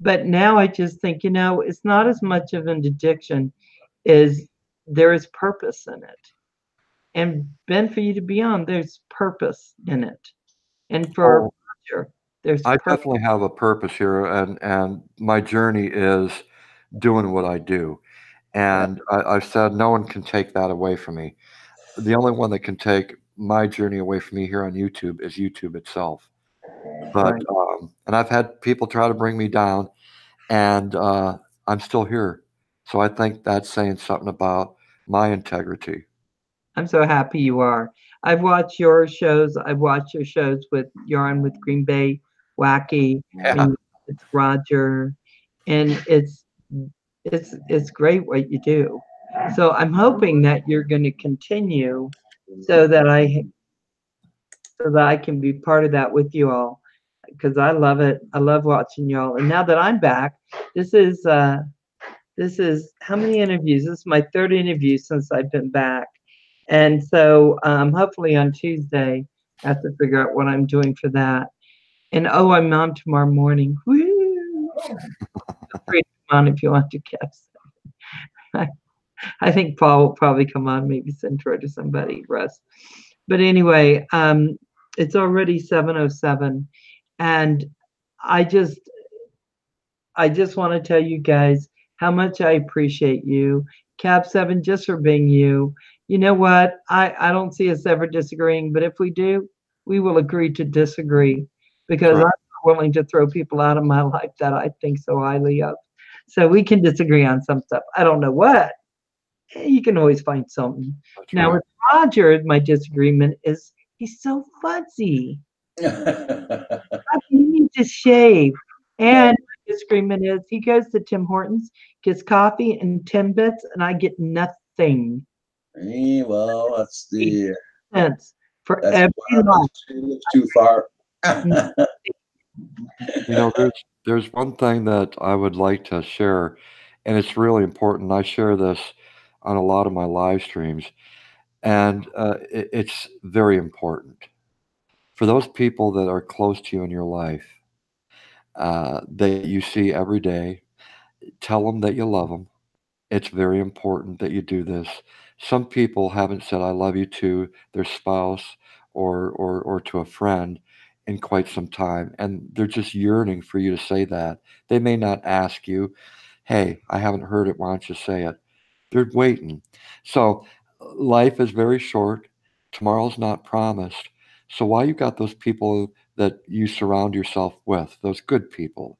But now I just think, it's not as much of an addiction as there is purpose in it. And Ben, for you to be on, there's purpose in it. And for Oh, Roger, there's I purpose. definitely have a purpose here, and my journey is doing what I do. And I've said no one can take that away from me. The only one that can take my journey away from me here on YouTube is YouTube itself. But Right. and I've had people try to bring me down, and I'm still here. So I think that's saying something about my integrity. I'm so happy you are. I've watched your shows. I've watched your shows with Yarn with Green Bay Wacky Yeah, and it's Roger, and it's great what you do. So I'm hoping that you're going to continue so that I can be part of that with you all because I love it. I love watching y'all. And now that I'm back, this is how many interviews? This is my third interview since I've been back. And so hopefully on Tuesday, I have to figure out what I'm doing for that. And I'm on tomorrow morning. Woo! Feel free to come on if you want to, Kev. I think Paul will probably come on, maybe send her to somebody, Russ. But anyway, it's already 7:07, and I just want to tell you guys how much I appreciate you, Cab 7, just for being you. You know what? I don't see us ever disagreeing, but if we do, we will agree to disagree because right. I'm not willing to throw people out of my life that I think so highly of. So we can disagree on some stuff. I don't know what. You can always find something. That's Now right. with Roger, my disagreement is he's so fuzzy. You need to shave. And my disagreement is he goes to Tim Hortons, gets coffee and Timbits, and I get nothing. Well, that's the Cents for that's every lunch. too far. You know, there's one thing that I would like to share, and it's really important. I share this on a lot of my live streams, and it's very important for those people that are close to you in your life, that you see every day. Tell them that you love them. It's very important that you do this. Some people haven't said "I love you" to their spouse or to a friend in quite some time, and they're just yearning for you to say that. They may not ask you, "Hey, I haven't heard it. Why don't you say it?" They're waiting. So life is very short. Tomorrow's not promised. So while you got those people that you surround yourself with, those good people,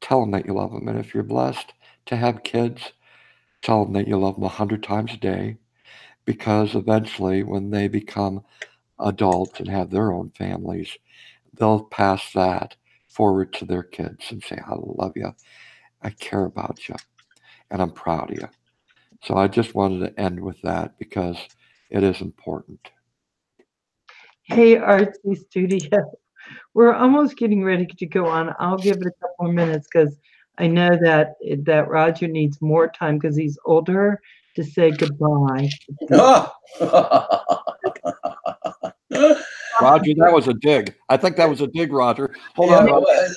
tell them that you love them. And if you're blessed to have kids, tell them that you love them 100 times a day, because eventually, when they become adults and have their own families, they'll pass that forward to their kids and say, "I love you. I care about you. And I'm proud of you." So I just wanted to end with that because it is important. Hey, Artsy Studio. We're almost getting ready to go on. I'll give it a couple more minutes because I know that Roger needs more time because he's older to say goodbye. Roger, that was a dig. I think that was a dig, Roger. Hold Yeah, on, it Roger. was.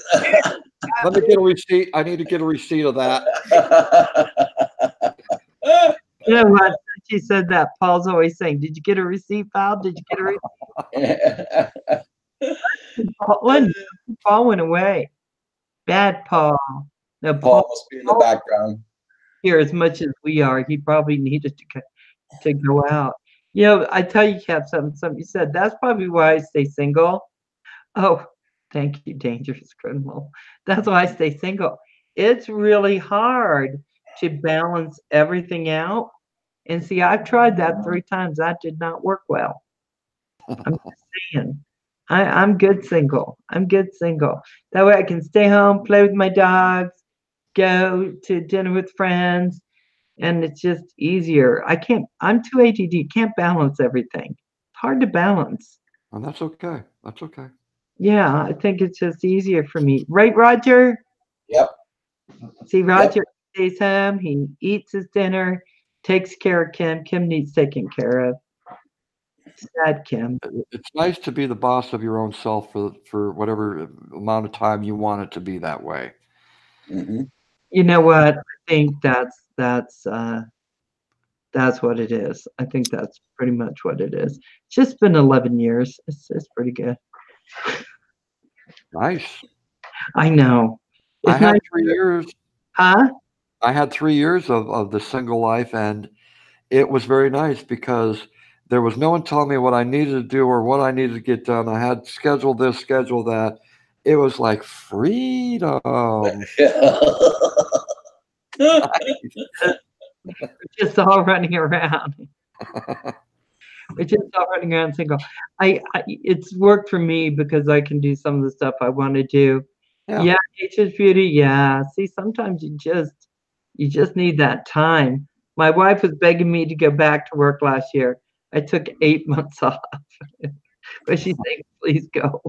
Let me get a receipt. I need to get a receipt of that. You know what? Since she said that, Paul's always saying, "Did you get a receipt, Paul? Did you get a receipt?" Paul went away. Bad Paul. No, Paul Paul must be in the background. here as much as we are. He probably needed to go out. I tell you, Cap, something you said. That's probably why I stay single. Oh, thank you, dangerous criminal. That's why I stay single. It's really hard to balance everything out. And see, I've tried that 3 times. That did not work well. I'm just saying. I'm good single. I'm good single. That way I can stay home, play with my dogs, go to dinner with friends, and it's just easier. I'm too ADD, can't balance everything. It's hard to balance. And that's okay. That's okay. Yeah, I think it's just easier for me. Right, Roger? Yep. See, Roger stays home, he eats his dinner, takes care of Kim. Kim needs taken care of. Sad Kim. It's nice to be the boss of your own self for whatever amount of time you want it to be that way. Hmm. You know what? I think that's what it is. I think that's pretty much what it is. It's just been 11 years. It's pretty good. Nice. I know. I It's had nice. 3 years. Huh? I had 3 years of the single life, and it was very nice because there was no one telling me what I needed to do or what I needed to get done. I had schedule this, schedule that. It was like freedom. Just all running around. We're just all running around single. It's worked for me because I can do some of the stuff I want to do. Yeah. Yeah, nature's beauty. Yeah. See, sometimes you just need that time. My wife was begging me to go back to work last year. I took 8 months off, but she's saying, please go.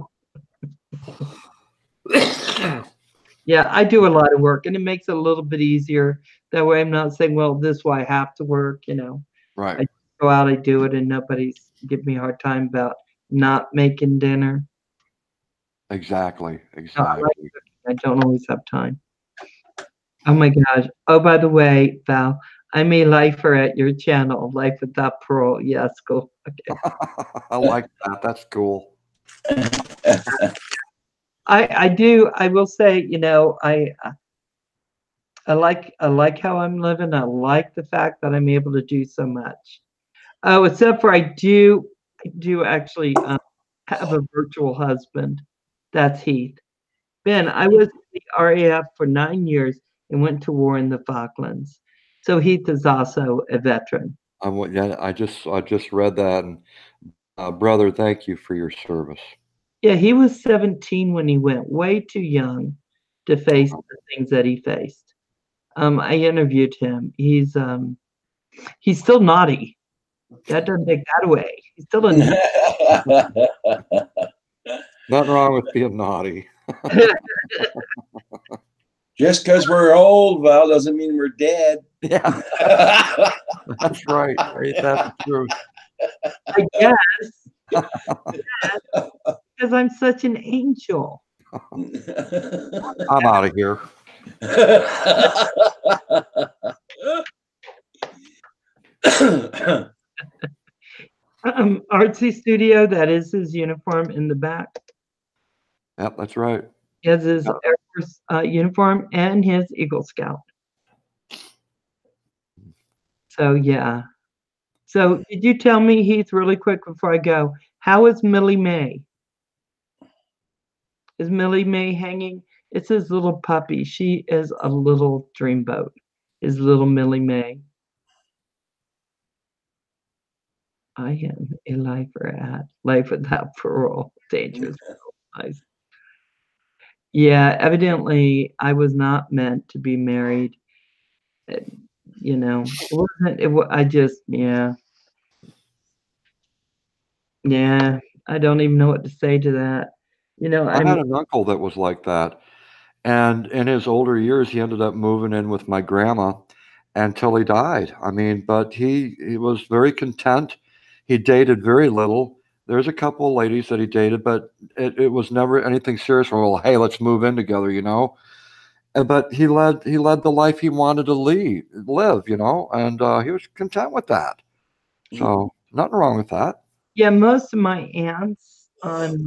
Yeah, I do a lot of work, and it makes it a little bit easier. That way, I'm not saying, well, this is why I have to work. Right. I go out, I do it, and nobody's giving me a hard time about not making dinner. Exactly. No, I Exactly. like cooking. I don't always have time. Oh my gosh. Oh, by the way, Val, I'm a lifer at your channel, Life Without Parole. Yes, cool. Okay. I like that. That's cool. I do. I will say, I like how I'm living. I like the fact that I'm able to do so much. Oh, except for I do actually have a virtual husband. That's Heath. Ben, I was in the RAF for 9 years and went to war in the Falklands. So Heath is also a veteran. Yeah, I just read that, and brother, thank you for your service. Yeah, he was 17 when he went, way too young to face the things that he faced. I interviewed him. He's still naughty. That doesn't take that away. He's still a Nothing wrong with being naughty. Just because we're old, Val, doesn't mean we're dead. Yeah, that's right. Ain't that the truth? I guess. Because I'm such an angel. I'm out of here. Artsy Studio, that is his uniform in the back. Yep, that's right. He has his Air Force uniform and his Eagle Scout. So, yeah. So, did you tell me, Heath, really quick before I go, how is Millie Mae? Is Millie Mae hanging? It's his little puppy. She is a little dreamboat. His little Millie Mae. I am a lifer at Life Without Parole. Dangerous. Nice. Yeah, evidently I was not meant to be married. It wasn't. I just, yeah. Yeah, I don't even know what to say to that. I had an uncle that was like that. And in his older years, he ended up moving in with my grandma until he died. I mean, but he was very content. He dated very little. There's a couple of ladies that he dated, but it was never anything serious. Well, hey, let's move in together, But he led the life he wanted to live, and he was content with that. So nothing wrong with that. Yeah, most of my aunts on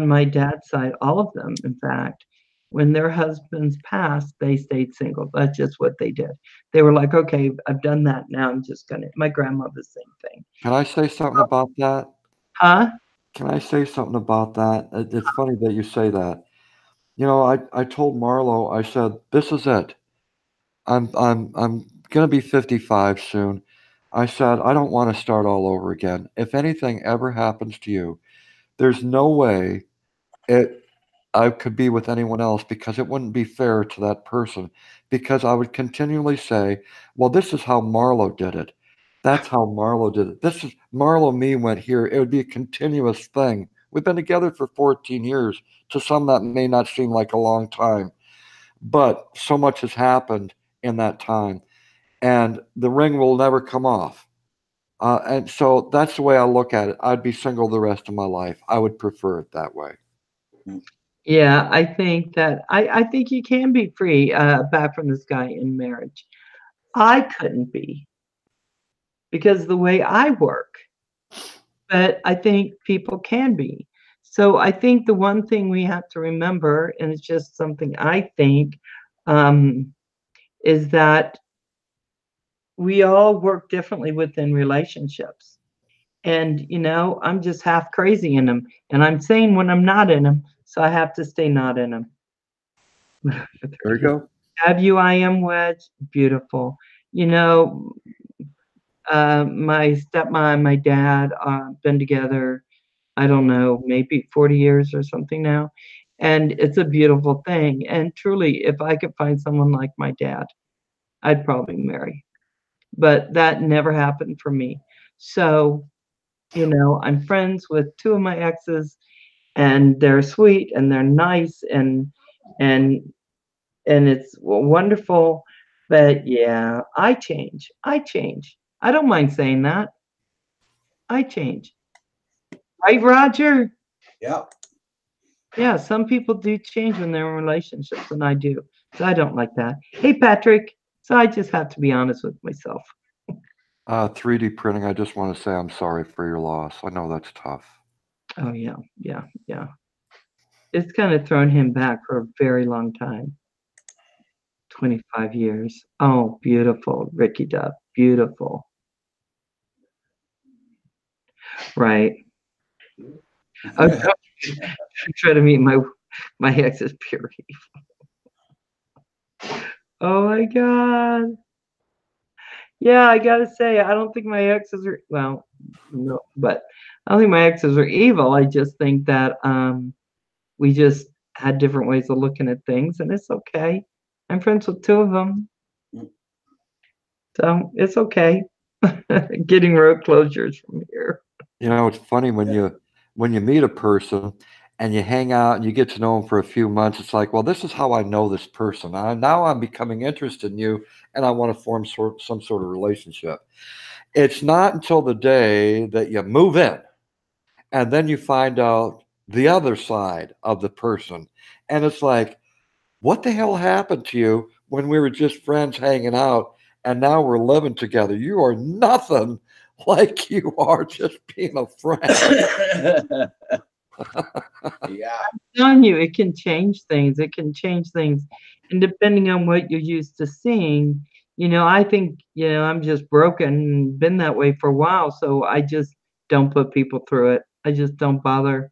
my dad's side, all of them, in fact, when their husbands passed, they stayed single. That's just what they did. They were like, okay, I've done that. Now I'm just gonna. My grandma, the same thing. Can I say something about that? Huh? Can I say something about that? It's funny that you say that. I told Marlo, I said, this is it. I'm gonna be 55 soon. I said, I don't want to start all over again. If anything ever happens to you, there's no way I could be with anyone else because it wouldn't be fair to that person. Because I would continually say, well, this is how Marlo did it. That's how Marlo did it. This is Marlo, me went here. It would be a continuous thing. We've been together for 14 years. To some, that may not seem like a long time, but so much has happened in that time. and the ring will never come off. And so that's the way I look at it. I'd be single the rest of my life. I would prefer it that way. Yeah, I think that I think you can be free back from this guy in marriage. I couldn't be because of the way I work, but I think people can be. So I think the one thing we have to remember, and it's just something I think, is that we all work differently within relationships. And, I'm just half crazy in them. And I'm saying when I'm not in them, so I have to stay not in them. There you go. WIM wedge, beautiful. My stepmom and my dad been together, I don't know, maybe 40 years or something now. And it's a beautiful thing. And truly, if I could find someone like my dad, I'd probably marry. But that never happened for me. So, I'm friends with two of my exes, and they're sweet and they're nice and it's wonderful. But yeah, I change. I change. I don't mind saying that. I change. Right, Roger? Yeah. Yeah, some people do change when they're in relationships, and I do. So I don't like that. Hey, Patrick. So I just have to be honest with myself. 3D printing, I just want to say I'm sorry for your loss. I know that's tough. Oh, yeah, yeah, yeah. It's kind of thrown him back for a very long time. 25 years. Oh, beautiful, Ricky Duff. Beautiful. Right. Oh, no. Try to meet my ex's pure evil. Oh my God. Yeah, I gotta say, I don't think my exes are, well, no, but I don't think my exes are evil. I just think that we just had different ways of looking at things, and it's okay. I'm friends with two of them, so it's okay. Getting road closures from here. It's funny when you meet a person and you hang out and you get to know them for a few months. It's like, well, this is how I know this person. Now I'm becoming interested in you, and I want to form some sort of relationship. It's not until the day that you move in, and then you find out the other side of the person, and it's like, what the hell happened to you when we were just friends hanging out, and now we're living together? You are nothing like you are just being a friend. Yeah. I'm telling you, it can change things. It can change things. And depending on what you're used to seeing, I think, I'm just broken and been that way for a while. So I just don't put people through it. I just don't bother.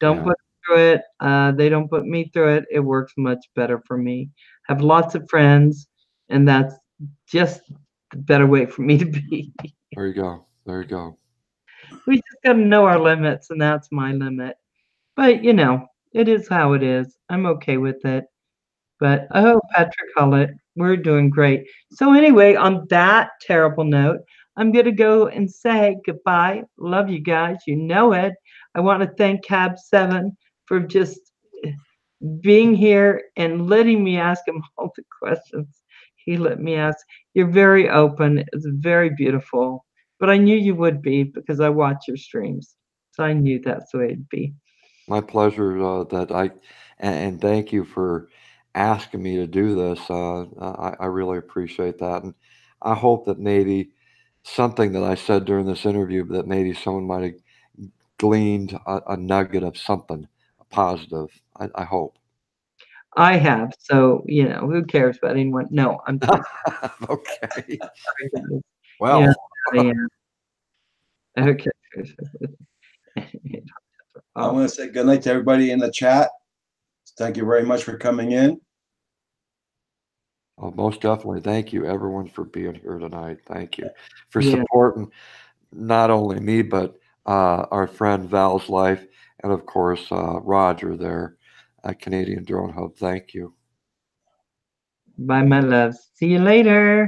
Don't Yeah. put through it. They don't put me through it. It works much better for me. Have lots of friends, and that's just the better way for me to be. There you go. There you go. We just got to know our limits, and that's my limit. But, it is how it is. I'm okay with it. But, oh, Patrick Hullett, we're doing great. So anyway, on that terrible note, I'm going to go and say goodbye. Love you guys. You know it. I want to thank Cab 7 for just being here and letting me ask him all the questions he let me ask. You're very open. It's very beautiful. But I knew you would be because I watch your streams. So I knew that's the way it'd be. My pleasure. And thank you for asking me to do this. I really appreciate that, and I hope that maybe something that I said during this interview, that maybe someone might have gleaned a nugget of something positive. I hope. I have. So, who cares about anyone? No, I'm kidding. Okay. Yeah, Well, I am. Okay. I'm going to say good night to everybody in the chat. Thank you very much for coming in. oh, most definitely. Thank you, everyone, for being here tonight. Thank you for Yeah. supporting not only me, but our friend Val's Life, and of course, Roger there at Canadian Drone Hub. Thank you. Bye, my loves. See you later.